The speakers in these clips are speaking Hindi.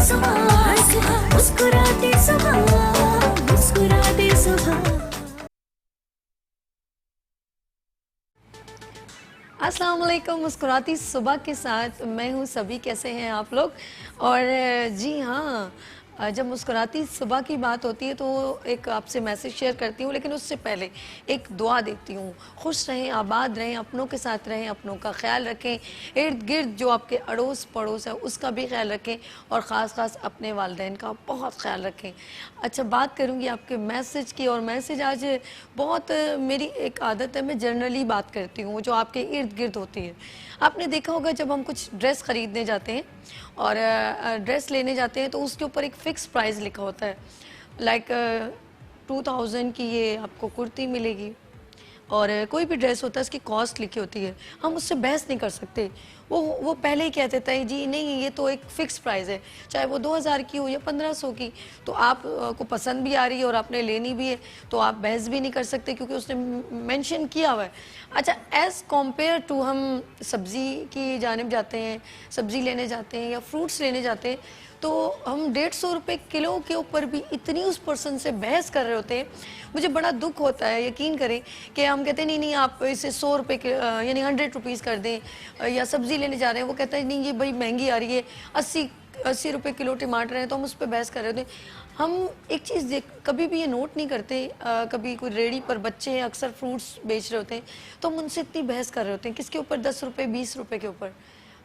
सुबह, मुस्कुराते सुबह, मुस्कुराते सुबह। अस्सलाम वालेकुम। मुस्कुराती सुबह के साथ मैं हूँ सभी। कैसे हैं आप लोग? और जी हाँ, जब मुस्कुराती सुबह की बात होती है तो एक आपसे मैसेज शेयर करती हूँ, लेकिन उससे पहले एक दुआ देती हूँ। खुश रहें, आबाद रहें, अपनों के साथ रहें, अपनों का ख्याल रखें, इर्द गिर्द जो आपके अड़ोस पड़ोस है उसका भी ख्याल रखें, और ख़ास अपने वालिदैन का बहुत ख्याल रखें। अच्छा, बात करूँगी आपके मैसेज की, और मैसेज आज बहुत मेरी एक आदत है, मैं जनरली बात करती हूँ जो आपके इर्द गिर्द होती है। आपने देखा होगा जब हम कुछ ड्रेस ख़रीदने जाते हैं और ड्रेस लेने जाते हैं तो उसके ऊपर एक फ़िक्स प्राइस लिखा होता है। लाइक 2000 की ये आपको कुर्ती मिलेगी, और कोई भी ड्रेस होता है उसकी कॉस्ट लिखी होती है। हम उससे बहस नहीं कर सकते। वो पहले ही कह देता है जी नहीं, ये तो एक फ़िक्स प्राइस है, चाहे वो 2000 की हो या 1500 की। तो आप को पसंद भी आ रही है और आपने लेनी भी है, तो आप बहस भी नहीं कर सकते क्योंकि उसने मेंशन किया हुआ है। अच्छा, एज़ कम्पेयर टू हम सब्ज़ी की जानिब जाते हैं, सब्ज़ी लेने जाते हैं या फ्रूट्स लेने जाते हैं, तो हम 150 रुपये किलो के ऊपर भी इतनी उस पर्सन से बहस कर रहे होते हैं। मुझे बड़ा दुख होता है, यकीन करें, कि हम कहते हैं नहीं नहीं आप इसे 100 रुपये यानी 100 रुपीज़ कर दें, या सब्ज़ी लेने जा रहे हैं वो कहता है नहीं ये बड़ी महंगी आ रही है, 80 रुपये किलो टमाटर हैं, तो हम उस पर बहस कर रहे होते हैं। हम एक चीज़ कभी भी ये नोट नहीं करते, कभी कोई रेडी पर बच्चे हैं अक्सर फ्रूट्स बेच रहे होते हैं, तो हम उनसे इतनी बहस कर रहे होते हैं किसके ऊपर, 10 रुपये 20 रुपये के ऊपर।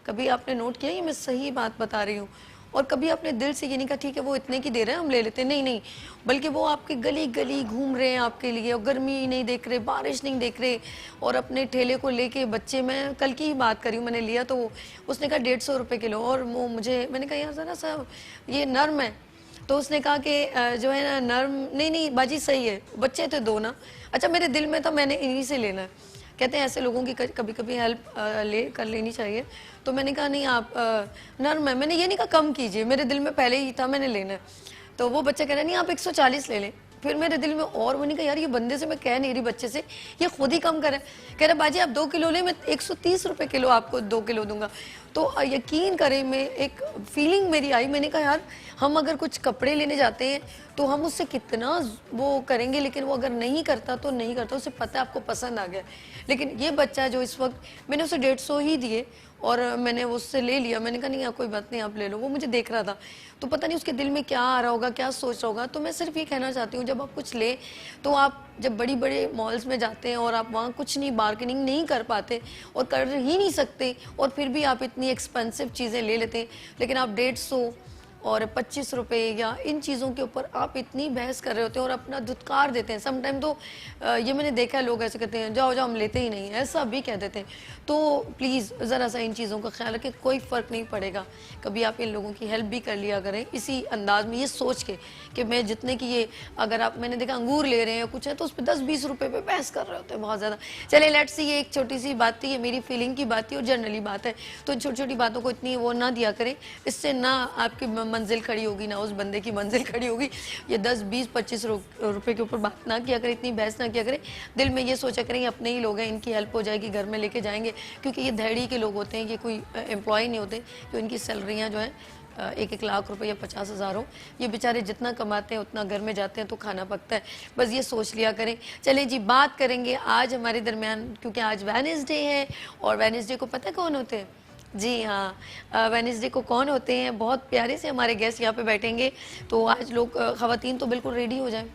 कभी आपने नोट किया? ये मैं सही बात बता रही हूँ। और कभी आपने दिल से ये नहीं कहा ठीक है वो इतने की दे रहे हैं हम ले लेते हैं, नहीं नहीं, बल्कि वो आपके गली गली घूम रहे हैं आपके लिए, और गर्मी नहीं देख रहे, बारिश नहीं देख रहे, और अपने ठेले को लेके बच्चे, मैं कल की ही बात करी हूँ, मैंने लिया तो उसने कहा 150 रुपये किलो, और वो मुझे, मैंने कहा यार ज़रा सा ये नर्म है, तो उसने कहा कि जो है ना नर्म, नहीं नहीं बाजी सही है, बच्चे थे दो ना। अच्छा, मेरे दिल में था मैंने इन्हीं से लेना है। कहते हैं ऐसे लोगों की कभी कभी हेल्प ले कर लेनी चाहिए, तो मैंने कहा नहीं आप नर्म है, मैंने ये नहीं कहा कम कीजिए, मेरे दिल में पहले ही था मैंने लेना है। तो वो बच्चा कह रहा नहीं आप 140 ले लें। फिर मेरे दिल में और मैंने कहा यार ये बंदे से मैं कह नहीं रही, बच्चे से, ये खुद ही कम करे। कह रहा बाजी आप 2 किलो ले, मैं 130 रुपये किलो आपको 2 किलो दूंगा। तो यकीन करें, मैं एक फीलिंग मेरी आई, मैंने कहा यार हम अगर कुछ कपड़े लेने जाते हैं तो हम उससे कितना वो करेंगे, लेकिन वो अगर नहीं करता तो नहीं करता, उसे पता है आपको पसंद आ गया। लेकिन ये बच्चा जो इस वक्त, मैंने उसे 150 ही दिए और मैंने उससे ले लिया, मैंने कहा नहीं कोई बात नहीं आप ले लो। वो मुझे देख रहा था, तो पता नहीं उसके दिल में क्या आ रहा होगा, क्या सोच रहा होगा। तो मैं सिर्फ ये कहना चाहती हूँ, जब आप कुछ लें तो आप जब बड़ी बड़े मॉल्स में जाते हैं और आप वहाँ कुछ नहीं बार्गेनिंग नहीं कर पाते और कर ही नहीं सकते, और फिर भी आप इतनी एक्सपेंसिव चीज़ें ले लेते हैं, लेकिन आप 150 और 25 रुपये या इन चीज़ों के ऊपर आप इतनी बहस कर रहे होते हैं और अपना धुतकार देते हैं। समटाइम तो ये मैंने देखा है, लोग ऐसे कहते हैं जाओ जाओ हम लेते ही नहीं, ऐसा भी कह देते हैं। तो प्लीज़ ज़रा सा इन चीज़ों का ख्याल रखें, कोई फ़र्क नहीं पड़ेगा। कभी आप इन लोगों की हेल्प भी कर लिया करें इसी अंदाज में, ये सोच के कि मैं जितने की ये, अगर आप, मैंने देखा अंगूर ले रहे हैं कुछ है तो उस पर 10-20 रुपये पे बहस कर रहे होते हैं बहुत ज़्यादा। चले लेट्स सी, ये एक छोटी सी बात थी, ये मेरी फीलिंग की बात थी और जनरली बात है, तो इन छोटी छोटी बातों को इतनी वो ना दिया करें, इससे ना आपकी मंजिल खड़ी होगी ना उस बंदे की मंजिल खड़ी होगी। ये 10-20-25 रुपए के ऊपर बात ना किया करें, इतनी बहस ना किया करें। दिल में ये सोचा करें अपने ही लोग हैं, इनकी हेल्प हो जाएगी, घर में लेके जाएंगे, क्योंकि ये धैड़ी के लोग होते हैं, ये कोई एम्प्लॉय नहीं होते कि इनकी सैलरियाँ जो हैं 1-1 लाख रुपए या 50,000 हो। ये बेचारे जितना कमाते हैं उतना घर में जाते हैं तो खाना पकता है, बस ये सोच लिया करें। चलें जी, बात करेंगे आज हमारे दरमियान, क्योंकि आज वेडनेसडे है, और वेडनेसडे को पता है कौन होते हैं? जी हाँ, वेडनेसडे को कौन होते हैं? बहुत प्यारे से हमारे गेस्ट यहाँ पे बैठेंगे, तो आज लोग ख़वातीन तो बिल्कुल रेडी हो जाएं,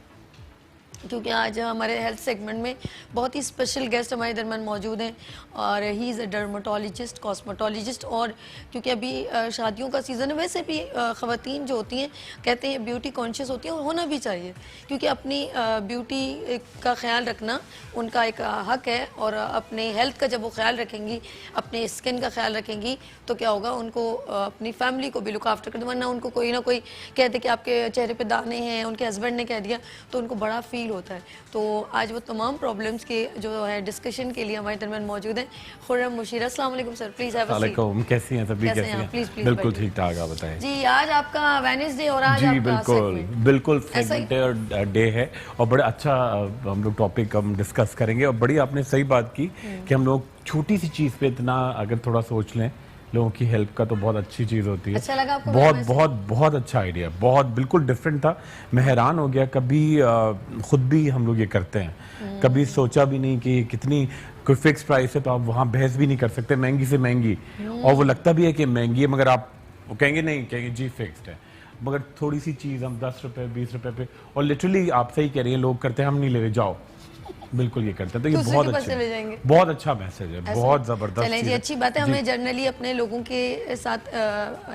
क्योंकि आज हमारे हेल्थ सेगमेंट में बहुत ही स्पेशल गेस्ट हमारे दरमियान मौजूद हैं, और he is a dermatologist, cosmetologist. और क्योंकि अभी शादियों का सीज़न है, वैसे भी ख़वातीन जो होती हैं कहते हैं ब्यूटी कॉन्शियस होती हैं, और होना भी चाहिए, क्योंकि अपनी ब्यूटी का ख्याल रखना उनका एक हक है, और अपने हेल्थ का जब वो ख्याल रखेंगी, अपने स्किन का ख्याल रखेंगी, तो क्या होगा, उनको अपनी फैमिली को भी लुक आफ्टर कर, वरना उनको कोई ना कोई कहते कि आपके चेहरे पर दाने हैं, उनके हस्बैंड ने कह दिया, तो उनको बड़ा फील होता है। तो आज वो तमाम प्रॉब्लम्स के जो है डिस्कशन के लिए हमारे दरमियान मौजूद हैं खुर्रम मुशीर। अस्सलाम वालेकुम sir, please have a seat. वालेकुम, कैसी हैं सभी? कैसे हैं? प्लीज़ प्लीज़ बिल्कुल ठीक ठाक, आप बताएं। जी, आज आपका वेडनेसडे और आज जी आपका बिल्कुल segment। बिल्कुल सेगमेंटेड डे है, और बड़ा अच्छा हम लोग टॉपिक हम डिस्कस करेंगे। और बड़ी आपने सही बात की कि हम लोग छोटी सी चीज़ पे इतना अगर थोड़ा सोच लें लोगों की हेल्प का तो बहुत अच्छी चीज़ होती है। अच्छा लगा आपको बहुत मेरा बहुत बहुत अच्छा आइडिया, बहुत बिल्कुल डिफरेंट था। मैं हैरान हो गया, कभी खुद भी हम लोग ये करते हैं, कभी सोचा भी नहीं कि कितनी कोई फिक्स प्राइस है तो आप वहाँ बहस भी नहीं कर सकते, महंगी से महंगी, और वो लगता भी है कि महंगी है, मगर आप वो कहेंगे नहीं, कहेंगे जी फिक्स्ड है, मगर थोड़ी सी चीज़ हम 10 रुपए 20 रुपए पे, और लिटरली आप सही कह रही हैं, लोग करते हैं हम नहीं ले रहे, जाओ, बिल्कुल ये करते हैं। तो ये दूसरे बहुत के पास अच्छा चले जाएंगे। बहुत अच्छा मैसेज है, बहुत जबरदस्त चलें जी, चीज़ है। अच्छी बात है। जी। हमें जनरली अपने लोगों के साथ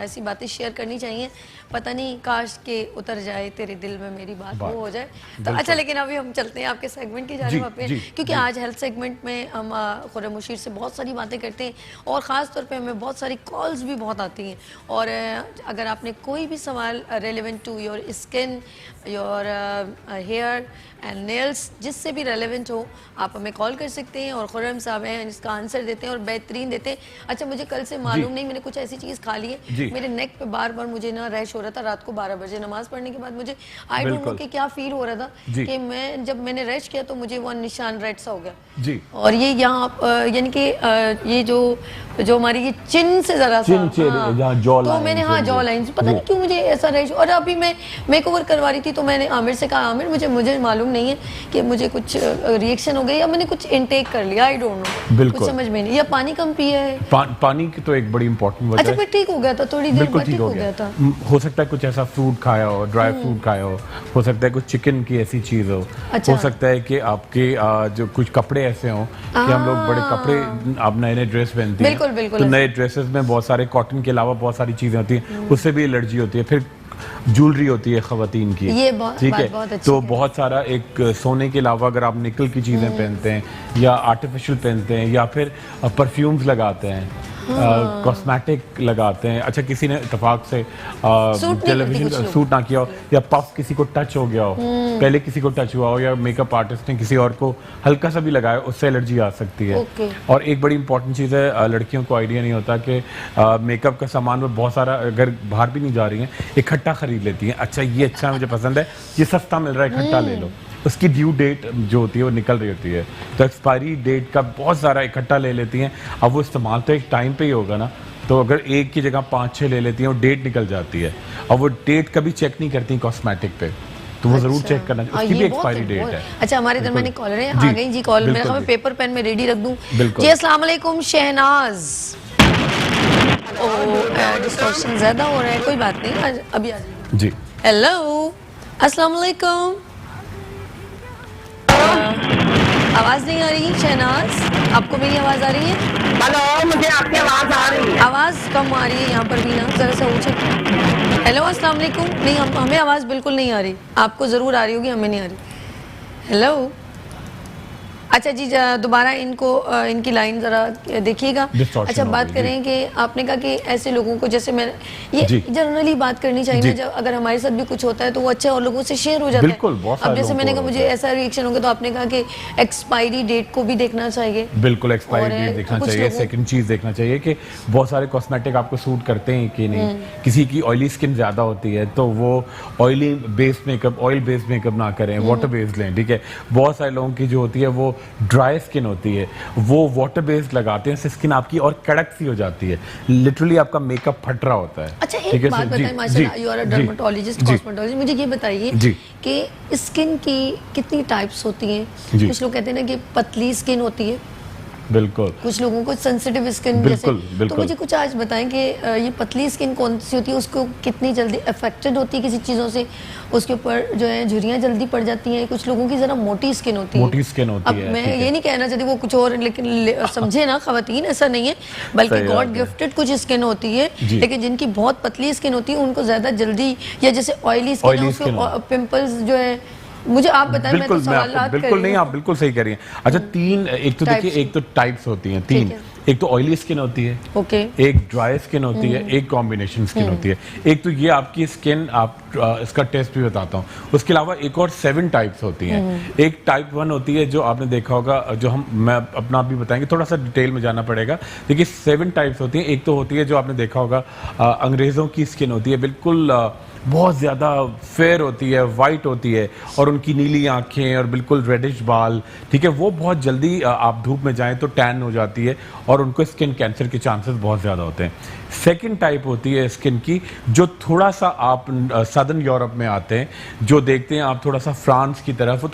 ऐसी बातें शेयर करनी चाहिए। पता नहीं काश के उतर जाए तेरे दिल में मेरी बात वो हो जाए। तो बिल्कुल। अच्छा, लेकिन अभी हम चलते हैं आपके सेगमेंट की जी, जानिब पे, जी, क्योंकि जी। आज हेल्थ सेगमेंट में हम खुर्रम मुशीर से बहुत सारी बातें करते हैं और ख़ास तौर पे हमें बहुत सारी कॉल्स भी बहुत आती हैं। और अगर आपने कोई भी सवाल relevant to your skin, your hair and nails, जिससे भी रेलेवेंट हो, आप हमें कॉल कर सकते हैं और खुर्रम साहब हैं इसका आंसर देते हैं और बेहतरीन देते हैं। अच्छा, मुझे कल से मालूम नहीं, मैंने कुछ ऐसी चीज़ खा ली है, मेरे नेक पे बार बार मुझे ना रैश हो रहा था। रात को 12 बजे नमाज पढ़ने के बाद मुझे आई डोंट नो कि क्या फील हो रहा था कि मैं जब मैंने रैश किया तो मुझे वो निशान रेड सा हो गया जी। और ये यहाँ यानी कि ये जो हमारी ये चिन से जरा सा, जहाँ जॉ तो लाइन मैंने जॉ लाइन, पता नहीं क्यों मुझे ऐसा रैश। और अभी मैं मेकओवर करवा रही थी तो मैंने आमिर से कहा, आमिर मुझे मालूम नहीं है कि मुझे कुछ रिएक्शन हो गई या मैंने कुछ इनटेक कर लिया, आई डोंट नो, कुछ समझ में नहीं, या पानी कम पिया है। पानी की तो एक बड़ी इंपॉर्टेंट वजह अच्छा, है। फिर ठीक हो गया था, थोड़ी देर बाद ठीक हो गया था। हो सकता है कुछ ऐसा फ्रूट खाया हो, ड्राई फ्रूट खाया हो सकता है कुछ चिकन की ऐसी चीज हो सकता है कि आपके जो कुछ कपड़े ऐसे हों कि हम लोग बड़े कपड़े, आप नए नए ड्रेस पहनती हैं, बिल्कुल, तो नए ड्रेसेस में बहुत सारे कॉटन के अलावा बहुत सारी चीजें होती हैं, उससे भी एलर्जी होती है। फिर ज्वेलरी होती है खवातीन की, ये ठीक है, बहुत अच्छी तो है। बहुत सारा एक सोने के अलावा अगर आप निकल की चीजें पहनते हैं या आर्टिफिशियल पहनते हैं या फिर परफ्यूम्स लगाते हैं, कॉस्मेटिक लगाते हैं, अच्छा किसी ने इत्तेफाक से टेलीविजन सूट ना किया हो या पफ किसी को टच हो गया हो, पहले किसी को टच हुआ हो या मेकअप आर्टिस्ट ने किसी और को हल्का सा भी लगाया, उससे एलर्जी आ सकती है। और एक बड़ी इंपॉर्टेंट चीज़ है, लड़कियों को आइडिया नहीं होता कि मेकअप का सामान में बहुत सारा, अगर बाहर भी नहीं जा रही हैं, इकट्ठा खरीद लेती हैं। अच्छा ये अच्छा मुझे पसंद है, ये सस्ता मिल रहा है, इकट्ठा ले लो। उसकी ड्यू डेट जो होती है वो निकल रही होती है, तो एक्सपायरी डेट का बहुत सारा इकट्ठा ले लेती हैं। अब वो इस्तेमाल तो एक टाइम पे ही होगा ना, तो अगर एक की जगह 5-6 ले लेती हैं और डेट निकल जाती है, और वो डेट कभी चेक नहीं करती कॉस्मेटिक पे, तो वो जरूर चेक करना चाहिए, उसकी भी एक्सपायरी डेट है। अच्छा, हमारे दरमियान कॉलर है, आ गई जी कॉल, मेरा मैं पेपर पेन में रेडी रख दूं। जी अस्सलाम वालेकुम शहनाज। डिस्टॉर्शन ज्यादा हो रहा है, कोई बात नहीं, अभी आ जाइए जी। हेलो, अस्सलाम वालेकुम। आवाज नहीं आ रही शहनाज, आपको मेरी आवाज आ रही है? हेलो, मुझे आपकी आवाज आ रही है। आवाज कम आ रही है यहाँ पर भी ना, जरा सा ऊंचे। हेलो अस्सलाम वालेकुम। नहीं, हमें आवाज बिल्कुल नहीं आ रही, आपको जरूर आ रही होगी, हमें नहीं आ रही। हेलो, अच्छा जी, दोबारा इनको इनकी लाइन जरा देखिएगा। अच्छा, बात करें कि आपने कहा कि ऐसे लोगों को, जैसे मैं ये जनरली बात करनी चाहिए ना, जब अगर हमारे साथ भी कुछ होता है तो वो अच्छा और लोगों से शेयर हो जाता है। अब जैसे मैंने कहा मुझे ऐसा रिएक्शन हो गया, तो आपने कहा कि एक्सपायरी डेट को भी देखना चाहिए। बिल्कुल, एक्सपायरी डेट देखना चाहिए। सेकंड चीज देखना चाहिए कि बहुत सारे कॉस्मेटिक आपको सूट करते हैं कि नहीं। किसी की ऑयली स्किन ज्यादा होती है तो वो oily based makeup, oil based makeup ना करें, वाटर बेस्ड लें, ठीक है। बहुत सारे लोगों की जो होती है वो ड्राई स्किन होती है, वो वाटर बेस्ड लगाते हैं, स्किन आपकी और कड़क सी हो जाती है, लिटरली आपका मेकअप फट रहा होता है। अच्छा, एक बात बताइए, माशाल्लाह you are a dermatologist, cosmetologist, मुझे ये बताइए कि स्किन की कितनी टाइप्स होती हैं? कुछ लोग कहते हैं ना कि पतली स्किन होती है, बिल्कुल, कुछ लोगों को सेंसिटिव स्किन जैसे, तो मुझे कुछ आज बताएं कि ये पतली स्किन कौन सी होती है, उसको कितनी जल्दी अफेक्टेड होती है किसी चीज़ों से, उसके ऊपर जो है झुर्रियाँ जल्दी पड़ जाती हैं। कुछ लोगों की ज़रा मोटी स्किन होती है, मोटी स्किन होती है। अब मैं ये नहीं कहना चाहती वो कुछ और, लेकिन समझे ना ख़वातीन, ऐसा नहीं है, बल्कि गॉड गिफ्टेड कुछ स्किन होती है, लेकिन जिनकी बहुत पतली स्किन होती है उनको ज़्यादा जल्दी, या जैसे ऑयली स्किन है उसको पिम्पल्स जो है, मुझे आप बताएं। बिल्कुल, मैं आपको बिल्कुल नहीं, आप बिल्कुल सही कह रही हैं। अच्छा, तीन, एक तो देखिए, एक तो टाइप्स होती हैं तीन, एक तो ऑयली स्किन होती है, एक ड्राई स्किन होती है, एक कॉम्बिनेशन स्किन होती है। एक तो ये आपकी स्किन, आप इसका टेस्ट भी बताता हूँ, उसके अलावा एक और 7 टाइप्स होती हैं। एक टाइप 1 होती है जो आपने देखा होगा, जो मैं अपना भी बताएंगे, थोड़ा सा डिटेल में जाना पड़ेगा। देखिए 7 टाइप्स होती हैं। एक तो होती है जो आपने देखा होगा, अंग्रेज़ों की स्किन होती है, बिल्कुल बहुत ज़्यादा फेयर होती है, वाइट होती है, और उनकी नीली आंखें और बिल्कुल रेडिश बाल, ठीक है, वो बहुत जल्दी आप धूप में जाएं तो टैन हो जाती है और उनको स्किन कैंसर के चांसेस बहुत ज़्यादा होते हैं। सेकंड टाइप होती है स्किन की जो थोड़ा सा आप सदर्न यूरोप में आते हैं, जो देखते हैं आप थोड़ा सा फ्रांस की तरफ, वो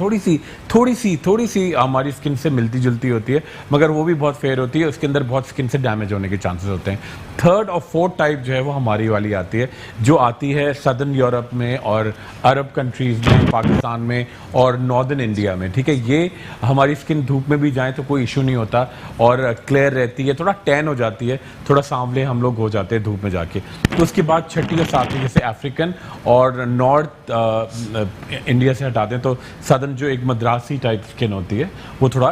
थोड़ी सी हमारी स्किन से मिलती जुलती होती है, मगर वो भी बहुत फेयर होती है, उसके अंदर बहुत स्किन से डैमेज होने के चांसेस होते हैं। थर्ड और फोर्थ टाइप जो है वो हमारी वाली आती है, जो आती है सदर्न यूरोप में और अरब कंट्रीज़ में, पाकिस्तान में और नॉर्दर्न इंडिया में, ठीक है। ये हमारी स्किन धूप में भी जाए तो कोई इशू नहीं होता और क्लियर रहती है, थोड़ा टैन हो जाती है, थोड़ा सांवले हम लोग हो जाते हैं धूप में जाके। तो उसके बाद छठी और सातवीं जैसे अफ्रीकन और नॉर्थ इंडिया से हटाते हैं तो सदर्न जो एक मद्रासी टाइप स्किन होती है वो थोड़ा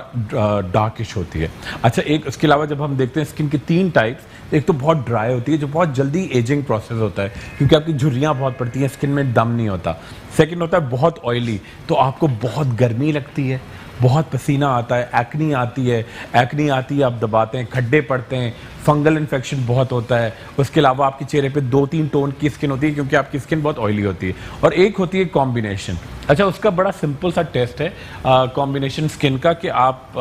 डार्किश होती है। अच्छा, एक उसके अलावा जब हम देखते हैं स्किन की तीन टाइप्स, एक तो बहुत ड्राई होती है जो बहुत जल्दी एजिंग प्रोसेस होता है क्योंकि आपकी झुर्रियाँ बहुत पड़ती हैं, स्किन में दम नहीं होता। सेकंड होता है बहुत ऑयली, तो आपको बहुत गर्मी लगती है, बहुत पसीना आता है, एक्नी आती है, आप दबाते हैं, खड्डे पड़ते हैं, फंगल इन्फेक्शन बहुत होता है। उसके अलावा आपके चेहरे पे 2-3 टोन की स्किन होती है क्योंकि आपकी स्किन बहुत ऑयली होती है। और एक होती है कॉम्बिनेशन। अच्छा, उसका बड़ा सिंपल सा टेस्ट है कॉम्बिनेशन स्किन का कि आप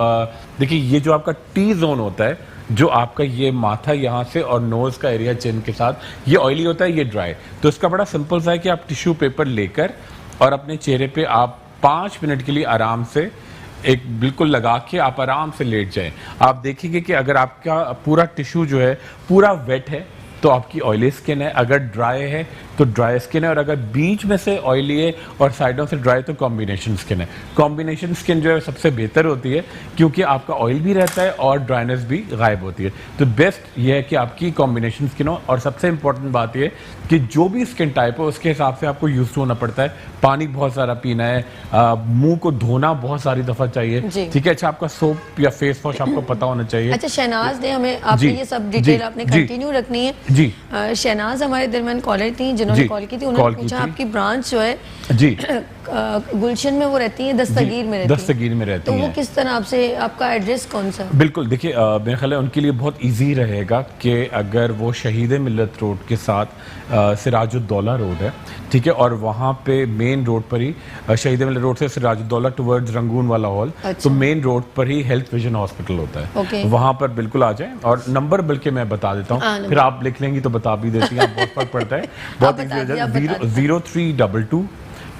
देखिए, ये जो आपका टी जोन होता है, जो आपका ये माथा यहाँ से और नोज़ का एरिया चिन के साथ, ये ऑयली होता है, ये ड्राई। तो इसका बड़ा सिंपल सा है कि आप टिश्यू पेपर लेकर और अपने चेहरे पे आप 5 मिनट के लिए आराम से एक बिल्कुल लगा के आप आराम से लेट जाएं। आप देखेंगे कि अगर आपका पूरा टिश्यू जो है पूरा वेट है तो आपकी ऑयली स्किन है, अगर ड्राई है तो ड्राई स्किन है, और अगर बीच में से ऑयली है और साइडों से ड्राई तो कॉम्बिनेशन स्किन है। कॉम्बिनेशन स्किन जो है सबसे बेहतर होती है क्योंकि आपका ऑयल भी रहता है और ड्राइनेस भी गायब होती है। तो बेस्ट ये है कि आपकी कॉम्बिनेशन स्किन हो, और सबसे इंपॉर्टेंट बात ये कि जो भी स्किन टाइप हो उसके हिसाब से आपको यूज होना पड़ता है। पानी बहुत सारा पीना है, मुंह को धोना बहुत सारी दफ़ा चाहिए, ठीक है। अच्छा, आपका सोप या फेस वॉश आपको पता होना चाहिए। अच्छा, शहनाज ने हमें, आपने ये सब डिटेल आपने कंटिन्यू रखनी है जी। शहनाज हमारे दरमियान कॉलर थी जिन्होंने कॉल की थी, उन्होंने पूछा आपकी ब्रांच जो है जी गुलशन में वो रहती है, दस्तगीर में रहती है, दस्तगीर में रहती तो है। वो किस तरह आपसे, आपका एड्रेस कौन सा? बिल्कुल, देखिए मेरे ख्याल है उनके लिए बहुत इजी रहेगा कि अगर वो शहीद मिल्लत रोड के साथ सिराजुद्दौला रोड है, ठीक है, और वहाँ पे मेन रोड पर ही शहीद मिल्लत रोड से सिराजुद्दौला टुवर्ड्स रंगून वाला हॉल, तो मेन रोड पर ही हेल्थ विजन हॉस्पिटल होता है, वहाँ पर बिल्कुल आ जाएं। और नंबर बल्कि मैं बता देता हूँ, फिर आप लिख लेंगी तो बता भी देती हैं, बहुत फर्क पड़ता है, बहुत ईजी हो जाए। 0322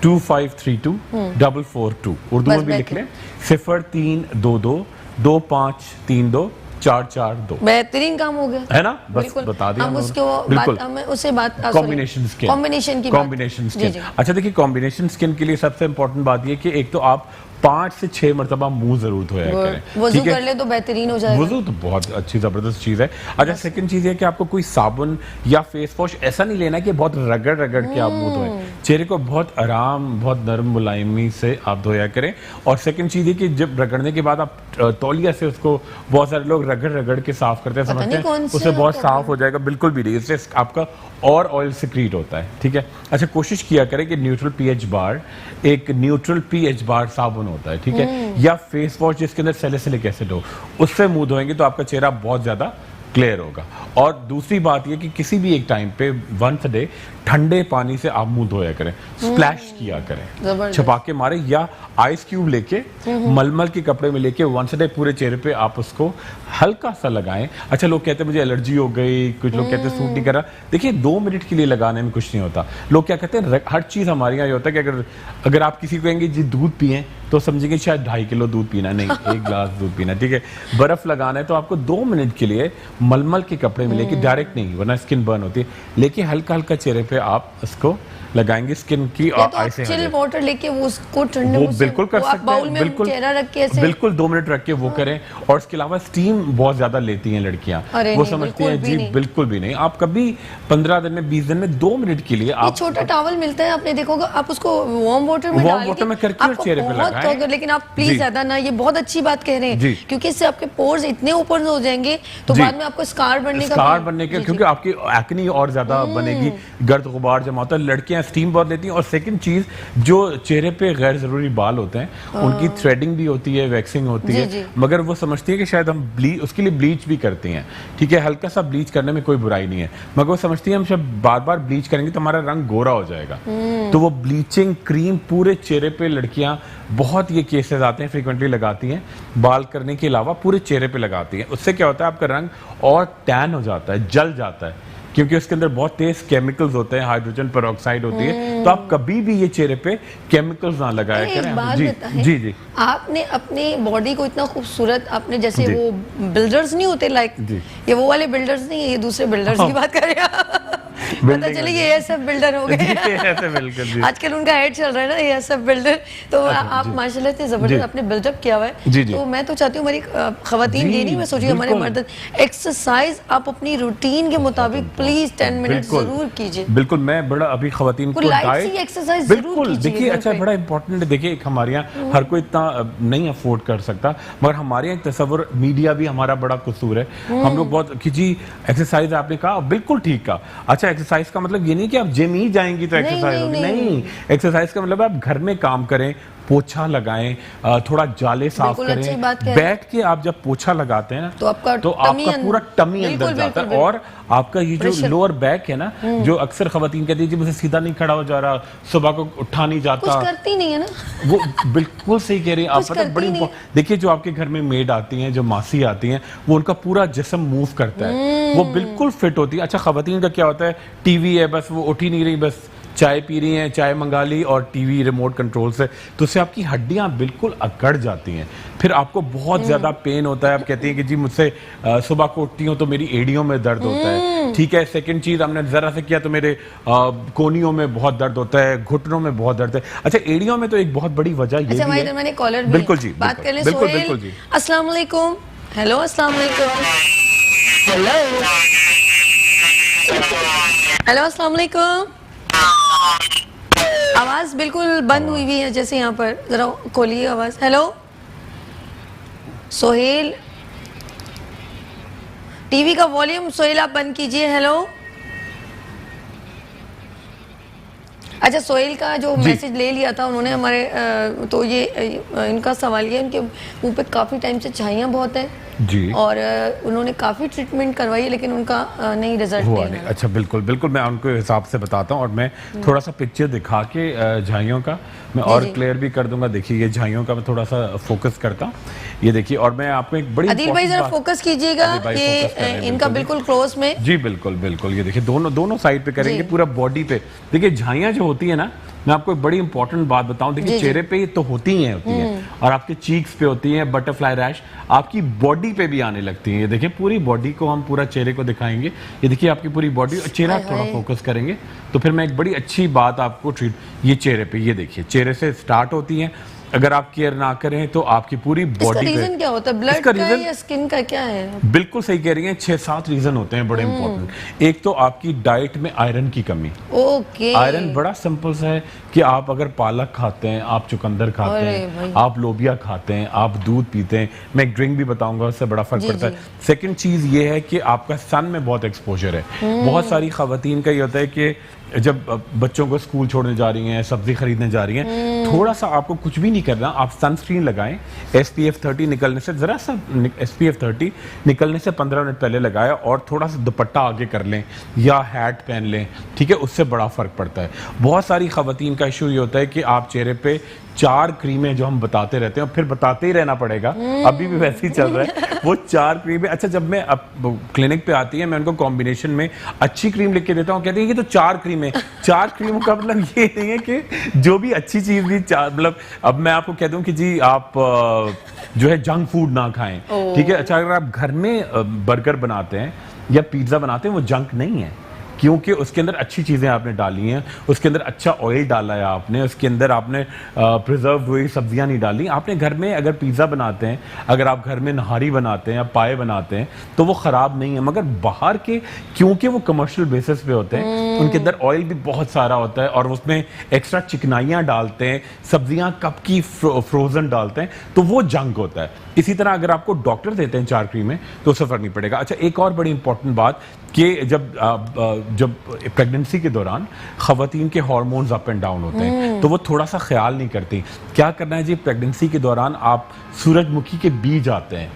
2532 442, उर्दू में भी लिख लें, 0322 2532 442। बेहतरीन काम हो गया है ना, बस बता दिया हम उसको बिल्कुल। उससे बात कॉम्बिनेशन स्किन, कॉम्बिनेशन स्किन। अच्छा, देखिए कॉम्बिनेशन स्किन के लिए सबसे इंपॉर्टेंट बात ये कि एक तो आप 5 से 6 मरतबा मुंह जरूर धोया करें, वुज़ू कर ले तो बेहतरीन हो जाएगा। वुज़ू तो बहुत अच्छी ज़बरदस्त चीज़ है। अच्छा, सेकंड चीज़ है कि आपको कोई साबुन या फेस वॉश ऐसा नहीं लेना कि बहुत रगड़ के आप मुंह धोएं, चेहरे को बहुत आराम, बहुत नरम मुलायमी से आप धोया करें। और सेकंड चीज़ है कि जब रगड़ने के बाद आप तौलिया से उसको, बहुत सारे लोग रगड़ के साफ करते हैं, समझते हैं उससे बहुत साफ हो जाएगा, बिल्कुल भी नहीं, इससे आपका और ऑयल सिक्रीट होता है, ठीक है। अच्छा, कोशिश किया करें कि न्यूट्रल पीएच बार, एक न्यूट्रल पीएच बार साबुन होता है, ठीक है, या फेस वॉश जिसके अंदर सैलिसिलिक एसिड हो, उससे मुंह धोएंगे तो आपका चेहरा बहुत ज्यादा क्लियर होगा। और दूसरी बात यह कि किसी भी एक टाइम पे वंस अ डे ठंडे पानी से आप मुंह धोया करें, स्प्लैश किया करें, छपाके मारे, या आइस क्यूब लेके मलमल के कपड़े में लेके वंस अ डे पूरे चेहरे पे आप उसको हल्का सा लगाएं। अच्छा, लोग कहते हैं मुझे एलर्जी हो गई, कुछ लोग कहते हैं सूट नहीं कर रहा। देखिए, 2 मिनट के लिए लगाने में कुछ नहीं होता। लोग क्या कहते हैं, हर चीज़ हमारे यहाँ ये होता है कि अगर आप किसी को कहेंगे जी दूध पिए तो समझेंगे शायद 2.5 किलो दूध पीना, नहीं, 1 गिलास दूध पीना, ठीक है। बर्फ लगाना है तो आपको 2 मिनट के लिए मलमल के कपड़े में लेके, डायरेक्ट नहीं, वरना स्किन बर्न होती है, लेके हल्का चेहरे पे आप इसको लगाएंगे स्किन की, और ऐसे चिल वाटर लेके वो उसको ठंडे वो बिल्कुल कर सकते हैं, बिल्कुल चेहरा रख के ऐसे, बिल्कुल 2 मिनट रख के वो करें। और इसके अलावा स्टीम बहुत ज्यादा लेती हैं लड़कियां, वो समझती हैं जी बिल्कुल भी नहीं। आप कभी 15 दिन में 20 दिन में 2 मिनट के लिए आप छोटा टॉवल मिलता है, आपने देखोगा, आप उसको वार्म वाटर में करके चेहरे पे लगाएं। लेकिन आप प्लीज ज्यादा ना, ये बहुत अच्छी बात कह रहे हैं क्योंकि इससे आपके पोर्स इतने ऊपर हो जाएंगे तो बाद में आपको स्कार बनने के, क्योंकि आपकी एक्ने और ज्यादा बनेगी, गर्द गुबार जमा होता है। लड़कियां स्टीम बहुत लेती हैं। और सेकंड चीज, जो चेहरे पे गैर जरूरी बाल होते हैं उनकी थ्रेडिंग भी होती है, वैक्सिंग होती जी, है, जी। मगर वो समझती है कि शायद हम उसके लिए ब्लीच भी करती हैं, ठीक है, हल्का सा ब्लीच करने में कोई बुराई नहीं है, मगर वो समझती है हम जब बार बार ब्लीच करेंगे तो हमारा रंग गोरा हो जाएगा। तो वो ब्लीचिंग क्रीम पूरे चेहरे पे लड़कियां, बहुत ये केसेस आते हैं, फ्रीक्वेंटली लगाती हैं, बाल करने के अलावा पूरे चेहरे पे लगाती हैं। उससे क्या होता है, आपका रंग और टैन हो जाता है, जल जाता है, क्योंकि उसके अंदर बहुत तेज केमिकल्स होते हैं, हाइड्रोजन पेरोक्साइड होती है। तो आप कभी भी ये चेहरे पे केमिकल्स ना लगाया एक करें। बात जी बताएं, जी जी आपने अपने बॉडी को इतना खूबसूरत, आपने जैसे जी। वो बिल्डर्स नहीं होते लाइक, जी। ये वो वाले बिल्डर्स नहीं है, ये दूसरे बिल्डर्स की बात कर रहे हैं। पता Building चले ये सब बिल्डर हो गए जी, ऐसे बिल्कुल जी। आजकल उनका हेड चल रहा है ना, ये सब बिल्डर। तो आप जी। माशाल्लाह इतने जी। जबरदस्त आपने बिल्डअप किया हुआ है। जी, जी। तो मैं तो चाहती हूँ हमारी खवातीन, जी, ये नहीं मैं सोची हमारे बिल्कुल। मर्द, एक्सरसाइज आप अपनी रूटीन के मुताबिक प्लीज 10 मिनट बिल्कुल। जरूर कीजिए। बिल्कुल, मैं बड़ा अभी खवातीन को कोई लाइट सी डाइट एक्सरसाइज जरूर बिल्कुल कीजिए देखिए, घर अच्छा पे। बड़ा इंपॉर्टेंट है। देखिए, एक हमारे यहाँ हर कोई इतना नहीं अफोर्ड कर सकता, मगर हमारे यहाँ एक तस्वुर, मीडिया भी हमारा बड़ा कसूर है। हम लोग बहुत कि जी एक्सरसाइज आपने कहा, बिल्कुल ठीक कहा। अच्छा, एक्सरसाइज का मतलब ये नहीं कि आप जिम ही जाएंगी तो नहीं, एक्सरसाइज नहीं, होगी, नहीं। नहीं। एक्सरसाइज का मतलब आप घर में काम करें, पोछा लगाएं, थोड़ा जाले साफ बिल्कुल अच्छी बात करें, कह रहे हैं। बैठ के आप जब पोछा लगाते हैं ना तो आपका टमी पूरा टमी बिल्कुल, अंदर जाता है। बिल्कुल, और आपका ये जो प्रेशर। लोअर बैक है ना, जो अक्सर खवातीन कहती है जी मुझे सीधा नहीं खड़ा हो जा रहा, सुबह को उठा नहीं कुछ जाता, करती नहीं है ना। वो बिल्कुल सही कह रही हैं आप। कुछ पता है, करती बड़ी नहीं। देखिए, जो आपके घर में मेड आती हैं, जो मासी आती हैं, वो उनका पूरा जिस्म मूव करता है, वो बिल्कुल फिट होती है। अच्छा, खवातीन का क्या होता है, टीवी है, बस वो उठ ही नहीं रही, बस चाय पी रही हैं, चाय मंगा ली और टीवी रिमोट कंट्रोल से, तो उससे आपकी हड्डियां बिल्कुल अकड़ जाती हैं, फिर आपको बहुत ज्यादा पेन होता है। आप कहती हैं कि जी मुझसे सुबह को उठती हूँ तो मेरी एड़ियों में दर्द होता है, ठीक है। सेकंड चीज, हमने जरा से किया तो मेरे कोनियों में बहुत दर्द होता है, घुटनों में बहुत दर्द है। अच्छा, एड़ियों में तो एक बहुत बड़ी वजह ये अच्छा, भी हमारे है। इधर मैंने कॉलर भी बिल्कुल जी, बात कर ले। बिल्कुल, सोहेल, बिल्कुल जी। अस्सलाम वालेकुम। हेलो, अस्सलाम वालेकुम। हेलो, अस्सलाम वालेकुम। आवाज बिल्कुल बंद हुई हुई है, जैसे यहाँ पर जरा खोलिए आवाज। हेलो सोहेल, टीवी का वॉल्यूम सोहेल आप बंद कीजिए। हेलो, अच्छा, सोहेल का जो मैसेज ले लिया था उन्होंने हमारे, तो ये इनका सवाल ये है, उनके मुंह पे काफ़ी टाइम से छाइयाँ बहुत हैं जी, और उन्होंने काफ़ी ट्रीटमेंट करवाई लेकिन उनका नहीं रिजल्ट हुआ नहीं नहीं। आया। अच्छा, बिल्कुल बिल्कुल, मैं उनको हिसाब से बताता हूँ और मैं थोड़ा सा पिक्चर दिखा के झाइयों का मैं जी, और जी। क्लियर भी कर दूंगा। देखिए, ये झाइयों का मैं थोड़ा सा फोकस करता हूँ, ये देखिए। और मैं आपको एक बड़ी आदिल भाई important जरा बात- फोकस कीजिएगा, आदिल भाई ये focus कर रहे हैं, इनका बिल्कुल क्लोज में। जी, बिल्कुल बिल्कुल, ये देखिए, दोनों साइड पे करेंगे, जी। पूरा बॉडी पे। देखिए, झाइयाँ जो होती है ना, मैं आपको एक बड़ी इंपॉर्टेंट बात बताऊं। जी, देखिए, जी। चेहरे पे तो होती हैं और आपके चीक्स पे होती हैं, बटरफ्लाई रैश आपकी बॉडी पे भी आने लगती है। ये देखिए, पूरी बॉडी को हम पूरा चेहरे को दिखाएंगे, ये देखिए आपकी पूरी बॉडी और चेहरा हाय थोड़ा हाय। फोकस करेंगे तो फिर मैं एक बड़ी अच्छी बात आपको ये चेहरे पे, ये देखिए, चेहरे से स्टार्ट होती है। अगर आप केयर ना करें तो आपकी पूरी इसका बॉडी रीजन पे, क्या होता है, ब्लड इसका का reason- या स्किन का, क्या है? बिल्कुल सही कह रही हैं, 6-7 रीजन होते हैं बड़े इंपॉर्टेंट। एक तो आपकी डाइट में आयरन की कमी। ओके, आयरन बड़ा सिंपल सा है कि आप अगर पालक खाते हैं, आप चुकंदर खाते अरे हैं, भाई। आप लोबिया खाते हैं, आप दूध पीते हैं, मैं एक ड्रिंक भी बताऊंगा, उससे बड़ा फर्क जी, पड़ता जी। है। सेकंड चीज ये है कि आपका सन में बहुत एक्सपोजर है। बहुत सारी खवातीन का ये होता है कि जब बच्चों को स्कूल छोड़ने जा रही हैं, सब्जी खरीदने जा रही हैं, थोड़ा सा आपको कुछ भी नहीं करना, आप सनस्क्रीन लगाएं। SPF 30 निकलने से जरा सा SPF 30 निकलने से 15 मिनट पहले लगाएं और थोड़ा सा दुपट्टा आगे कर लें या हैट पहन लें, ठीक है, उससे बड़ा फर्क पड़ता है। बहुत सारी खवातीन का इशू ये होता है कि आप चेहरे पे 4 क्रीमें जो हम बताते रहते हैं और फिर बताते ही रहना पड़ेगा, अभी भी वैसे ही चल रहा है, वो 4 क्रीमें। अच्छा, जब मैं अब क्लिनिक पे आती है, मैं उनको कॉम्बिनेशन में अच्छी क्रीम लिख के देता हूँ, कहते हैं कि तो 4 क्रीमें। 4 क्रीमों का मतलब ये नहीं है कि जो भी अच्छी चीज भी 4, मतलब अब मैं आपको कह दूं कि जी आप जो है जंक फूड ना खाएं, ठीक है। अच्छा, अगर आप घर में बर्गर बनाते हैं या पिज्जा बनाते हैं, वो जंक नहीं है, क्योंकि उसके अंदर अच्छी चीज़ें आपने डाली हैं, उसके अंदर अच्छा ऑयल डाला है आपने, उसके अंदर आपने प्रिजर्व हुई सब्जियां नहीं डाली। आपने घर में अगर पिज़्ज़ा बनाते हैं, अगर आप घर में नहारी बनाते हैं या पाए बनाते हैं, तो वो ख़राब नहीं है। मगर बाहर के, क्योंकि वो कमर्शियल बेसिस पे होते हैं, उनके अंदर ऑयल भी बहुत सारा होता है और उसमें एक्स्ट्रा चिकनाइयाँ डालते हैं, सब्जियाँ कब की फ्रोज़न डालते हैं, तो वो जंक होता है। इसी तरह अगर आपको डॉक्टर देते हैं 4 क्रीमें तो उससे फर्क नहीं पड़ेगा। अच्छा, एक और बड़ी इंपॉर्टेंट बात कि जब जब प्रेगनेंसी के दौरान खवातीन के हार्मोन्स अप एंड डाउन होते हैं, तो वो थोड़ा सा ख्याल नहीं करती। क्या करना है जी, प्रेगनेंसी के दौरान आप सूरजमुखी के बीज आते हैं,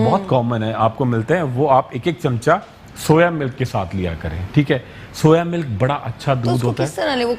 बहुत कॉमन है, आपको मिलते हैं, वो आप एक एक चमचा सोया मिल्क के साथ लिया करें, ठीक है। सोया मिल्क बड़ा अच्छा तो दूध उसको होता है। किस तरह ले वो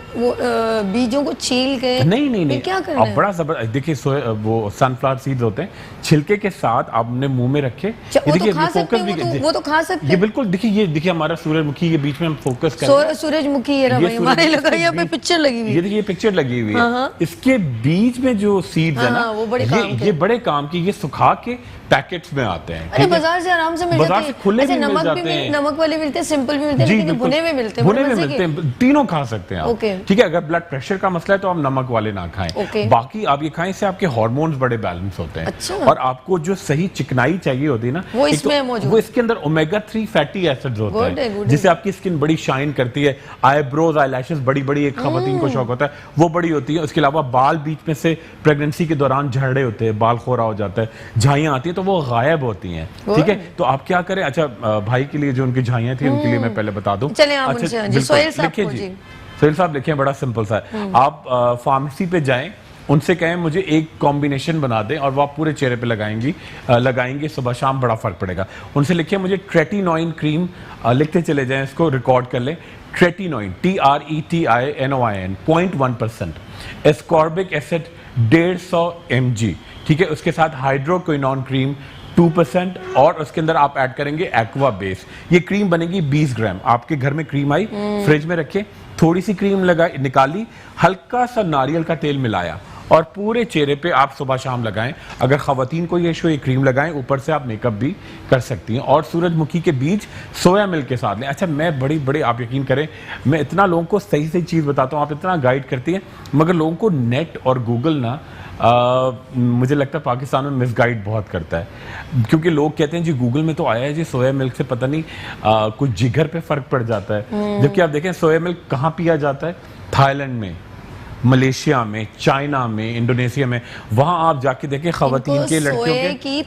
बीजों को छील के नहीं नहीं फिर नहीं, क्या करना अब है? बड़ा जबरदस्त, देखिए वो सनफ्लावर सीड्स होते हैं, छिलके के साथ आपने मुंह में रखे, वो तो खा सकते हैं, वो तो खा सकते ये हैं। बिल्कुल, देखिए ये हमारा सूरजमुखी के बीच में हम फोकस कर रहे हैं। सूरजमुखी ये रहा ये भाई, हमारे सूरजमुखी लगा के यहाँ पे बीज- पिक्चर लगी हुई ये है। देखिए पिक्चर लगी हुई हाँ, है, हाँ। इसके बीच में जो सीड्स है ना, हाँ, वो बड़े काम के। ये बड़े काम की, ये सुखा के पैकेट्स में आते हैं। अरे ठीक है? बाजार से आराम से मिल बाजार जाते से हैं। खुले अच्छा, भी मिल नमक जाते भी हैं। नमक वाले मिलते हैं, सिंपल भी मिलते हैं, जी लेकिन बिल्कुल, भुने हुए मिलते हैं, भुने बड़े हुए मजे के। मिलते हैं, तीनों खा सकते हैं आप। ओके। ठीक है, अगर ब्लड प्रेशर का मसला है तो आप नमक वाले ना खाएं। ओके। बाकी आप ये खाएं, इससे आपके हार्मोन्स बड़े बैलेंस होते हैं। अच्छा। और आपको जो सही चिकनाई चाहिए होती है ना, वो एक इसमें तो मौजूद। वो इसके अंदर ओमेगा 3 फैटी एसिड्स होते Good है, हैं, good है। जिससे आपकी स्किन बड़ी शाइन करती है। आईब्रोज, आईलैशेस बड़ी बड़ी एक खवातीन को शौक होता है, वो बड़ी होती है। उसके अलावा बाल बीच में से प्रेगनेंसी के दौरान झड़ रहे होते हैं, बाल खोरा हो जाता है, झाइयां आती हैं, तो वो गायब होती हैं। ठीक है, तो आप क्या करें, अच्छा भाई के लिए जो उनकी झाइयां थी उनके लिए मैं पहले बता दूं। चलें आप अच्छा, उनसे, हाँ जी, बिल्कुल, सोहेल साहब लिखिए को, जी। जी। सोहेल साहब लिखें, बड़ा सिंपल सा है। आप फार्मेसी पे जाएं, उनसे कहें मुझे एक कॉम्बिनेशन बना दें, और वो आप पूरे चेहरे पे लगाएंगे सुबह शाम, बड़ा फर्क पड़ेगा। उनसे लिखिए मुझे ट्रेटिनोइन क्रीम, लिखते चले जाएं, इसको रिकॉर्ड कर लें। Tretinoin, TRETINOIN 0.1%, ascorbic acid 150 mg, ठीक है। उसके साथ हाइड्रोक्विनोन क्रीम 2%, और उसके अंदर आप ऐड करेंगे एक्वा बेस। ये क्रीम बनेगी 20 ग्राम। आपके घर में क्रीम आई, फ्रिज में रखे, थोड़ी सी क्रीम लगाई, निकाली, हल्का सा नारियल का तेल मिलाया, और पूरे चेहरे पे आप सुबह शाम लगाएं। अगर खवातीन को ये क्रीम लगाएं, ऊपर से आप मेकअप भी कर सकती हैं। और सूरजमुखी के बीज सोया मिल्क के साथ लें। अच्छा, मैं बड़ी आप यकीन करें, मैं इतना लोगों को सही सही चीज़ बताता हूँ, आप इतना गाइड करती हैं, मगर लोगों को नेट और गूगल ना मुझे लगता है पाकिस्तान में मिसगाइड बहुत करता है। क्योंकि लोग कहते हैं जी गूगल में तो आया है जी सोया मिल्क से पता नहीं कुछ जिगर पे फर्क पड़ जाता है। जबकि आप देखें सोया मिल्क कहाँ पिया जाता है, थाईलैंड में, मलेशिया में, चाइना में, इंडोनेशिया में। वहां आप जाके देखें खवातीन के लड़कियों सोया के की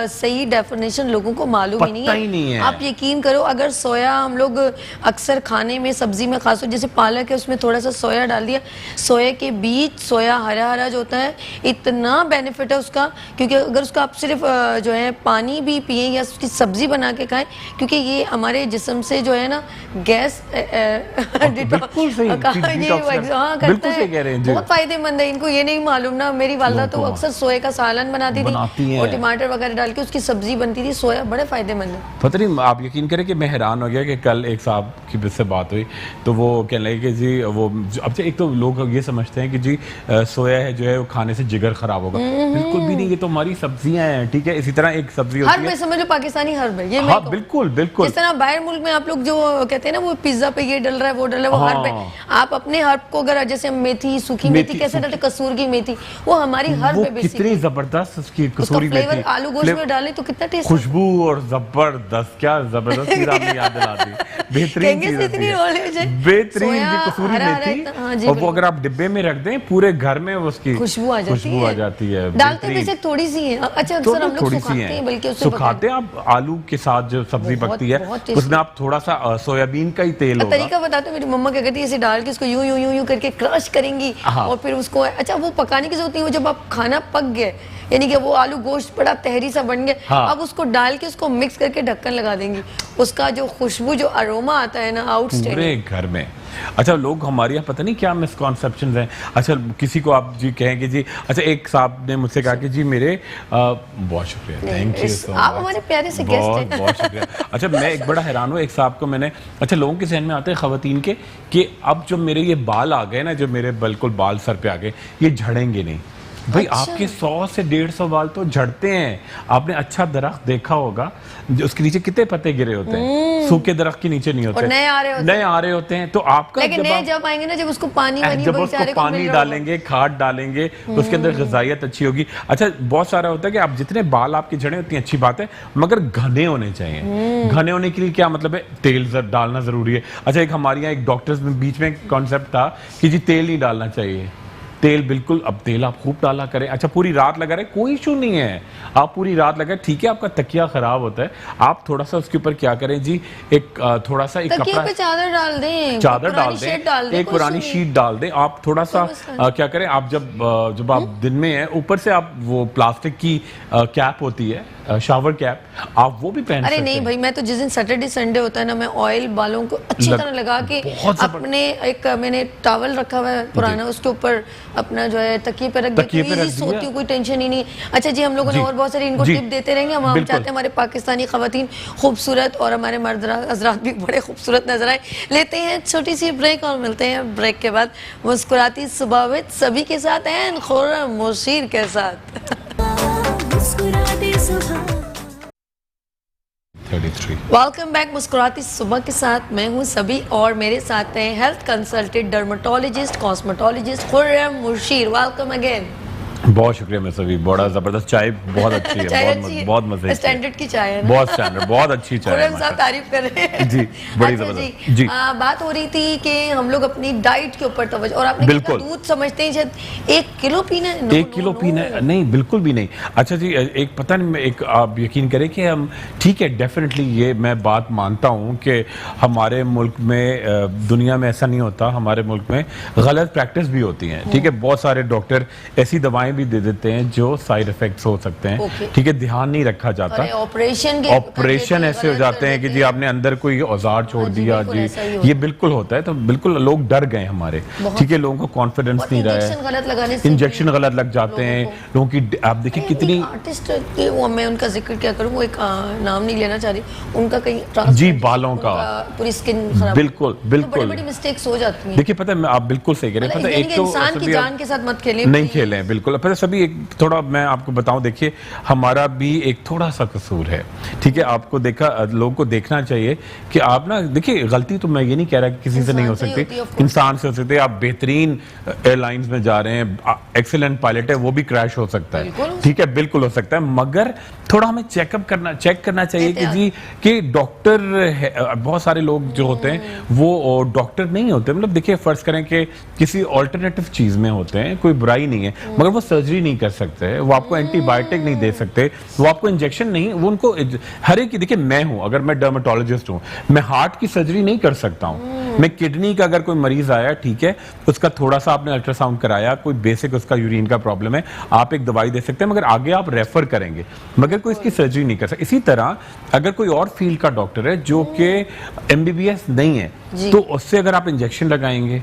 सही डेफिनेशन लोगों को मालूम ही पता ही नहीं है। आप यकीन करो, अगर सोया हम लोग अक्सर खाने में, सब्जी में, खासकर जैसे पालक है उसमें थोड़ा सा सोया डाल दिया, सोया के बीज, सोया हरा हरा जो होता है, इतना बेनिफिट है उसका। क्योंकि अगर उसका आप सिर्फ जो है पानी भी पिए या उसकी सब्जी बना के खाएं, क्योंकि ये हमारे जिस्म से जो है ना गैस बिल्कुल सही, हाँ करता बिल्कुल सही कह रहे हैं जी। बहुत फायदेमंद है। इनको ये नहीं मालूम ना, मेरी वालदा तो अक्सर सोया का सालन बनाती थी और टमाटर वगैरह डाल के उसकी सब्जी बनती थी। सोया बड़े फायदेमंद है। पता नहीं, आप यकीन करें कि मैं हैरान हो गया कि कल एक साहब की मुझसे बात हुई, तो वो कहने लगे कि जी वो अब से एक तो लोग ये समझते हैं कि जी सोया है जो है वो खाने से जिगर खराब होगा। बिल्कुल भी नहीं, ये तो हमारी सब्जियां हैं, ठीक है। इसी तरह एक सब्जी होती हर्ब है, है, समझ लो पाकिस्तानी हर्ब है ये। हाँ मैं कहूँ। बिल्कुल बिल्कुल। जिस तरह बाहर मुल्क में आप लोग जो कहते हैं ना वो पिज्जा पे ये डल रहा है वो डल रहा है, वो हर्ब है। आप अपने हर्ब को अगर जैसे मेथी, सूखी मेथी कैसे डालते, कसूर की मेथी, वो हमारी हर्ब वो है बेसिकली। कितनी जबरदस्त उसकी उसका कसूरी फ्लेवर मेथी, आलू गोश्त में डाले तो कितना टेस्ट, खुशबू और जबरदस्त, क्या जबरदस्त चीज आपने याद दिला दी। बेहतरीन चीज होती इतनी है, नॉलेज है। बेहतरीन सोया जी कसूरी हरा हरा मेथी। इतना- हाँ जी, और वो बिल्कुल। अगर आप डिब्बे में रख दें, पूरे घर में उसकी खुशबू आ जाती है। डालते बेहतरीन। वैसे थोड़ी सी है। अच्छा, तो अक्सर हम लोग थोड़ी सी सुखाते है, हैं, बल्कि उससे सुखाते हैं आप आलू के साथ जो सब्जी बहुत- पकती है, बहुत tasty। उसमें आप थोड़ा सा सोयाबीन का ही तेल होगा। तरीका बताते हो, मेरी मम्मा क्या करती है, इसे डाल के इसको यूं यूं यूं यूं करके क्रश करेंगी, हाँ। और फिर उसको, अच्छा वो पकाने की जरूरत नहीं है, वो जब आप खाना पक गए, यानी कि वो आलू गोश्त बड़ा तहरी सा बन गया, हाँ। अब उसको डाल के उसको मिक्स करके ढक्कन लगा देंगी, उसका जो खुशबू, जो अरोमा आता है ना, आउटस्टैंडिंग। पूरे घर में। अच्छा, लोग हमारे यहाँ पता नहीं क्या मिसकॉन्सेप्शंस हैं। अच्छा, किसी को आप जी कहें कि जी, अच्छा एक साहब ने मुझसे कहा कि जी मेरे बहुत शुक्रिया, थैंक यू सो मच, आप हमारे प्यारे से गेस्ट बहुत हैं। बहुत शुक्रिया। अच्छा, मैं एक बड़ा हैरान हूँ, एक साहब को मैंने, अच्छा लोगों के जहन में आते हैं खवातीन के कि अब जो मेरे ये बाल आ गए ना, जो मेरे बिल्कुल बाल सर पे आ गए, ये झड़ेंगे नहीं। भाई अच्छा। आपके 100 से 150 बाल तो झड़ते हैं। आपने अच्छा दरख्त देखा होगा, जो उसके नीचे कितने पत्ते गिरे होते हैं, सूखे दरख्त के नीचे नहीं होते, और नए आ रहे होते हैं। नए आ रहे होते हैं। तो आपका लेकिन नए जब आएंगे ना, जब उसको पानी वानी जब बेचारे उसको को पानी मिल रहा होगा। डालेंगे, खाद डालेंगे, तो उसके अंदर ग़िज़ाइयत अच्छी होगी। अच्छा, बहुत सारा होता है कि आप जितने बाल आपके झड़े उतनी अच्छी बात है, मगर घने होने चाहिए। घने होने के लिए क्या मतलब है, तेल डालना जरूरी है। अच्छा, एक हमारे यहाँ एक डॉक्टर्स में बीच में कॉन्सेप्ट था कि जी तेल नहीं डालना चाहिए, तेल बिल्कुल, अब तेल आप खूब डाला करें। अच्छा पूरी रात लगा रहे, कोई इशू नहीं है, आप पूरी रात लगाए, ठीक है आपका तकिया खराब होता है, आप थोड़ा सा उसके ऊपर क्या करें जी, एक थोड़ा सा एक तकिए कपड़ा, पे चादर डाल दें, चादर पुरानी डाल शीट डाल दें, एक कोई पुरानी इशू शीट डाल दें, आप थोड़ा सा क्या करें, आप जब आप दिन में हैं, ऊपर से आप वो प्लास्टिक की कैप होती है, शावर कैप, आप वो भी पहन अरे सकते नहीं हैं। भाई, मैं तो जिस दिन सैटरडे संडे होता है ना, मैं ऑयल बालों को अच्छी तरह लगा के बहुत जबरदस्त। अपने एक मैंने टॉवल रखा हुआ है पुराना, उसके ऊपर अपना जो है तकिए पे रख देती हूँ, इजी सोती हूँ, कोई टेंशन ही नहीं। अच्छा जी, हम लोगों ने और बहुत सारी इनको टिप देते रहेंगे। हम चाहते हैं हमारे पाकिस्तानी खवातीन खूबसूरत और हमारे मर्द हजरात भी बड़े खूबसूरत नजर आए। लेते हैं छोटी सी ब्रेक और मिलते हैं ब्रेक के बाद मुस्कुराती सुबह विद सभी के साथ हैं, खुर्रम मुशीर के साथ। मुस्कुराते सुबह 33 वेलकम बैक मुस्कुराती सुबह के साथ, मैं हूं सभी और मेरे साथ हैं health consultant, dermatologist, cosmetologist Khurram Mushir. Welcome again. बहुत शुक्रिया मैं सभी, बड़ा जबरदस्त चाय बहुत अच्छी है, चाय बहुत अच्छी है? बहुत मजे की स्टैंडर्ड की चाय है ना? बहुत स्टैंडर्ड, बहुत अच्छी चाय है खुर्रम साहब तारीफ कर रहे हैं जी, बड़ी अच्छा जबरदस्त जी। बात हो रही थी कि हम लोग अपनी डाइट के ऊपर तवज्जो, और आपने बिल्कुल। कहा दूध समझते हैं शायद 1 किलो पीना है। 1 किलो पीना है? नहीं, बिल्कुल भी नहीं। अच्छा जी, एक पता नहीं, एक आप यकीन करें कि हम, ठीक है डेफिनेटली ये मैं बात मानता हूँ कि हमारे मुल्क में, दुनिया में ऐसा नहीं होता, हमारे मुल्क में गलत प्रैक्टिस भी होती हैं, ठीक है। बहुत सारे डॉक्टर ऐसी दवाएं भी दे देते हैं जो साइड इफेक्ट्स हो सकते हैं, ठीक है, ध्यान नहीं रखा जाता। ऑपरेशन ऐसे हो जाते हैं कि जी आपने अंदर कोई औजार छोड़ दिया जी, ये बिल्कुल होता है। तो बिल्कुल लोग डर गए हमारे, ठीक है, लोगों को कॉन्फिडेंस नहीं रहा है, इंजेक्शन गलत लग जाते हैं लोगों की। आप देखिए कितनी आर्टिस्ट थे वो, मैं उनका जिक्र क्या करूं, वो एक नाम नहीं लेना चाह रही, उनका कहीं जी बालों का पूरी स्किन खराब, बिल्कुल बिल्कुल बड़ी मिस्टेक्स हो जाती हैं। देखिए पता है, आप बिल्कुल सही कह रहे हैं। पता है, एक तो इंसान की जान के साथ मत खेलें, नहीं खेलें बिल्कुल। पता है सभी, एक थोड़ा मैं आपको बताऊं, देखिए हमारा भी एक थोड़ा सा कसूर है, ठीक है। आपको देखा, लोगों को देखना चाहिए कि आप ना, देखिए गलती तो मैं ये नहीं कह रहा कि किसी से नहीं हो सकती, इंसान से हो सकती है। आप बेहतरीन एयरलाइंस में जा रहे हैं, एक्सीलेंट पायलट है, वो भी क्रैश हो सकता है, ठीक है, बिल्कुल हो सकता है। मगर थोड़ा हमें चेक करना चाहिए कि जी कि डॉक्टर, बहुत सारे लोग जो होते हैं वो डॉक्टर नहीं होते, मतलब देखिए फर्ज करें कि किसी ऑल्टरनेटिव चीज में होते हैं, कोई बुराई नहीं है, मगर वो सर्जरी नहीं कर सकते, वो आपको एंटीबायोटिक नहीं दे सकते, वो आपको इंजेक्शन नहीं, वो उनको हर एक की, देखिए मैं हूं, अगर मैं डर्मेटोलॉजिस्ट हूं, मैं हार्ट की सर्जरी नहीं कर सकता हूं, मैं किडनी का, अगर कोई मरीज आया, ठीक है, उसका थोड़ा सा आपने अल्ट्रासाउंड कराया, कोई बेसिक उसका यूरिन का प्रॉब्लम है, आप एक दवाई दे सकते हैं, मगर आगे आप रेफर करेंगे, मगर कोई इसकी सर्जरी नहीं कर सकता। इसी तरह अगर कोई और फील्ड का डॉक्टर है जो कि MBBS नहीं है, तो उससे अगर आप इंजेक्शन लगाएंगे,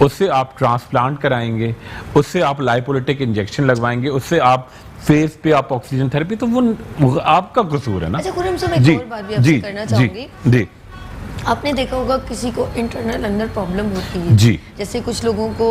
उससे आप ट्रांसप्लांट कराएंगे, उससे आप लाइपोलिटिक इंजेक्शन लगवाएंगे, उससे आप फेस पे आप ऑक्सीजन थेरेपी, तो वो आपका कसूर है ना। अच्छा खुर्रम साहब, एक और बात भी आपसे करना चाहूंगी। जी, आपने देखा होगा किसी को इंटरनल अंदर प्रॉब्लम होती है जी, जैसे कुछ लोगों को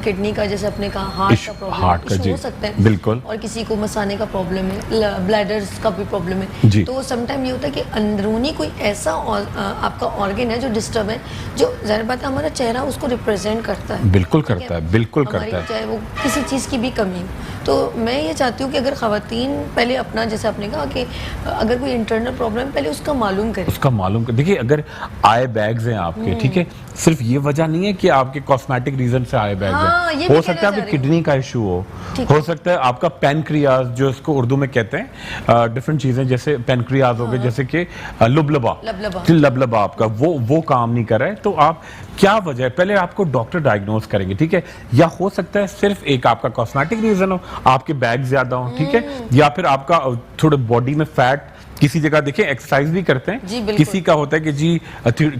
किडनी का, जैसे आपने कहा हार्ट का प्रॉब्लम हो सकता है, बिल्कुल, और किसी को मसाने का प्रॉब्लम है, ब्लैडर्स का भी प्रॉब्लम है, तो समटाइम ये होता है कि अंदरूनी कोई ऐसा आपका ऑर्गन है जो डिस्टर्ब है, जो जाहिर बात है हमारा चेहरा उसको रिप्रेजेंट करता है, बिल्कुल करता है, बिल्कुल करता है, चाहे वो किसी चीज़ की भी कमी हो। तो मैं ये चाहती हूँ कि अगर खवातीन पहले अपना, जैसे आपने कहा कि अगर कोई इंटरनल प्रॉब्लम, पहले उसका मालूम करें। देखिए अगर आई बैग्स हैं आपके, ठीक है, सिर्फ ये वजह नहीं है कि आपके कॉस्मेटिक रीजन से आई बैग्स हैं, हो सकता है आपकी किडनी का इशू हो सकता है आपका पैनक्रियाज, जो इसको उर्दू में कहते हैं, डिफरेंट चीजें, जैसे पैनक्रियाज हो गए, जैसे कि लबलबा आपका वो काम नहीं कर रहा है, तो आप क्या वजह है, पहले आपको डॉक्टर डायग्नोज करेंगे, ठीक है। या हो सकता है सिर्फ एक आपका कॉस्मेटिक रीजन हो, आपके बैग ज्यादा हो, ठीक है, या फिर आपका थोड़े बॉडी में फैट, किसी जगह देखिए एक्सरसाइज भी करते हैं, किसी का होता है कि जी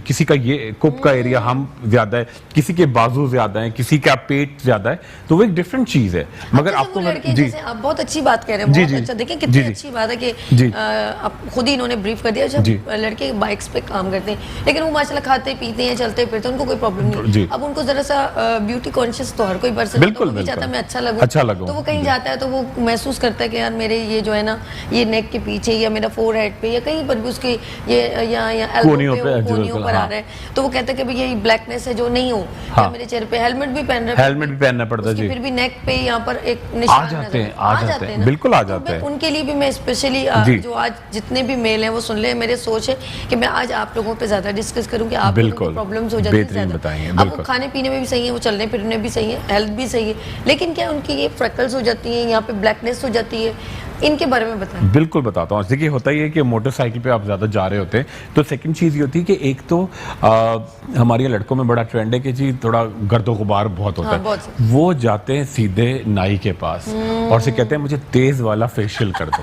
किसी का ये कुप का एरिया हम ज्यादा है, किसी के बाजू ज्यादा है, किसी का पेट ज्यादा है, तो वो एक डिफरेंट चीज है। मगर आपको जी, आप बहुत अच्छी बात कह रहे हैं, बहुत अच्छा, देखिए कितनी अच्छी बात है कि आप खुद ही इन्होंने ब्रीफ कर दिया। जब लड़के बाइक्स पे काम करते हैं, लेकिन वो माशाल्लाह खाते पीते हैं, चलते फिरते हैं, उनको कोई प्रॉब्लम नहीं। अब उनको जरा सा ब्यूटी कॉन्शियस तो हर कोई पर्सन भी चाहता है मैं अच्छा लगूं, तो वो कहीं जाता है तो वो महसूस करता है कि यार मेरे ये जो है ना, ये नेक के पीछे या मेरा फोर फोरहेड पे या कहीं पर भी उसके ये या एल्बो कोहनियों पे, पे कोहनियों बिल्कुल, पर आ हाँ। रहा है, तो वो कहते हैं कि भाई ये ब्लैकनेस है जो नहीं हो, हाँ। या मेरे चेहरे पे हेलमेट भी पहन रहे, हेलमेट भी पहनना पड़ता है उसके जी। फिर भी नेक पे यहाँ पर एक निशान जाते नजर हैं, आ जाते हैं, ना। बिल्कुल आ तो जाते मैं हैं। उनके लिए भी मैं स्पेशली जी। जो आज जितने भी मेल हैं वो सुन ले, मेरे सोच है कि मैं आज आप लोगों पे ज्यादा डिस्कस करूं कि आप लोगों बिल्कुल, की प्रॉब्लम्स हो जाती हैं बेहतरीन ज्यादा। बताएंगे, अब वो बिल्कुल। खाने पीने में भी सही है, वो चलने फिरने भी सही है, हेल्थ भी सही है, लेकिन क्या उनकी ये फ्रेकल्स हो जाती हैं, यहाँ पे ब्लैकनेस हो जाती है, इनके बारे में बताएं। बिल्कुल बताता हूँ। देखिए होता ही है कि मोटरसाइकिल पे आप ज़्यादा जा रहे होते हैं, तो सेकंड चीज़ ये होती है कि एक तो हमारे यहाँ लड़कों में बड़ा ट्रेंड है कि जी थोड़ा गर्दो गुबार बहुत होता हाँ, है, बहुत वो जाते हैं सीधे नाई के पास और से कहते हैं मुझे तेज़ वाला फेशियल कर दो।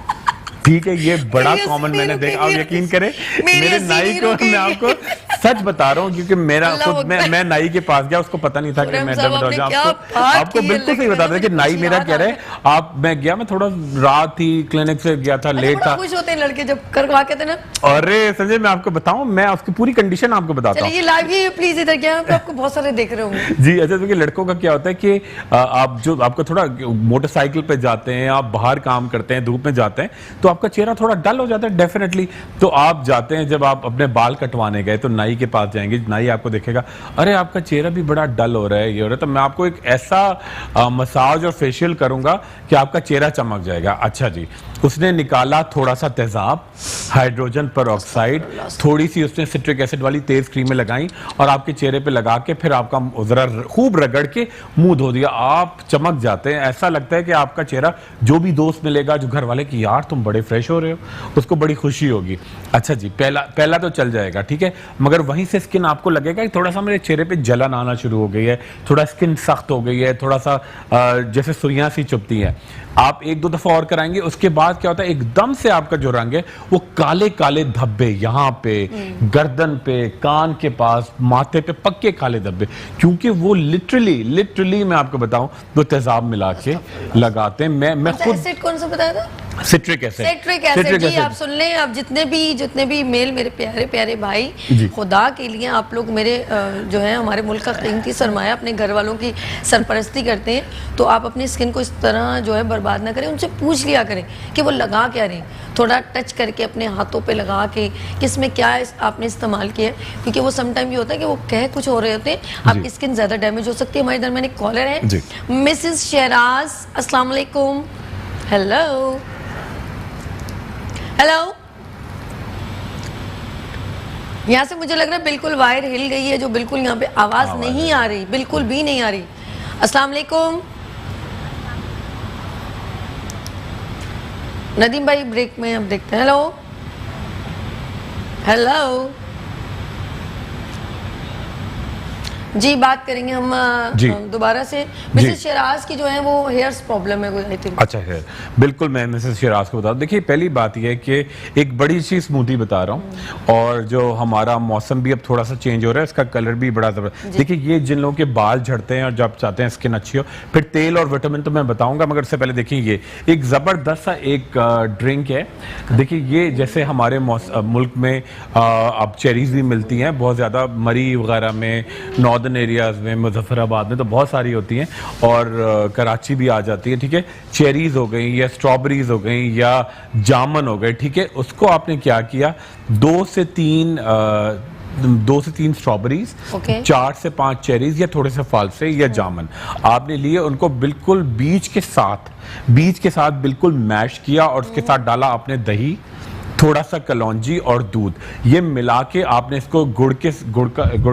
ठीक है, ये बड़ा मेरी कॉमन हंसी मैंने नहीं देखा, आप रुकेगी। यकीन करें मेरी मेरे हंसी नाई नहीं को मैं रुकेगी। आपको सच बता रहा हूँ क्योंकि मेरा अल्लाह खुद अकबर। मैं नाई के पास गया, उसको पता नहीं था कि खुर्रम मैं साहब, डर आपने क्या आपको बात आपको की है, बिल्कुल सही लेकिन बता दें कि मुझे नाई कुछ मेरा याद कह आ रहे आप, मैं गया, मैं थोड़ा रात थी, क्लिनिक से गया था, अच्छा, लेट बड़ा था। खुश होते हैं लड़के जब करवा के थे ना। अरे संजय मैं आपको बताऊं, मैं उसकी पूरी कंडीशन आपको बताता हूँ। चलिए लाइव ही प्लीज इधर क्या है, आपको बहुत सारे देख रहे होंगे। जी अच्छा, देखिए लड़कों का क्या होता है कि आप जो आपको थोड़ा मोटरसाइकिल पे जाते हैं, आप बाहर काम करते हैं, धूप में जाते हैं, तो आपका चेहरा थोड़ा डल हो जाता है डेफिनेटली। तो आप जाते हैं, जब आप अपने बाल कटवाने गए तो नाई के पास जाएंगे, नाई आपको देखेगा अरे आपका चेहरा भी बड़ा डल हो रहा है, ये हो रहा है, तो मैं आपको एक ऐसा मसाज और फेशियल करूंगा कि आपका चेहरा चमक जाएगा। अच्छा जी, उसने निकाला थोड़ा सा तेजाब, हाइड्रोजन पेरोक्साइड, थोड़ी सी उसने सिट्रिक एसिड वाली तेज क्रीमें लगाई और आपके चेहरे पे लगा के फिर आपका जरा खूब रगड़ के मुंह धो दिया, आप चमक जाते हैं। ऐसा लगता है कि आपका चेहरा, जो भी दोस्त मिलेगा, जो घर वाले कि यार तुम बड़े फ्रेश हो रहे हो, उसको बड़ी खुशी होगी। अच्छा जी, पहला तो चल जाएगा, ठीक है, मगर वहीं से स्किन आपको लगेगा कि थोड़ा सा मेरे चेहरे पे जलन आना शुरू हो गई है, थोड़ा स्किन सख्त हो गई है, थोड़ा सा जैसे सुइयां सी चुभती हैं। आप एक दो दफा और कराएंगे, उसके बाद क्या होता है, एकदम से आपका जो रंग है वो काले काले धब्बे, यहाँ पे गर्दन पे, कान के पास, माथे पे पक्के काले धब्बे, क्योंकि वो लिटरली मैं आपको बताऊं, वो तेजाब मिला के लगाते हैं। मैं खुद एसिड कौन सा बताया था? Citric acid. सिट्रिक एसिड जी, आप सुन लें, आप जितने भी मेल मेरे प्यारे प्यारे भाई, खुदा के लिए आप लोग मेरे जो है हमारे मुल्क का कीमती सरमाया, अपने घर वालों की सरपरस्ती करते हैं, तो आप अपनी स्किन को इस तरह जो है बर्बाद ना करें, उनसे पूछ लिया करें कि वो लगा क्या रहे, थोड़ा टच करके अपने हाथों पे लगा के किसमें क्या आपने इस्तेमाल किया है, क्योंकि वो समटाइम ये होता है कि वो कह कुछ हो रहे होते हैं, आपकी स्किन ज़्यादा डैमेज हो सकती है। हमारे दरमियान एक कॉलर है, मिसेस शहराज, अस्सलाम वालेकुम। हेलो हेलो, यहाँ से मुझे लग रहा है बिल्कुल वायर हिल गई है, जो बिल्कुल यहाँ पे आवाज नहीं आ रही, बिल्कुल भी नहीं आ रही। अस्सलाम वालेकुम नदीम भाई, ब्रेक में अब देखते हैं। हेलो हेलो जी, बात करेंगे हम दोबारा से। मिसेस शहराज की जो है वो हेयर्स प्रॉब्लम है आई थिंक। अच्छा है, बिल्कुल मैं मिसेस शहराज को बता दूं। देखिए पहली बात यह है कि एक बड़ी सी स्मूदी बता रहा हूँ, और जो हमारा मौसम भी अब थोड़ा सा चेंज हो रहा है, इसका कलर भी बड़ा जबरदस्त। देखिए ये जिन लोगों के बाल झड़ते हैं और जब चाहते हैं स्किन अच्छी हो, फिर तेल और विटामिन तो मैं बताऊंगा, मगर उससे पहले देखिए ये एक जबरदस्त सा एक ड्रिंक है। देखिए ये जैसे हमारे मुल्क में अब चेरीज भी मिलती हैं बहुत ज्यादा, मरी वगैरह में, नॉर्दर्न एरियाज में, मुजफ्फराबाद में तो बहुत सारी होती हैं, और कराची भी आ जाती है, ठीक है। चेरीज हो गई या स्ट्रॉबेरीज हो गई या जामुन हो गए, ठीक है, उसको आपने क्या किया, 2 से 3 स्ट्रॉबेरीज, 4 से 5 चेरीज या थोड़े से फालसे या जामुन आपने लिए, उनको बिल्कुल बीज के साथ बिल्कुल मैश किया, और उसके साथ डाला आपने दही, थोड़ा सा कलौंजी और दूध, ये मिला के आपने इसको गुड़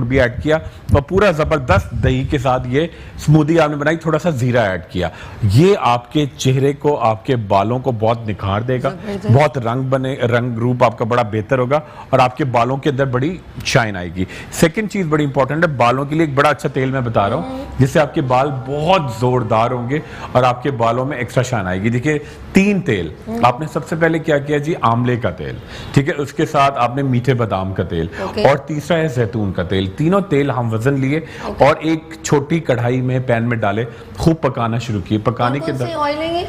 भी ऐड किया, और पूरा जबरदस्त दही के साथ ये स्मूदी आपने बनाई, थोड़ा सा जीरा ऐड किया। ये आपके चेहरे को, आपके बालों को बहुत निखार देगा, बहुत रंग रूप आपका बड़ा बेहतर होगा, और आपके बालों के अंदर बड़ी शाइन आएगी। सेकंड चीज बड़ी इंपॉर्टेंट है, बालों के लिए एक बड़ा अच्छा तेल मैं बता रहा हूँ, जिससे आपके बाल बहुत जोरदार होंगे और आपके बालों में एक्स्ट्रा शाइन आएगी। देखिए 3 तेल आपने सबसे पहले क्या किया जी, आंवले का तेल, ठीक है, उसके साथ आपने मीठे बादाम का तेल, और तीसरा है जैतून का तेल। तीनों तेल हम वजन लिए और एक छोटी कढ़ाई में, पैन में डाले, खूब पकाना शुरू किए। पकाने के बाद ऑयल लेंगे,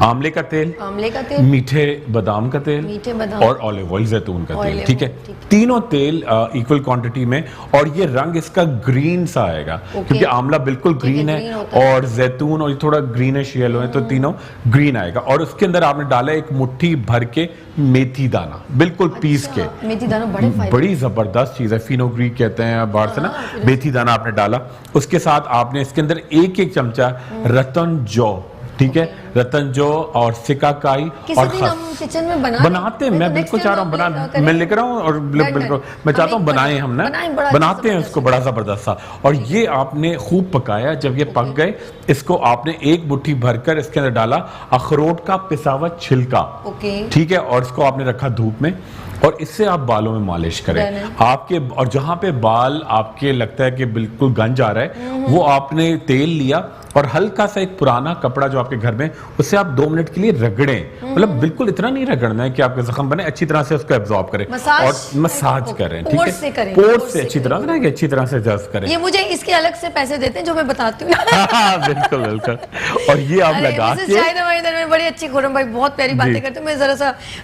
आंवले का तेल, मीठे बादाम का तेल, और ऑलिव ऑयल, जैतून का तेल, ठीक है, तीनों तेल इक्वल क्वांटिटी में, और ये रंग इसका ग्रीन सा आएगा, क्योंकि आंवला बिल्कुल ग्रीन green है, होता है। और जैतून और ये थोड़ा ग्रीनिश येलो है, तो तीनों ग्रीन आएगा। और उसके अंदर आपने डाला एक मुट्ठी भर के मेथी दाना, बिल्कुल पीस के। मेथी दाना बड़े फायदे। बड़ी जबरदस्त चीज है, फिनोग्रीक कहते हैं बाहर से ना। मेथी दाना आपने डाला, उसके साथ आपने इसके अंदर एक एक चमचा रतन जौ, ठीक है, रतन जौ और सिकाकाई किसी और दिन हम किचन में बनाते हैं। मैं बिल्कुल चाह रहा हूँ बना, मैं लेकर आऊँ और बिल्कुल मैं चाहता हूँ बनाएं हम ना, बनाते हैं उसको बड़ा जबरदस्त सा। और ये आपने खूब पकाया, जब ये पक गए इसको आपने एक मुट्ठी भरकर इसके अंदर डाला अखरोट का पिसा हुआ छिलका, ठीक है, और इसको आपने रखा धूप में, और इससे आप बालों में मालिश करें आपके। और जहां पे बाल आपके लगता है कि बिल्कुल गंज आ रहा है, वो आपने तेल लिया और हल्का सा एक पुराना कपड़ा जो आपके घर में, उससे आप 2 मिनट के लिए रगड़ें। मतलब बिल्कुल इतना नहीं रगड़ना है कि आपके जख्म बने, अच्छी तरह से उसको एब्जॉर्ब करें और मसाज करें, ठीक है, पोर्स से अच्छी तरह ना, अच्छी तरह से जस्ट करें। ये मुझे इसके अलग से पैसे देते हैं जो मैं बताती हूँ। बिल्कुल बिल्कुल। और ये आप लगा के में बड़ी अच्छी, खुरम भाई बहुत प्यारी बातें करते हैं। मैं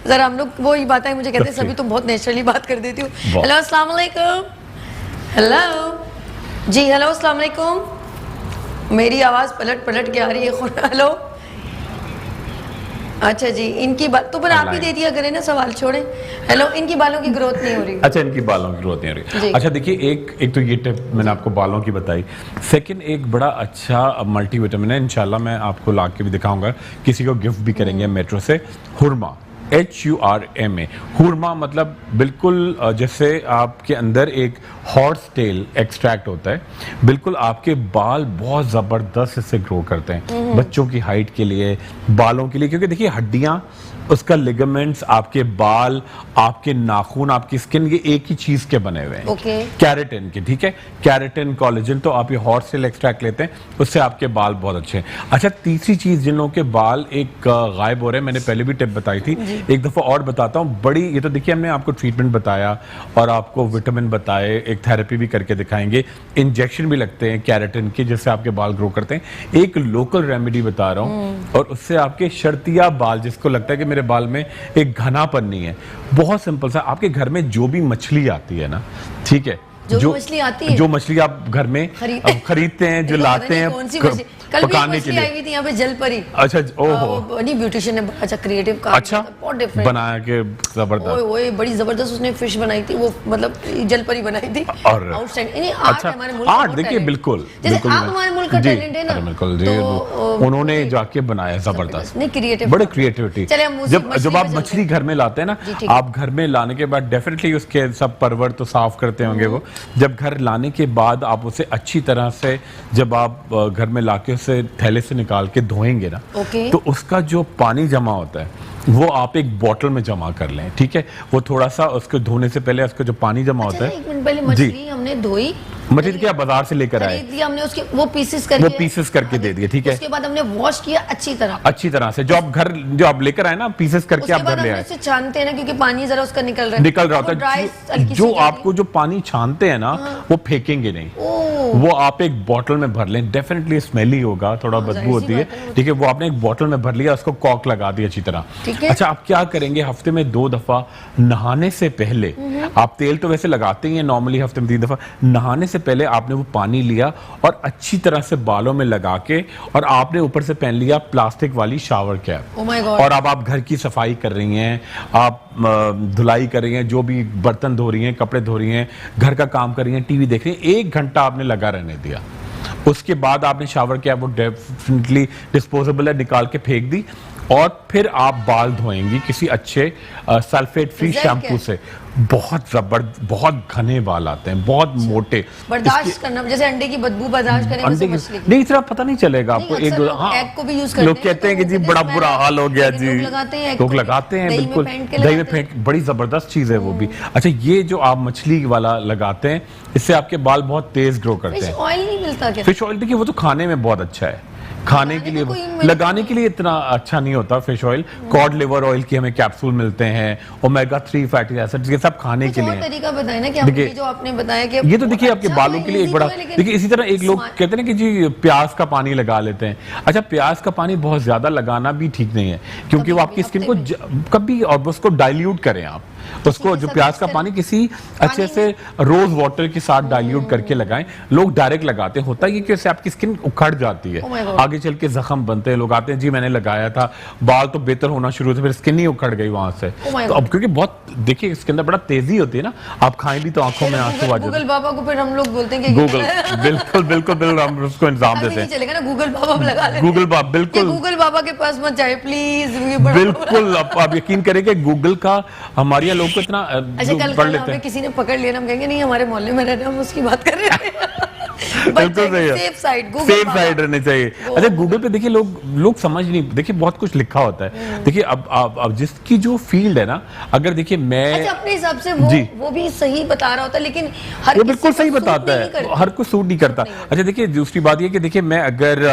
जरा हम लोग वो ही बात है, मुझे कहते हैं सभी तुम बहुत नेचुरली बात कर देती हूँ। हेलो अस्सलाम वालेकुम। हेलो जी, हेलो अस्सलाम वालेकुम। मेरी आवाज पलट पलट के आ रही है। हेलो, अच्छा जी, इनकी बात तो पर आप ही दे दिया करें ना, सवाल छोड़ें। हेलो, इनकी बालों की ग्रोथ नहीं हो रही। अच्छा, इनकी बालों की ग्रोथ नहीं हो रही। अच्छा देखिए, एक तो ये टिप मैंने आपको बालों की बताई। सेकंड, एक बड़ा अच्छा मल्टीविटामिन है, इंशाल्लाह मैं आपको ला के भी दिखाऊंगा, किसी को गिफ्ट भी करेंगे मेट्रो से। हुरमा, HURMA, हुरमा मतलब बिल्कुल जैसे आपके अंदर एक हॉर्स टेल एक्सट्रैक्ट होता है, बिल्कुल आपके बाल बहुत ज़बरदस्त इससे ग्रो करते हैं, बच्चों की हाइट के लिए, बालों के लिए। क्योंकि देखिए हड्डियाँ, उसका लिगामेंट्स, आपके बाल, आपके नाखून, आपकी स्किन, ये एक ही चीज के बने हुए हैं, कैरेटिन के, ठीक है, कैरेटिन, कोलेजन। तो आप ये हॉर्स टेल एक्सट्रैक्ट लेते हैं, उससे आपके बाल बहुत अच्छे हैं। अच्छा, तीसरी चीज, जिन लोगों के बाल एक गायब हो रहे हैं, मैंने पहले भी टिप बताई थी, एक दफा और बताता हूँ। बड़ी, ये तो देखिए हमने आपको ट्रीटमेंट बताया और आपको विटामिन बताए, एक थेरेपी भी करके दिखाएंगे, इंजेक्शन भी लगते हैं कैरेटिन के, जिससे आपके बाल ग्रो करते हैं। एक लोकल रेमेडी बता रहा हूँ, और उससे आपके शर्तिया बाल, जिसको लगता है कि मेरे बाल में एक घनापन नहीं है, बहुत सिंपल सा, आपके घर में जो भी मछली आती है ना, ठीक है, जो मछली आती है, जो मछली आप घर में खरीदते हैं, जो लाते हैं पकाने के लिए, आई हुई थी यहाँ पे जल परी। अच्छा, ओहो, नहीं ब्यूटिशियन ने अच्छा क्रिएटिव काम, अच्छा बहुत डिफरेंट बनाया के जबरदस्त, ओए बड़ी जबरदस्त उसने फिश बनाई थी, वो मतलब जल परी बनाई थी, और आउटस्टैंडिंग आर्ट हमारे मुल्क, आर्ट देखिए, बिल्कुल बिल्कुल आप हमारे मुल्क का टैलेंट है ना, बिल्कुल जी, उन्होंने जाके बनाया जबरदस्त, नहीं क्रिएटिव, बड़े क्रिएटिविटी। जब आप मछली घर में लाते हैं ना, आप घर में लाने के बाद डेफिनेटली उसके सब परवर तो साफ करते होंगे वो, जब घर लाने के बाद आप उसे अच्छी तरह से, जब आप घर में लाके उसे थैले से निकाल के धोएंगे ना, तो उसका जो पानी जमा होता है वो आप एक बोतल में जमा कर लें, ठीक है, वो थोड़ा सा उसको धोने से पहले उसका जो पानी जमा होता है। एक मिनट पहले मछली हमने धोई, मछली क्या बाजार से लेकर आए, हमने उसके वो पीसेस करके दे दिए, ठीक है, उसके बाद हमने वॉश किया अच्छी तरह से, जो आप लेकर आए ना पीसेस करके, आप घर ले आए, छानते हैं ना, क्योंकि पानी जरा उसका निकल रहा होता है, जो आपको जो पानी छानते हैं ना, वो फेंकेंगे नहीं, वो आप एक बोतल में भर लें, डेफिनेटली स्मेली होगा, थोड़ा बदबू होती है, ठीक है, वो आपने एक बोतल में भर लिया, उसको कॉक लगा दिया अच्छी तरह। अच्छा, आप क्या करेंगे, हफ्ते में 2 दफा नहाने से पहले, आप तेल तो वैसे लगाते ही हैं नॉर्मली, हफ्ते में 3 दफा नहाने से पहले आपने वो पानी लिया और अच्छी तरह से बालों में लगा के, और आपने ऊपर से पहन लिया प्लास्टिक वाली शावर कैप, और अब आप घर की सफाई कर रही हैं, आप धुलाई कर रही हैं, जो भी बर्तन धो रही हैं, कपड़े धो रही हैं, घर का काम कर रही हैं, टीवी देख रही हैं, 1 घंटा आपने लगा रहने दिया, उसके बाद आपने शावर किया, वो डेफिनेटली डिस्पोजेबल है, निकाल के फेंक दी, और फिर आप बाल धोएंगी किसी अच्छे सल्फेट फ्री शैम्पू से, बहुत घने बाल आते हैं, बहुत मोटे, बर्दाश्त करना, जैसे अंडे की बदबू बर्दाश्त करेंगे, अंडे की नहीं, इतना पता नहीं चलेगा आपको, एक दो, हाँ, एग को भी यूज करते हैं, लोग कहते हैं कि जी बड़ा बुरा हाल हो गया जी, लोग लगाते हैं, बिल्कुल दही में फेंक, बड़ी जबरदस्त चीज है वो भी। अच्छा, ये जो आप मछली वाला लगाते हैं, इससे आपके बाल बहुत तेज ग्रो करते हैं। फिश ऑयल नहीं मिलता क्या? फिश ऑयल देखिए, वो तो खाने में बहुत अच्छा है, खाने के लिए का कोई मिल- लगाने के लिए इतना अच्छा नहीं होता fish oil. Cod liver oil के हमें कैप्सूल मिलते हैं, ओमेगा 3 फैटी एसिड्स, ये सब खाने कुछ के और लिए हैं। तरीका बताए ना कि देखिए, आपने जो आपने बताया कि ये तो देखिए आपके अच्छा बालों तो के लिए एक easy बड़ा, तो है, लेकिन देखिए इसी तरह एक लोग smart- कहते हैं ना कि जी प्याज का पानी लगा लेते हैं। अच्छा, प्याज का पानी बहुत ज्यादा लगाना भी ठीक नहीं है, क्योंकि वो कभी आपकी भी, स्किन हफ्ते को कभी और उसको डाइल्यूट करें आप उसको, के जो साथ प्याज mix का करें। पानी किसी अच्छे से रोज वाटर के साथ डाइल्यूट करके लगाएं। लोग डायरेक्ट लगाते हैं, होता है कि इससे आपकी स्किन उखड़ जाती है, Oh my God. आगे चल के जख्म बनते हैं। लोग आते हैं जी मैंने लगाया था, बाल तो बेहतर होना शुरू हुए, फिर स्किन ही उखड़ गई वहां से। Oh my तो God. अब क्योंकि बहुत देखिए इसके अंदर बड़ा तेजी होती है ना, आप खाएं भी तो आंखों में आंसू आ जाते गूगल हैं। बाबा को फिर हम लोग बोलते हैं कि गूगल बिल्कुल बिल्कुल बिल्कुल हम उसको इंतजाम अभी देते नहीं हैं। चलेगा ना, गूगल बाबा पे लगा लेते गूगल हैं। बाबा ये बिल्कुल गूगल बाबा के पास मत जाए प्लीज, बिल्कुल। आप यकीन करें कि गूगल का हमारे यहाँ लोग को इतना अच्छा, कल पढ़ कल लेते हमें हैं। किसी ने पकड़ लिया ना, हम कहेंगे नहीं हमारे मोहल्ले में रहते हैं, हम उसकी बात कर रहे थे। बिल्कुल सही है, सेफ साइड, गूगल सेफ बाबा। साइड रहने चाहिए। अच्छा, गूगल पे देखिए लोग समझ नहीं, देखिए बहुत कुछ लिखा होता है। देखिए अब जिसकी जो फील्ड है ना, अगर देखिए मैं अच्छा, अपने हिसाब से जी। वो भी सही बता रहा होता है, लेकिन हर वो किसी बिल्कुल को सही सूट बताता नहीं है, करती। हर कोई सूट नहीं करता। अच्छा देखिए, दूसरी बात ये कि देखिए मैं अगर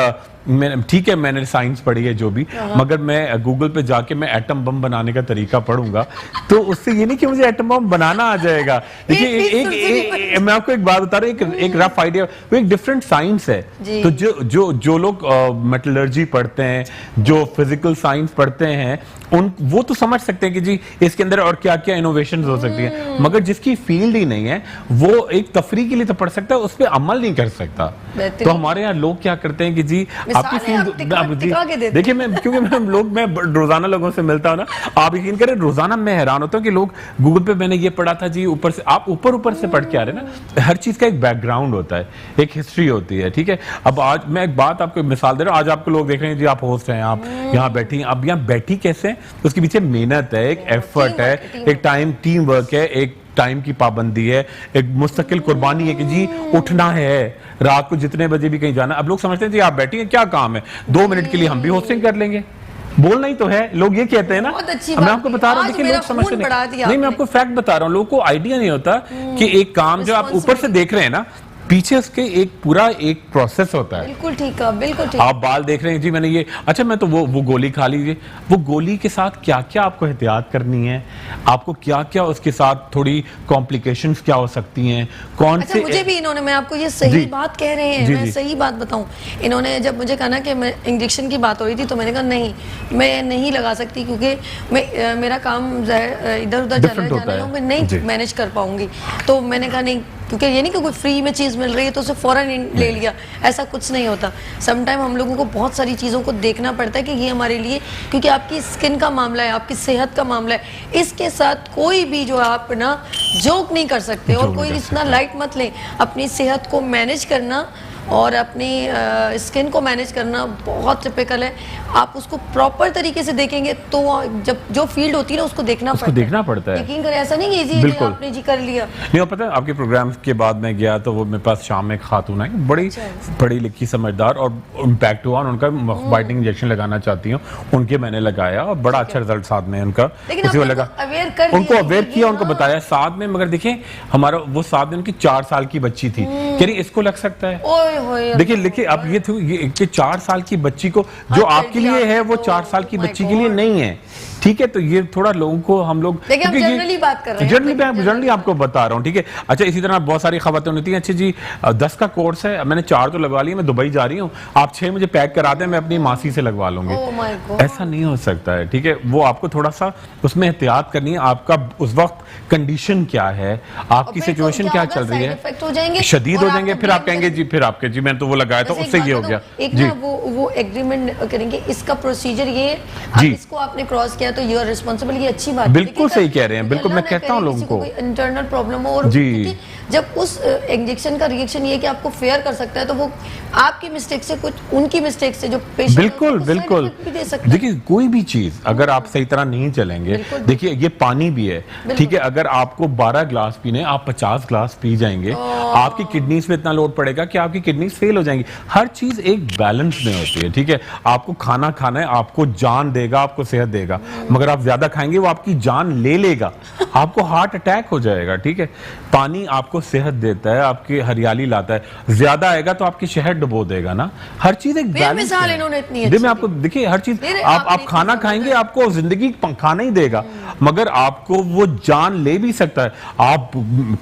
ठीक है मैंने साइंस पढ़ी है जो भी, मगर मैं गूगल पे जाके मैं एटम बम बनाने का तरीका पढ़ूंगा तो उससे ये नहीं कि मुझे एटम बम बनाना आ जाएगा। देखिए मैं आपको एक बात बता रहा हूँ, एक रफ आइडिया, वो एक डिफरेंट साइंस है। जी। तो जो लोग मेटलर्जी पढ़ते हैं, जो फिजिकल साइंस पढ़ते हैं, वो तो समझ सकते हैं कि जी इसके अंदर और क्या क्या इनोवेशन हो सकती है, मगर जिसकी फील्ड ही नहीं है वो एक तफरी के लिए तो पढ़ सकता है, उस पर अमल नहीं कर सकता। बेहतरीन। तो हमारे यहाँ लोग क्या करते हैं कि जी आपकी मिसालें आप टिका के देते देखिए मैं क्योंकि मैं रोजाना लोगों से मिलता हूँ ना, आप यकीन करें रोजाना मैं हैरान होता हूँ कि लोग गूगल पे मैंने ये पढ़ा था जी, ऊपर से आप ऊपर से पढ़ के आ रहे हैं ना। हर चीज का एक बैकग्राउंड होता है, एक हिस्ट्री होती है, ठीक है। अब आज मैं एक बात आपको मिसाल दे रहा हूँ, आज आपको लोग देख रहे हैं जी आप होस्ट हैं, आप यहाँ बैठी हैं, अब यहाँ बैठी कैसे हैं, उसके पीछे मेहनत है, एक एफर्ट है, एक टीम वर्क है, एक टाइम की पाबंदी है, एक मुस्तकिल कुर्बानी है कि जी उठना है, रात को जितने बजे भी कहीं जाना। अब लोग समझते हैं जी आप बैठी हैं क्या काम है, 2 मिनट के लिए हम भी होस्टिंग कर लेंगे, बोलना ही तो है, लोग ये कहते हैं ना। बहुत अच्छी मैं बात आपको की। बता रहा हूँ, आज देखिए मेरा लोग समझते खून बढ़ा दिया नहीं, मैं आपने। आपको फैक्ट बता रहा हूँ, लोगों को आइडिया नहीं होता कि एक काम जो आप ऊपर से देख रहे हैं ना, पीछे उसके एक पूरा एक प्रोसेस होता है। बिल्कुल ठीक है, बिल्कुल ठीक। आप बाल देख रहे हैं जी मैंने ये, अच्छा मैं तो वो गोली खा लीजिए, वो गोली के साथ क्या क्या आपको एहतियात करनी है, आपको क्या क्या उसके साथ थोड़ी कॉम्प्लिकेशंस क्या हो सकती हैं, कौन अच्छा, से मुझे भी इन्होंने, मैं आपको ये सही जी। बात कह रहे हैं, जी, मैं जी। सही बात बताऊं, इन्होंने जब मुझे कहा ना कि मैं इंजेक्शन की बात हो रही थी, तो मैंने कहा नहीं मैं नहीं लगा सकती, क्योंकि मेरा काम इधर उधर Different होता है। मैं नहीं जी। मैनेज कर पाऊंगी। तो मैंने कहा नहीं, क्योंकि ये नहीं कि कोई फ्री में चीज़ मिल रही है तो उसे फौरन ले लिया, ऐसा कुछ नहीं होता। समटाइम हम लोगों को बहुत सारी चीज़ों को देखना पड़ता है कि ये हमारे लिए, क्योंकि आपकी स्किन का मामला है, आपकी सेहत का मामला है, इसके साथ कोई भी जो आप ना जोक नहीं कर सकते, और कोई इतना लाइट मत लें। अपनी सेहत को मैनेज करना और अपनी स्किन को मैनेज करना बहुत टिपिकल है। आप उसको प्रॉपर तरीके से देखेंगे तो जब जो फील्ड होती है ना उसको देखना पड़ता है। यकीन करें, ऐसा नहीं कि इजी बिल्कुल। आपने जी कर लिया। नहीं, पता है आपके प्रोग्राम के बाद मैं गया तो वो मेरे पास शाम में एक खातून आई, बड़ी पढ़ी लिखी समझदार, और इम्पैक्ट हुआ, उनका वाइटनिंग इंजेक्शन लगाना चाहती हूँ, उनके मैंने लगाया और बड़ा अच्छा रिजल्ट साथ में उनका लेकिन लगा, अवेयर उनको अवेयर किया, उनको बताया साथ में। मगर देखिए हमारा वो साथ में उनकी 4 साल की बच्ची थी, कह रही इसको लग सकता है। ओए होए, देखिए अब ये 4 साल की बच्ची को जो आपके लिए है वो 4 साल की बच्ची के लिए नहीं है, ठीक है। तो ये थोड़ा लोगों को हम लोग जनरली बात कर रहे हैं, जनरली आपको बता रहा हूँ, ठीक है। अच्छा, इसी तरह बहुत सारी खबरें होती हैं, अच्छा जी 10 का कोर्स है, मैंने 4 तो लगवा लिया, मैं दुबई जा रही हूँ, आप 6 मुझे पैक करा दें, मैं अपनी मासी से लगवा लूंगी। Oh my God। ऐसा नहीं हो सकता है, ठीक है। वो आपको थोड़ा सा उसमें एहतियात करनी है, आपका उस वक्त कंडीशन क्या है, आपकी सिचुएशन क्या चल रही है, शदीद हो जाएंगे, फिर आप कहेंगे जी फिर आपके जी मैंने तो वो लगाया था उससे ये हो गया एक जी। ना वो एग्रीमेंट करेंगे, इसका प्रोसीजर ये है, अब जी। इसको आपने क्रॉस किया तो यू आर रिस्पांसिबल, ये अच्छी बात है। बिल्कुल लेकिन सही कह रहे हैं, बिल्कुल मैं कहता हूं लोगों को इंटरनल प्रॉब्लम हो, और जी। क्योंकि जब उस इंजेक्शन का रिएक्शन ये है कि आपको फेयर कर सकता है, तो वो आपकी मिस्टेक से कुछ उनकी मिस्टेक से जो पेशेंट बिल्कुल देखिए कोई भी चीज अगर आप सही तरह नहीं चलेंगे, देखिए ये पानी भी है, ठीक है। अगर आपको 12 ग्लास पीने, आप 50 ग्लास पी जाएंगे, आपकी किडनीज पे इतना लोड पड़ेगा कि आपकी किडनीज फेल हो जाएंगी। हर चीज एक बैलेंस में होती है, ठीक है। आपको खाना खाना है, आपको जान देगा, आपको सेहत देगा। मगर आप ज्यादा खाएंगे वो आपकी जान ले लेगा, आपको हार्ट अटैक हो जाएगा। ठीक है, पानी आपको सेहत देता है, आपकी हरियाली लाता है, ज्यादा आएगा तो आपकी शहर डुबो देगा ना। हर चीज एक बैलेंस बेमिसाल है। इन्होंने इतनी देखिए, मैं अच्छी आपको देखिए हर चीज नहीं, आप आपने खाना इतनी खाएंगे समझ- आपको जिंदगी खाना ही देगा, मगर आपको वो जान ले भी सकता है। आप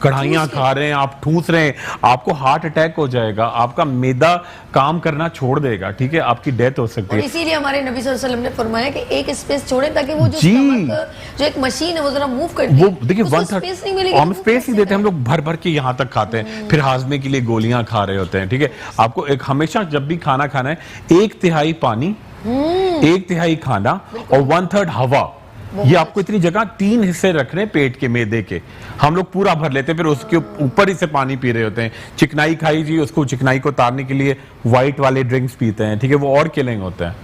कढ़ाइयां खा रहे हैं, आप ठूस रहे हैं, आपको हार्ट अटैक हो जाएगा, आपका मैदा काम करना छोड़ देगा। ठीक है, आपकी डेथ हो सकती और है। इसीलिए हमारे नबी सल्लल्लाहु अलैहि वसल्लम ने फरमाया कि एक स्पेस छोड़े ताकि वो जो जी। स्टमक, जो एक मशीन है वो जरा मूव करती वो है, देखिए उसको 1/3 स्पेस नहीं मिलेगी, हम वो स्पेस कैसे ही देते हैं, हम करें? लोग भर भर के यहाँ तक खाते हैं, फिर हाजमे के लिए गोलियां खा रहे होते हैं। ठीक है, आपको एक हमेशा जब भी खाना खाना है 1/3 पानी, 1/3 खाना और 1/3 हवा। ये आपको इतनी जगह 3 हिस्से रखने हैं पेट के, मैदे के, हम लोग पूरा भर लेते हैं, फिर उसके ऊपर ही से पानी पी रहे होते हैं। चिकनाई खाई जी, उसको चिकनाई को उतारने के लिए व्हाइट वाले ड्रिंक्स पीते हैं। ठीक है, वो और किलिंग होते हैं।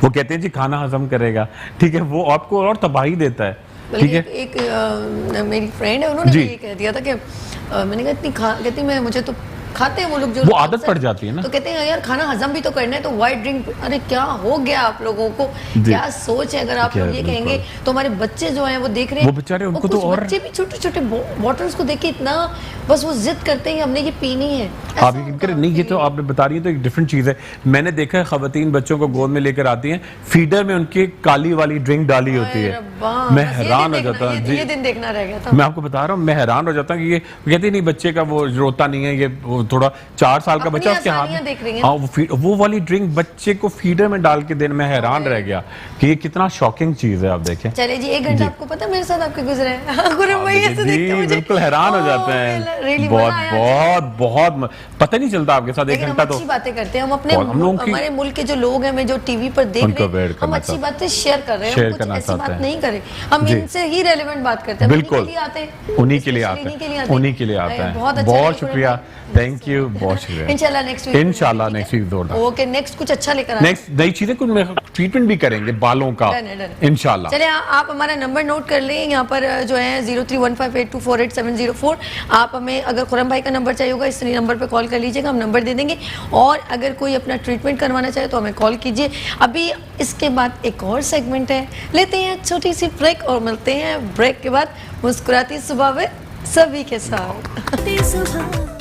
वो कहते हैं जी खाना हजम करेगा, ठीक है, वो आपको और तबाही देता है। ठीक बल्कि है, एक मेरी फ्रेंड है, उन्होंने जी। भी ये कह दिया था कि मैंने कहा इतनी कहती मैं मुझे तो खाते हैं वो लोग जो वो आदत पड़ जाती है ना। तो कहते हैं यार खाना हजम भी तो करना है तो व्हाइट ड्रिंक। अरे क्या हो गया आप लोगों को, जी। क्या सोच है? अगर आप क्या लोग ये बिल्कुल। कहेंगे तो हमारे बच्चे जो हैं वो देख रहे हैं, वो बेचारे उनको कुछ तो और- बच्चे भी छोटे छोटे बॉटल्स को देख के इतना बस वो जिद करते हैं हमने ये पीनी है। ऐसा आप यकीन करें, नहीं ये तो आपने बता रही है तो एक डिफरेंट चीज है। मैंने देखा है खवातीन बच्चों को गोद में लेकर आती हैं, फीडर में उनकी काली वाली ड्रिंक डाली होती है। रब्बा, मैं बस ये हैरान दिन हो जाता देखना- हूँ ये दिन देखना रह गया था। मैं आपको बता रहा हूँ, मैं हैरान हो जाता हूँ कि ये कहते नहीं बच्चे का वो रोता नहीं है, ये वो थोड़ा 4 साल का अपनी बच्चा उसके हाथ आसानियां देख रही में, हैं। हाँ वो वाली ड्रिंक बच्चे को फीडर में डाल के देने, मैं हैरान रह गया कि ये कितना शॉकिंग चीज है। आप देखें चले जी, 1 घंटा आपको पता है मेरे साथ आपके गुजरे हैं। गुरु भाई ऐसे देखते जी, मुझे बिल्कुल हैरान हो जाते really हैं। मजा बहुत आया। बहुत बहुत पता नहीं चलता आपके साथ 1 लेकिन हम घंटा तो। अच्छी बातें करते हैं, हम अपने बहुत, हम लोगों की- हमारे मुल्क के जो लोग हैं, मैं जो टीवी पर देख उनको रहे aware हैं, हम करना अच्छी चाहते बातें शेयर कर रहे हैं, शेयर हम कुछ करना ऐसी चाहते बात हैं। नहीं करें, हम जी। इनसे ही रेलेवेंट बात करते हैं। हम बिल्कुल। इन्हीं के लिए आते हैं, उन्हीं के लिए Especially आते इन्हीं के लिए हैं, आते हैं। उन्हीं के लिए आते हैं। बहुत अच्छा बहुत लगा, शुक्रिया, थैंक यू, बहुत शुक्रिया। इंशाल्लाह नेक्स्ट वीक, इंशाल्लाह नेक्स्ट वीक जोरदार। ओके, नेक्स्ट कुछ अच्छा लेकर आए। नेक्स्ट नई चीजें कुछ ट्रीटमेंट भी करेंगे बालों का Done है, done है। इंशाल्लाह। चलिए आप हमारा नंबर नोट कर लें, यहाँ पर जो है 031582484704। आप हमें अगर खुरम भाई का नंबर चाहिए होगा इस नंबर पे कॉल कर लीजिएगा, हम नंबर दे देंगे। और अगर कोई अपना ट्रीटमेंट करवाना चाहे तो हमें कॉल कीजिए। अभी इसके बाद एक और सेगमेंट है, लेते हैं छोटी सी ब्रेक और मिलते हैं ब्रेक के बाद मुस्कुराती सुबह में सभी के साथ। सुबह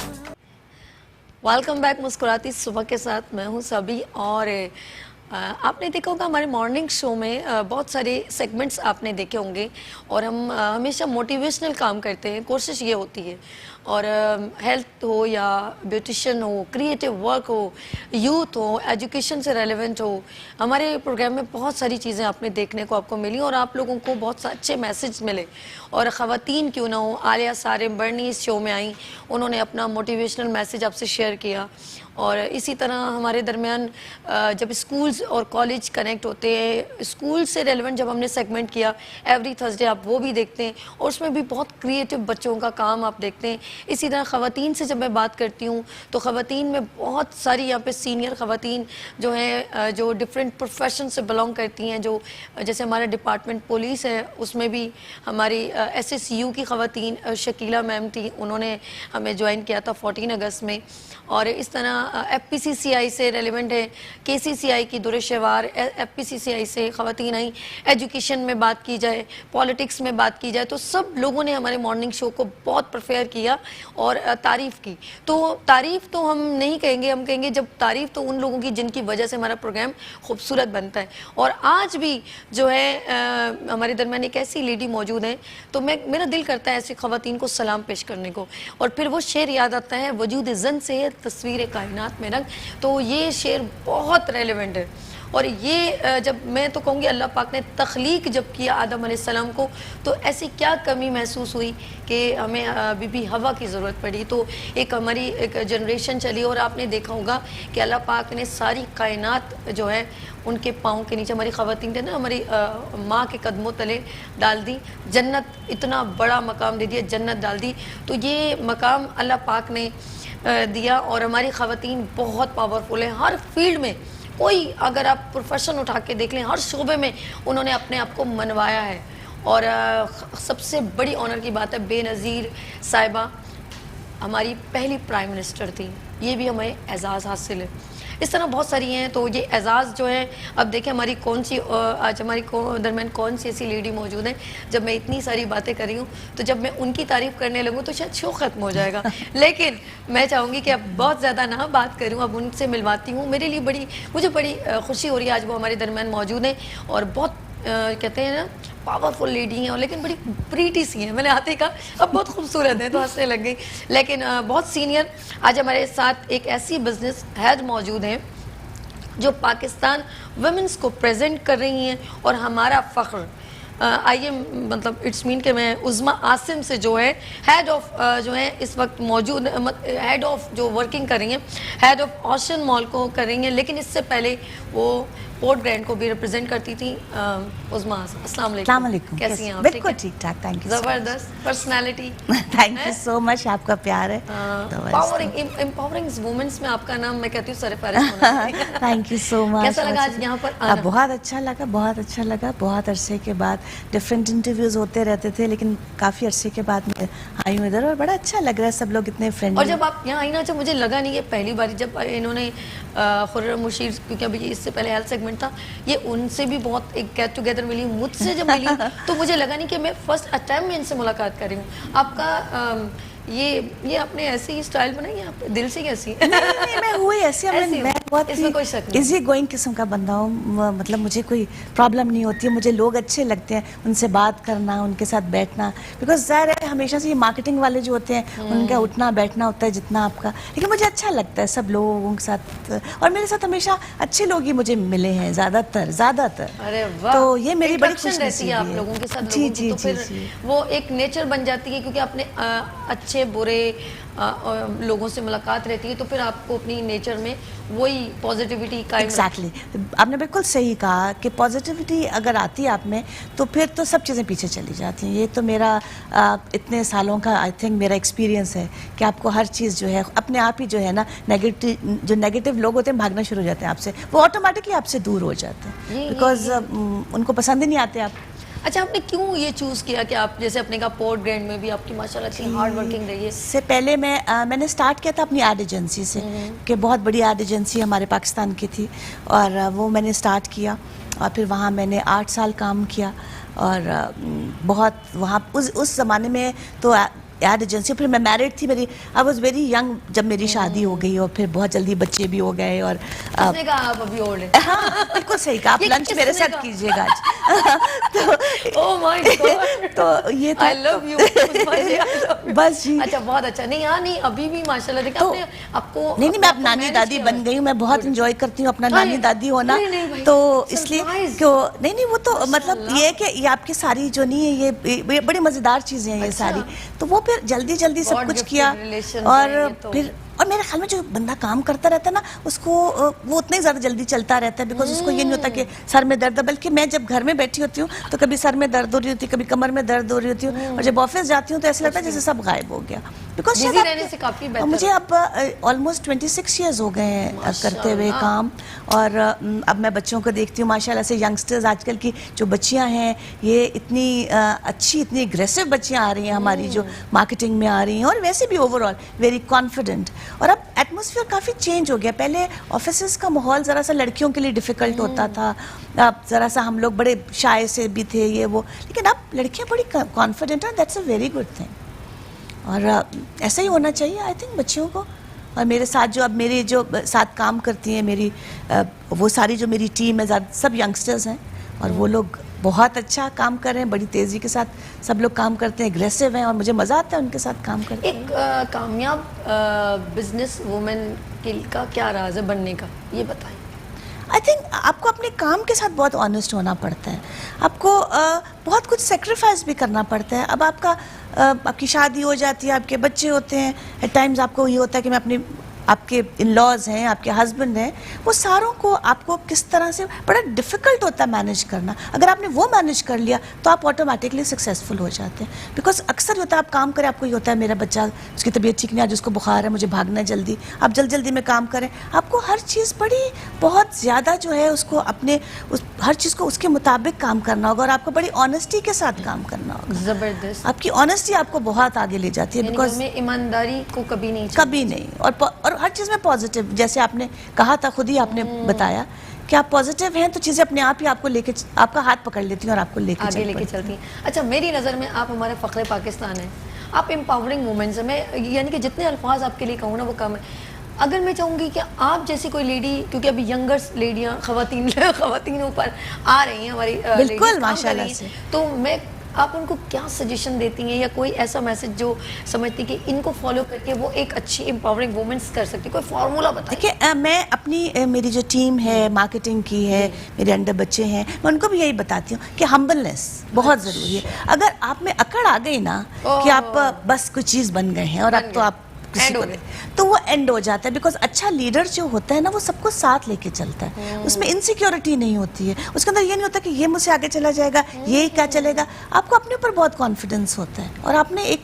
वेलकम बैक मुस्कुराती सुबह के साथ, मैं हूँ सभी। और आपने देखा होगा हमारे मॉर्निंग शो में बहुत सारे सेगमेंट्स आपने देखे होंगे और हम हमेशा मोटिवेशनल काम करते हैं। कोशिश ये होती है, और हेल्थ हो या ब्यूटिशियन हो, क्रिएटिव वर्क हो, यूथ हो, एजुकेशन से रेलेवेंट हो, हमारे प्रोग्राम में बहुत सारी चीज़ें आपने देखने को आपको मिली और आप लोगों को बहुत अच्छे मैसेज मिले। और ख़वातीन क्यों ना हो, आलिया सारिम बर्नी इस शो में आई, उन्होंने अपना मोटिवेशनल मैसेज आपसे शेयर किया। और इसी तरह हमारे दरमियान जब स्कूल्स और कॉलेज कनेक्ट होते हैं, स्कूल से रेलेवेंट जब हमने सेगमेंट किया एवरी थर्सडे, आप वो भी देखते हैं और उसमें भी बहुत क्रिएटिव बच्चों का काम आप देखते हैं। इसी तरह ख़वातीन से जब मैं बात करती हूँ तो ख़वातीन में बहुत सारी यहाँ पे सीनियर ख़वातीन जो हैं, जो डिफरेंट प्रोफेशन से बिलोंग करती हैं, जो जैसे हमारा डिपार्टमेंट पुलिस है उसमें भी हमारी SSU की ख़वातीन शकीला मैम थी, उन्होंने हमें ज्वाइन किया था 14 अगस्त में। और इस तरह FPCCI से रेलिवेंट है, KCCI की दुरेशवार, FPCCI से ख़वातीन आई। एजुकेशन में बात की जाए, पॉलिटिक्स में बात की जाए, तो सब लोगों ने हमारे मॉर्निंग शो को बहुत प्रेफर किया और तारीफ़ की। तो तारीफ़ तो हम नहीं कहेंगे, हम कहेंगे जब तारीफ़ तो उन लोगों की जिनकी वजह से हमारा प्रोग्राम खूबसूरत बनता है। और आज भी जो है हमारे दरमियान एक ऐसी लेडी मौजूद है, तो मेरा दिल करता है ऐसी ख़वातीन को सलाम पेश करने को। और फिर वो शेर याद आता है, वजूद ज़न से है तस्वीर कायनात में रंग। तो ये शेर बहुत रेलेवेंट है। और ये जब मैं तो कहूँगी अल्लाह पाक ने तख्लीक जब किया आदम अलैहिस्सलाम को, तो ऐसी क्या कमी महसूस हुई कि हमें बीबी हवा की ज़रूरत पड़ी। तो एक हमारी एक जनरेशन चली और आपने देखा होगा कि अल्लाह पाक ने सारी कायनात जो है उनके पाँव के नीचे, हमारी ख़वातीन थे ना, हमारी माँ के कदमों तले डाल दी। जन्नत, इतना बड़ा मकाम दे दिया, जन्नत डाल दी। तो ये मकाम अल्लाह पाक ने दिया। और हमारी ख़वातीन बहुत पावरफुल है हर फील्ड में। कोई अगर आप प्रोफेशन उठा के देख लें, हर शोबे में उन्होंने अपने आप को मनवाया है। और सबसे बड़ी ऑनर की बात है, बेनज़ीर साहिबा हमारी पहली प्राइम मिनिस्टर थी। ये भी हमें एजाज़ हासिल है। इस तरह बहुत सारी हैं। तो ये एजाज़ जो है, अब देखें हमारी कौन सी आज हमारी दरमियान कौन सी ऐसी लेडी मौजूद है, जब मैं इतनी सारी बातें कर रही हूँ तो जब मैं उनकी तारीफ़ करने लगूँ तो शायद शो ख़त्म हो जाएगा। लेकिन मैं चाहूँगी कि अब बहुत ज़्यादा ना बात करूँ, अब उनसे मिलवाती हूँ। मुझे बड़ी खुशी हो रही है आज वो हमारे दरमियान मौजूद हैं और बहुत कहते हैं ना पावरफुल लेडी हैं, और लेकिन बड़ी प्रीटी सी हैं। मैंने आते ही कहा अब बहुत खूबसूरत हैं तो हंसने लग गई। लेकिन बहुत सीनियर आज हमारे साथ एक ऐसी बिजनेस हेड मौजूद हैं जो पाकिस्तान वुमेन्स को प्रेजेंट कर रही हैं और हमारा फ़ख्र। आइए मतलब इट्स मीन कि मैं उज़्मा आसिम से जो है हेड ऑफ जो है इस वक्त मौजूद हेड ऑफ जो वर्किंग कर रही हैं, हेड ऑफ ओशन मॉल को कर रही हैं, लेकिन इससे पहले वो पोर्ट ग्रैंड को भी रिप्रेजेंट करती थी। उज़्मा आसिम, अस्सलाम वालेकुम, कैसी हैं आप? बिल्कुल ठीक ठाक, थैंक यू। ज़बरदस्त personality, thank you so much, आपका प्यार है। पावरिंग वुमेन्स में आपका नाम मैं कहती हूँ सरफहरिस्त होना चाहिए। Thank you so much. कैसा लगा आज यहाँ पर आना? बहुत अच्छा लगा, बहुत अच्छा लगा। बहुत अरसे के बाद डिफरेंट इंटरव्यूज होते रहते थे, लेकिन काफ़ी अरसे के बाद मैं आई हूँ इधर और बड़ा अच्छा लग रहा है, सब लोग इतने फ्रेंडली। और जब आप यहाँ आई ना, जब मुझे लगा नहीं, ये पहली बार जब इन्होंने खुर्रम मुशीर, क्योंकि अभी इससे पहले हेल्थ सेगमेंट था, ये उनसे भी बहुत एक गेट टुगेदर मिली, मुझसे जब मिली तो मुझे लगा नहीं कि मैं फर्स्ट अटैम्प्ट में इनसे मुलाकात कर रही हूँ। आपका ये आपने ऐसी ही स्टाइल बनाई है, आप दिल से कैसी है? नहीं, मैं हुई ऐसी, मैं बहुत इसमें कोई शक नहीं। इजी गोइंग किस्म का बंदा हूँ, मतलब मुझे कोई प्रॉब्लम नहीं होती है। मुझे लोग अच्छे लगते हैं, उनसे बात करना, उनके साथ बैठना, बिकॉज ज़ाहिर है हमेशा से ये मार्केटिंग वाले जो होते हैं उनका उठना बैठना होता है जितना आपका, लेकिन मुझे अच्छा लगता है सब लोगों के साथ, और मेरे साथ हमेशा अच्छे लोग ही मुझे मिले हैं ज़्यादातर। अरे वाह, तो ये मेरी बड़ी खुश रहती है आप लोगों के साथ। जी लोगों की जी तो जी फिर जी। वो एक नेचर बन जाती है, क्योंकि आपने अच्छे बुरे लोगों से मुलाकात रहती है, तो फिर आपको अपनी नेचर में वही पॉजिटिविटी कायम एग्जैक्टली आपने बिल्कुल सही कहा कि पॉजिटिविटी अगर आती है आप में तो फिर तो सब चीज़ें पीछे चली जाती हैं। ये तो मेरा इतने सालों का आई थिंक मेरा एक्सपीरियंस है कि आपको हर चीज़ जो है अपने आप ही जो है ना, नेगेटिव लोग होते हैं भागना शुरू हो जाते हैं आपसे, वो ऑटोमेटिकली आपसे दूर हो जाते हैं, बिकॉज उनको पसंद ही नहीं आते आप। अच्छा, आपने क्यों ये चूज़ किया कि आप जैसे अपने का पोर्ट ग्रैंड में भी आपकी माशाल्लाह इतनी हार्ड वर्किंग रही है? इससे पहले मैंने स्टार्ट किया था अपनी एड एजेंसी से, कि बहुत बड़ी एड एजेंसी हमारे पाकिस्तान की थी, और वो मैंने स्टार्ट किया और फिर वहाँ मैंने 8 साल काम किया, और बहुत वहाँ उस ज़माने में तो एड एजेंसी, फिर मैं मैरिड थी, आई वॉज वेरी यंग जब मेरी शादी हो गई, और फिर बहुत जल्दी बच्चे भी हो गए। और किसने कहा आप अभी ओल्ड हैं? हाँ बिल्कुल सही कहा, आप लंच मेरे साथ कीजिएगा आज। ओह माय गॉड, तो ये था, आई लव यू बस जी। अच्छा, बहुत अच्छा। नहीं हाँ, नहीं अभी भी माशाल्लाह देखा तो, आपने आपको नहीं मैं अब नानी दादी बन गई हूँ, मैं बहुत इंजॉय करती हूँ अपना नानी दादी होना, तो इसलिए क्यों नहीं वो तो मतलब ये है कि ये आपकी सारी जो नहीं है ये बड़ी मज़ेदार चीज़ें हैं ये सारी, तो वो फिर जल्दी सब कुछ किया, और फिर और मेरे ख्याल में जो बंदा काम करता रहता है ना उसको वो उतना ही ज़्यादा जल्दी चलता रहता है, बिकॉज उसको ये नहीं होता कि सर में दर्द है, बल्कि मैं जब घर में बैठी होती हूँ तो कभी सर में दर्द हो रही होती है, कभी कमर में दर्द हो रही होती है, और जब ऑफिस जाती हूँ तो ऐसा लगता है जैसे सब गायब हो गया, बिकॉज मुझे अब ऑलमोस्ट 26 ईयर्स हो गए हैं करते हुए काम, और अब मैं बच्चों को देखती हूँ माशाल्लाह से, यंगस्टर्स आजकल की जो बच्चियाँ हैं ये इतनी अच्छी इतनी एग्रेसिव बच्चियाँ आ रही हैं हमारी, जो मार्केटिंग में आ रही हैं, और वैसे भी ओवरऑल वेरी कॉन्फिडेंट। और अब एटमॉस्फेयर काफ़ी चेंज हो गया, पहले ऑफिसेस का माहौल ज़रा सा लड़कियों के लिए डिफ़िकल्ट होता था, अब ज़रा सा हम लोग बड़े शाय से भी थे ये वो, लेकिन अब लड़कियां बड़ी कॉन्फिडेंट हैं, that's a very good thing, और ऐसा ही होना चाहिए आई थिंक बच्चियों को। और मेरे साथ जो अब मेरे जो साथ काम करती हैं मेरी वो सारी जो मेरी टीम है सब यंगस्टर्स हैं, और वो लोग बहुत अच्छा काम कर रहे हैं, बड़ी तेज़ी के साथ सब लोग काम करते हैं, एग्रेसिव हैं, और मुझे मज़ा आता है उनके साथ काम करके। एक कामयाब बिजनेस वुमेन का क्या राज है बनने का, ये बताएं। आई थिंक आपको अपने काम के साथ बहुत ऑनेस्ट होना पड़ता है, आपको बहुत कुछ सेक्रीफाइस भी करना पड़ता है। अब आपकी शादी हो जाती है, आपके बच्चे होते हैं, एट टाइम्स आपको ये होता है कि मैं अपने आपके इन लॉज हैं, आपके हस्बैंड हैं, वो सारों को आपको किस तरह से बड़ा डिफ़िकल्ट होता है मैनेज करना। अगर आपने वो मैनेज कर लिया तो आप ऑटोमेटिकली सक्सेसफुल हो जाते हैं, बिकॉज अक्सर होता है आप काम करें, आपको ये होता है मेरा बच्चा उसकी तबीयत ठीक नहीं, आज उसको बुखार है, मुझे भागना है जल्दी, आप जल्दी में काम करें, आपको हर चीज़ बड़ी बहुत ज़्यादा जो है उसको अपने हर चीज़ को उसके मुताबिक काम करना होगा, और आपको बड़ी ऑनेस्टी के साथ काम करना होगा। ज़बरदस्त, आपकी ऑनेस्टी आपको बहुत आगे ले जाती है, बिकॉज ईमानदारी को कभी नहीं और हर चीज़ में पॉजिटिव, जैसे आपने कहा था, खुद ही आपने बताया कि आप पॉजिटिव हैं तो चीज़ें अपने आप ही आपको लेके, आपका हाथ पकड़ लेती हैं और आपको आगे लेके चलती हैं। अच्छा, मेरी नज़र में आप हमारे फ़ख्र पाकिस्तान हैं, आप एम्पावरिंग वुमेन्स हैं। मैं यानी कि जितने अल्फाज आपके लिए कहूँ ना वो कम है। अगर मैं चाहूँगी कि आप जैसी कोई लेडी, क्योंकि अभी यंगर लेडियाँ खवातीनों पर आ रही हैं हमारी बिल्कुल माशाल्लाह से, तो मैं आप उनको क्या सजेशन देती हैं या कोई ऐसा मैसेज जो समझती कि इनको फॉलो करके वो एक अच्छी एम्पावरिंग वुमेन्स कर सकती, कोई फार्मूला बताइए। देखिए मैं अपनी मेरी जो टीम है मार्केटिंग की है, मेरे अंडर बच्चे हैं, मैं उनको भी यही बताती हूँ कि हम्बलनेस बहुत ज़रूरी है। अगर आप में अकड़ आ गई ना कि आप बस कुछ चीज़ बन गए हैं और अब तो आप किसी को तो वो एंड हो जाता है। बिकॉज अच्छा लीडर जो होता है ना वो सबको साथ लेके चलता है, उसमें इनसिक्योरिटी नहीं होती है, उसके अंदर ये नहीं होता कि ये मुझसे आगे चला जाएगा, ये क्या चलेगा। आपको अपने ऊपर बहुत कॉन्फिडेंस होता है और आपने एक,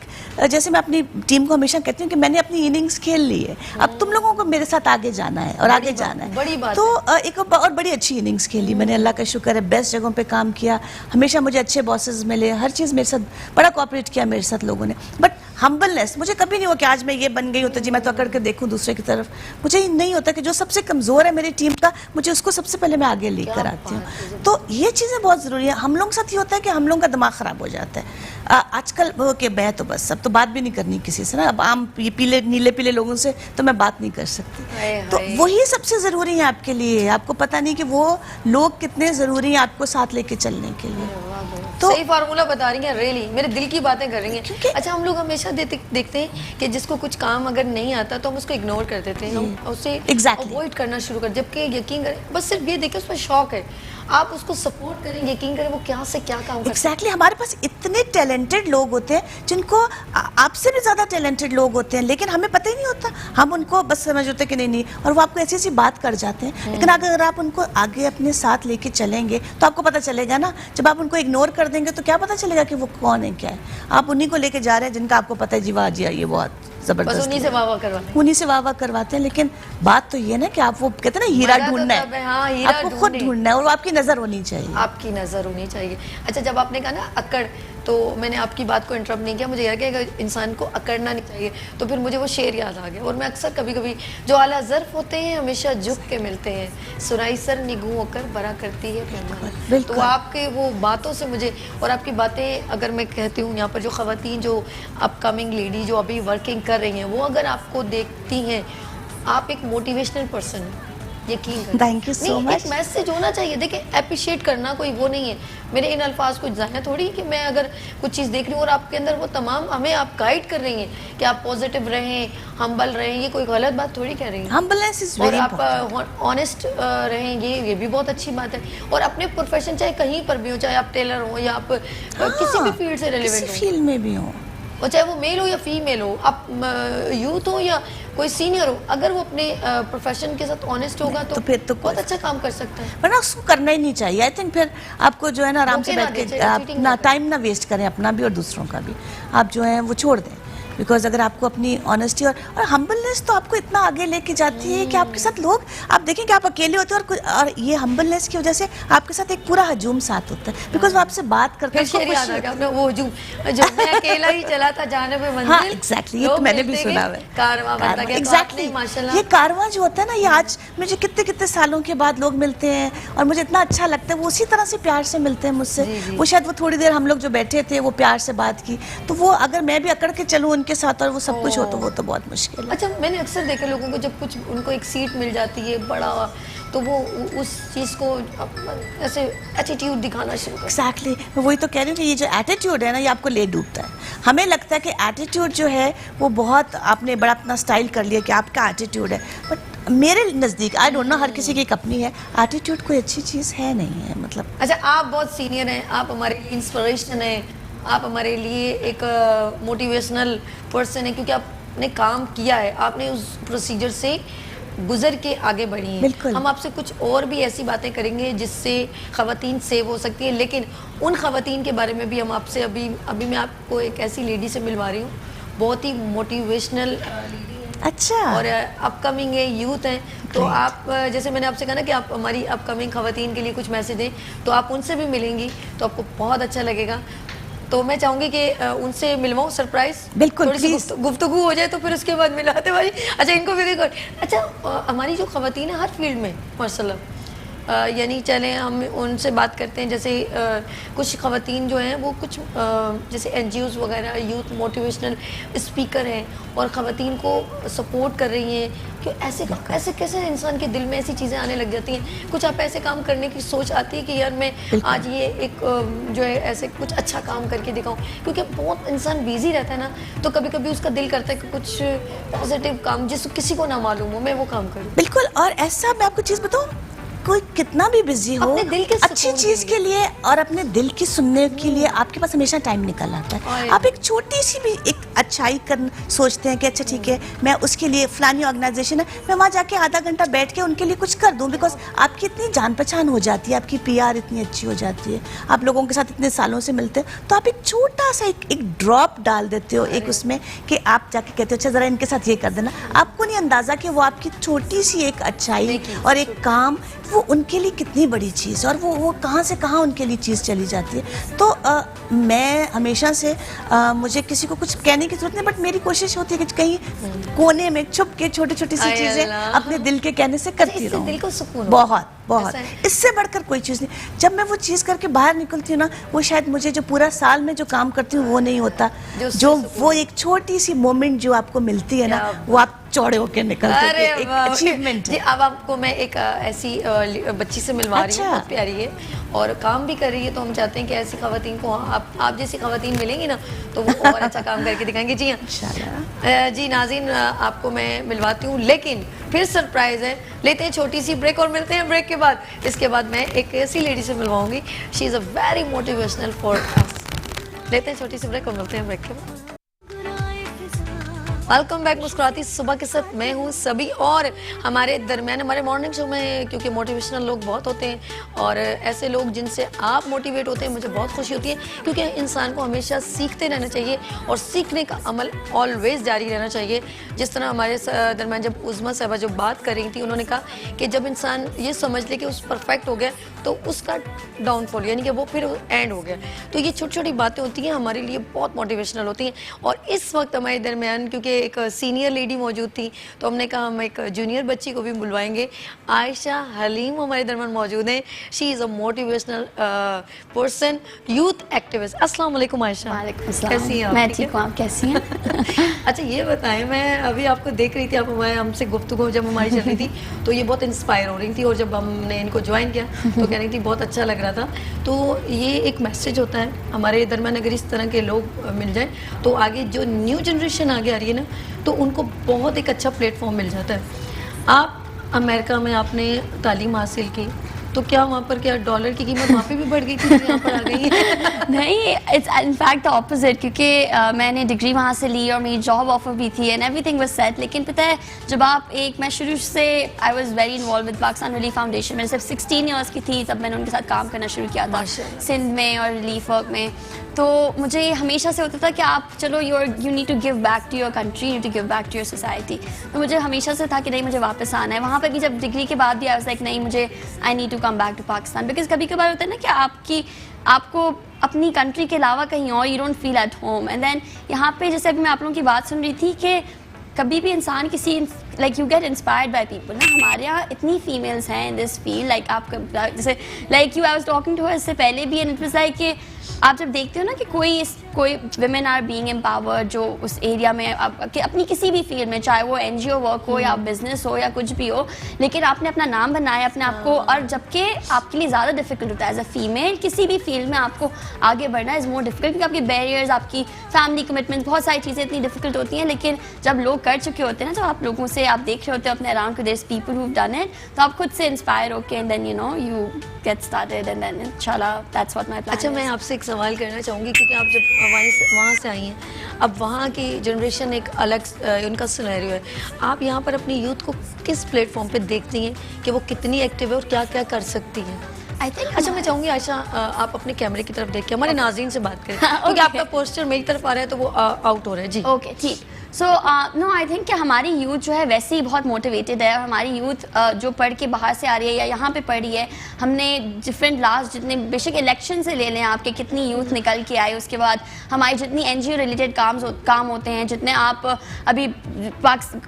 जैसे मैं अपनी टीम को हमेशा कहती हूँ कि मैंने अपनी इनिंग्स खेल ली है, अब तुम लोगों को मेरे साथ आगे जाना है और आगे जाना है। बड़ी बात तो एक और बड़ी अच्छी इनिंग्स खेली मैंने, अल्लाह का शुक्र है, बेस्ट जगहों पे काम किया, हमेशा मुझे अच्छे बॉसेस मिले, हर चीज़ मेरे साथ बड़ा कोऑपरेट किया मेरे साथ लोगों ने। बट हम्बलनेस मुझे कभी नहीं हुआ कि आज मैं ये बन गई हूँ तो जी मैं तो अकड़ के देखूँ दूसरे की तरफ। मुझे ये नहीं होता कि जो सबसे कमज़ोर है मेरी टीम का, मुझे उसको सबसे पहले मैं आगे लेकर आती हूँ। तो ये चीज़ें बहुत ज़रूरी है। हम लोगों के साथ ये होता है कि हम लोगों का दिमाग ख़राब हो जाता है आजकल, वो कि मैं तो बस अब तो बात भी नहीं करनी किसी से ना, अब आम ये पीले नीले पीले लोगों से तो मैं बात नहीं कर सकती। तो वही सबसे ज़रूरी है आपके लिए। आपको पता नहीं कि वो लोग कितने ज़रूरी हैं आपको साथ लेके चलने के लिए। तो सही फार्मूला बता रही हैं, रियली मेरे दिल की बातें कर रही हैं। अच्छा, हम लोग हमेशा देखते हैं कि जिसको कुछ काम अगर नहीं आता तो हम उसको इग्नोर कर देते हैं, हम उसे अवॉइड करना शुरू कर, जबकि यकीन करें बस सिर्फ ये देखें उसमें शौक है, आप उसको सपोर्ट करें, यकीन करें वो क्या से क्या काम करता है। एग्जैक्टली हमारे पास इतने टैलेंटेड लोग होते हैं जिनको आपसे भी ज़्यादा टैलेंटेड लोग होते हैं, लेकिन हमें पता ही नहीं होता, हम उनको बस समझ होते कि नहीं, और वो आपको ऐसी ऐसी बात कर जाते हैं। लेकिन अगर आप उनको आगे अपने साथ लेके चलेंगे तो आपको पता चलेगा ना। जब आप उनको इग्नोर कर देंगे तो क्या पता चलेगा कि वो कौन है, क्या है। आप उन्हीं को लेके जा रहे हैं जिनका आपको पता है जी वाह जी ये बहुत जबरदस्त, उन्हीं से वाह करवाते हैं। लेकिन बात तो ये ना कि आप वो कहते हैं ना हीरा ढूंढना है, हाँ, आपको खुद ढूंढना है और वो आपकी नजर होनी चाहिए, आपकी नजर होनी चाहिए। अच्छा, जब आपने कहा ना अकड़, तो मैंने आपकी बात को इंटरप्ट नहीं किया, मुझे याद है कि इंसान को अकड़ना नहीं चाहिए, तो फिर मुझे वो शेर याद आ गया। और मैं अक्सर कभी कभी जो आला ज़र्फ होते हैं हमेशा झुक के मिलते हैं, सुराई सर निगू होकर बड़ा करती है पैमाना। तो आपके वो बातों से मुझे, और आपकी बातें अगर मैं कहती हूँ यहाँ पर जो ख़वातीन जो अपकमिंग लेडी जो अभी वर्किंग कर रही हैं, वो अगर आपको देखती हैं, आप एक मोटिवेशनल पर्सन हैं, यकीन करें। Thank you so much. एक मैसेज होना चाहिए। देखिए, अप्रिशिएट करना कोई वो नहीं है, मेरे इन अल्फाज को जाना थोड़ी कि मैं अगर कुछ चीज़ देख रही हूँ और आपके अंदर वो तमाम, हमें आप गाइड कर रही हैं कि आप पॉजिटिव रहें, हम्बल रहें, ये कोई गलत बात थोड़ी कह रही हैं। Humbleness is very important. और आप ऑनेस्ट रहें, ये भी बहुत अच्छी बात है। और अपने प्रोफेशन चाहे कहीं पर भी हो, चाहे आप टेलर हो या आप किसी भी फील्ड से रिलेवेंट हो, फील्ड में भी हो, और चाहे वो मेल हो या फीमेल हो, आप यूथ हो या कोई सीनियर हो, अगर वो अपने प्रोफेशन के साथ ऑनेस्ट होगा तो फिर तो बहुत अच्छा काम कर सकता है। वरना उसको करना ही नहीं चाहिए। आई थिंक फिर आपको जो है ना आराम से बैठ के आप ना टाइम ना वेस्ट करें, अपना भी और दूसरों का भी, आप जो है वो छोड़ दें। बिकॉज अगर आपको अपनी ऑनेस्टी और हम्बलनेस तो आपको इतना आगे लेके जाती है कि आपके साथ लोग, आप देखेंगे आप अकेले होते हैं और ये हम्बलनेस की वजह से आपके साथ एक पूरा हजूम साथ होता है, बिकॉज वो आपसे बात करते हैं। वो हजूम जो मैं अकेला ही चला था जाने पे मंजिल। हाँ एग्जैक्टली, ये तो मैंने भी सुना है, कारवां बनता गया। एग्जैक्टली, ये कारवां जो होता है ना, ये आज मुझे कितने कितने सालों के बाद लोग मिलते हैं और मुझे इतना अच्छा लगता है, वो उसी तरह से प्यार से मिलते हैं मुझसे। वो शायद वो थोड़ी देर हम लोग जो बैठे थे वो प्यार से बात की, तो वो अगर मैं भी अकड़ के चलूँ उनके साथ और वो सब कुछ हो तो वो तो बहुत मुश्किल है। अच्छा, मैंने अक्सर देखा लोगों को जब कुछ उनको एक सीट मिल जाती है बड़ा, तो वो उस चीज़ को ऐसे एटीट्यूड दिखाना शुरू करते हैं। एग्जैक्टली, मैं वही तो कह रही हूँ कि ये जो एटीट्यूड है ना, ये आपको ले डूबता है। हमें लगता है कि एटीट्यूड जो है वो बहुत आपने बड़ा अपना स्टाइल कर लिया कि आपका एटीट्यूड है, बट मेरे नज़दीक, आई डोंट नो, हर किसी की एक अपनी है, एटीट्यूड कोई अच्छी चीज़ है नहीं है। मतलब अच्छा, आप बहुत सीनियर हैं, आप हमारे इंस्पिरेशन हैं, आप हमारे लिए एक मोटिवेशनल पर्सन है, क्योंकि आपने काम किया है, आपने उस प्रोसीजर से गुजर के आगे बढ़ी हैं। हम आपसे कुछ और भी ऐसी बातें करेंगे जिससे ख़वातीन सेव हो सकती है, लेकिन उन ख़वातीन के बारे में भी हम आपसे अभी मैं आपको एक ऐसी लेडी से मिलवा रही हूँ, बहुत ही मोटिवेशनल लेडी है। अच्छा, और अपकमिंग है, यूथ हैं, तो आप जैसे मैंने आपसे कहा ना कि आप हमारी अपकमिंग ख़वातीन के लिए कुछ मैसेज दें, तो आप उनसे भी मिलेंगी तो आपको बहुत अच्छा लगेगा। तो मैं चाहूंगी कि उनसे मिलवाऊं सरप्राइज, बिल्कुल, थोड़ी सी please। गुफ्तगू हो जाए तो फिर उसके बाद मिलाते भाई। अच्छा इनको भी अच्छा हमारी जो खवातीन है हर फील्ड में माशाल्लाह, यानी चले हम उनसे बात करते हैं। जैसे कुछ खवातीन जो हैं वो कुछ जैसे NGOs वगैरह यूथ मोटिवेशनल स्पीकर हैं और खवातीन को सपोर्ट कर रही हैं कि ऐसे कैसे इंसान के दिल में ऐसी चीज़ें आने लग जाती हैं। कुछ आप ऐसे काम करने की सोच आती है कि यार मैं आज ये एक जो है ऐसे कुछ अच्छा काम करके दिखाऊं, क्योंकि बहुत इंसान बिजी रहता है ना, तो कभी कभी उसका दिल करता है कि कुछ पॉजिटिव काम जिस किसी को ना मालूम हो मैं वो काम करूं। बिल्कुल। और ऐसा मैं आपको चीज बताऊं, कोई कितना भी बिजी हो, अपने दिल के अच्छी सुकून चीज के लिए और अपने दिल की सुनने के लिए आपके पास हमेशा टाइम निकल आता है। आप एक छोटी सी भी एक अच्छाई कर सोचते हैं कि अच्छा ठीक है मैं उसके लिए फलानी ऑर्गेनाइजेशन है, मैं वहाँ जाके आधा घंटा बैठ के उनके लिए कुछ कर दूं, बिकॉज आपकी इतनी जान पहचान हो जाती है, आपकी PR इतनी अच्छी हो जाती है, आप लोगों के साथ इतने सालों से मिलते हैं, तो आप एक छोटा सा एक ड्रॉप डाल देते हो एक उसमें कि आप जाके कहते हो अच्छा जरा इनके साथ ये कर देना। आपको नहीं अंदाजा कि वो आपकी छोटी सी एक अच्छाई और एक काम वो उनके लिए कितनी बड़ी चीज़, और वो कहाँ से कहाँ उनके लिए चीज़ चली जाती है। तो मैं हमेशा से मुझे किसी को कुछ कहने की जरूरत नहीं, बट मेरी कोशिश होती है कि कहीं कोने में छुप के छोटी छोटी सी चीज़ें अपने दिल के कहने से करती रहूं। दिल को सुकून बहुत बहुत, इससे बढ़कर कोई चीज़ नहीं। जब मैं वो चीज़ करके बाहर निकलती हूँ ना, वो शायद मुझे जो पूरा साल में जो काम करती हूँ वो नहीं होता, जो वो एक छोटी सी मोमेंट जो आपको मिलती है ना, वो आप चौड़े होकर निकलते हो, एक अचीवमेंट है। अब आपको मैं एक ऐसी बच्ची से मिलवा रही हूँ, बहुत प्यारी है और काम भी कर रही है, तो हम चाहते हैं कि ऐसी खवातीन को आप जैसी खवातीन मिलेंगी ना तो वो और अच्छा काम करके दिखाएंगे। जी हाँ जी नाज़रीन, आपको मैं मिलवाती हूँ, लेकिन फिर सरप्राइज है। लेते हैं छोटी सी ब्रेक और मिलते हैं ब्रेक के बाद। इसके बाद मैं एक ऐसी लेडी से मिलवाऊंगी, she is a very motivational for us. लेते हैं छोटी सी ब्रेक और मिलते हैं ब्रेक के बाद। वेलकम बैक मुस्कुराती सुबह के साथ मैं हूँ सभी, और हमारे दरमियान हमारे मॉर्निंग शो में क्योंकि मोटिवेशनल लोग बहुत होते हैं और ऐसे लोग जिनसे आप मोटिवेट होते हैं, मुझे बहुत खुशी होती है, क्योंकि इंसान को हमेशा सीखते रहना चाहिए और सीखने का अमल ऑलवेज जारी रहना चाहिए। जिस तरह हमारे दरमियान जब उज़मा साहबा जो बात कर रही थी, उन्होंने कहा कि जब इंसान ये समझ ले कि उस परफेक्ट हो गया तो उसका डाउनफॉल यानी कि वो फिर एंड हो गया। तो ये छोटी छोटी बातें होती हैं, हमारे लिए बहुत मोटिवेशनल होती हैं। और इस वक्त हमारे दरमियान क्योंकि एक सीनियर लेडी मौजूद थी, तो हमने कहा हम एक जूनियर बच्ची को भी बुलवाएंगे। आयशा हलीम हमारे दरमियान मौजूद हैं। She is a motivational person, youth activist. अस्सलाम वालेकुम आयशा। वालेकुम अस्सलाम। कैसी हैं आप? मैं ठीक हूँ, आप कैसी हैं? अच्छा ये बताएं, मैं अभी आपको देख रही थी, आप हमसे गुफ्तगू जब हमारी चल रही थी तो ये बहुत इंस्पायर हो रही थी, और जब हमने इनको ज्वाइन किया तो कह रही थी बहुत अच्छा लग रहा था। तो ये एक मैसेज होता है हमारे दरमियान, अगर इस तरह के लोग मिल जाएं तो आगे जो न्यू जनरेशन आगे आ रही है ना, तो उनको बहुत एक अच्छा प्लेटफॉर्म मिल जाता है। आप अमेरिका में आपने तालीम हासिल की, तो क्या वहाँ पर क्या डॉलर की कीमत वहाँ पे भी बढ़ गई थी, यहाँ पर आ गई है? नहीं, इट्स इनफैक्ट ऑपोजिट, क्योंकि मैंने डिग्री वहाँ से ली और मेरी जॉब ऑफर भी थी एंड एवरीथिंग वाज सेट। लेकिन पता है जब आप मैं शुरू से I was very involve with Pakistan relief foundation. मैंने सिर्फ 16 ईयर्स की थी तब मैंने उनके साथ काम करना शुरू किया था सिंध में और रिलीफ वर्क में। तो मुझे हमेशा से होता था कि आप चलो you need to give back to your country, you need to give back to your society. तो मुझे हमेशा से था कि नहीं मुझे वापस आना है। वहाँ पर भी जब डिग्री के बाद भी आई वाज लाइक नहीं, मुझे I need to come back to Pakistan, because कभी कभार होता है ना कि आपको अपनी कंट्री के अलावा कहीं और you don't feel at home. And then यहाँ पे जैसे अभी मैं आप लोगों की बात सुन रही थी कि कभी भी इंसान किसी like you get inspired by people ना। हमारे यहाँ इतनी फीमेल्स हैं इन दिस फील्ड, लाइक आप जैसे like you I was talking to her इससे पहले भी, एंड इट वाज लाइक कि आप जब देखते हो ना कि कोई विमेन आर बीइंग एम्पावर्ड जो उस एरिया में अपनी किसी भी फील्ड में, चाहे वो NGO वर्क हो या बिजनेस हो या कुछ भी हो, लेकिन आपने अपना नाम बनाया अपने आप को, और जबकि आपके लिए ज़्यादा डिफिकल्ट होता है एज अ फीमेल किसी भी फील्ड में आपको आगे बढ़ना इज़ मोर डिफिकल्ट, क्योंकि आपके बैरियर्स, आपकी फैमिली कमिटमेंट, बहुत सारी चीज़ें इतनी डिफिकल्ट होती हैं। लेकिन जब लोग कर चुके होते हैं ना, जब आप लोगों से आप देख रहे होते हो अपने around there is people who have done it, तो आप खुद से इंस्पायर होके and then you get started and then इंशाल्लाह दैट्स व्हाट माय प्लान। अच्छा मैं आपसे एक सवाल करना चाहूँगी, क्योंकि आप जब वहाँ से आई हैं, अब वहाँ की जनरेशन एक अलग उनका सिनेरियो है। आप यहाँ पर अपनी यूथ को किस प्लेटफॉर्म पे देखती हैं कि वो कितनी एक्टिव है और क्या क्या कर सकती है? अच्छा मैं चाहूँगी आयशा आप अपने कैमरे की तरफ देख के हमारे नाज़रीन से बात करें, क्योंकि आपका पोस्टर मेरी तरफ आ रहा है तो वो आउट हो रहा है। जी ओके ठीक। सो नो आई थिंक कि हमारी यूथ जो है वैसे ही बहुत मोटिवेटेड है, और हमारी यूथ जो पढ़ के बाहर से आ रही है या यहाँ पे पढ़ी है, हमने डिफरेंट लास्ट जितने बेशक इलेक्शन से ले लें आपके कितनी यूथ निकल के आए, उसके बाद हमारी जितनी NGO रिलेटेड काम होते हैं, जितने आप अभी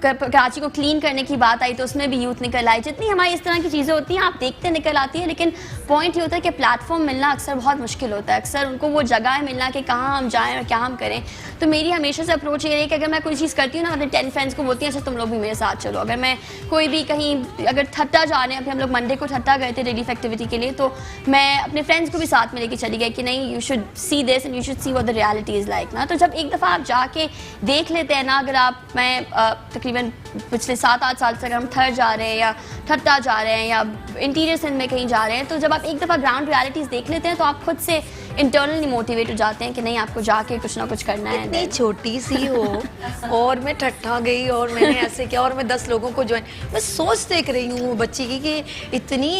कराची को क्लीन करने की बात आई तो उसमें भी यूथ निकल आई, जितनी हमारी इस तरह की चीज़ें होती हैं आप देखते निकल आती हैं। लेकिन पॉइंट ये होता है कि प्लेटफॉर्म मिलना अक्सर बहुत मुश्किल होता है, अक्सर उनको वो जगह मिलना कि कहाँ हम जाएँ और क्या हम करें। तो मेरी हमेशा से अप्रोच ये है कि अगर मैं कोई चीज़ करती हूँ ना, अपने 10 फ्रेंड्स को बोलती हैं अच्छा तुम लोग भी मेरे साथ चलो। अगर मैं कोई भी कहीं अगर ठट्टा जा रहे हैं, अभी हम लोग मंडे को ठट्टा गए थे रिलीफ एक्टिविटी के लिए, तो मैं अपने फ्रेंड्स को भी साथ में लेके चली गई कि नहीं you should see this and you should see what the reality is like ना। तो जब एक दफ़ा आप जाके देख लेते हैं ना, अगर मैं तकरीबन पिछले 7-8 साल से अगर हम थर जा रहे हैं या ठट्टा जा रहे हैं या इंटीरियर सिंध में कहीं जा रहे हैं, तो जब आप एक दफ़ा ग्राउंड रियलिटीज़ देख लेते हैं तो आप खुद से इंटरनली मोटिवेट हो जाते हैं कि नहीं आपको जाके कुछ ना कुछ करना है। इतनी छोटी सी हो और मैं ठट्ठा गई और मैंने ऐसे किया और मैं 10 लोगों को ज्वाइन, मैं सोच देख रही हूँ बच्ची की कि इतनी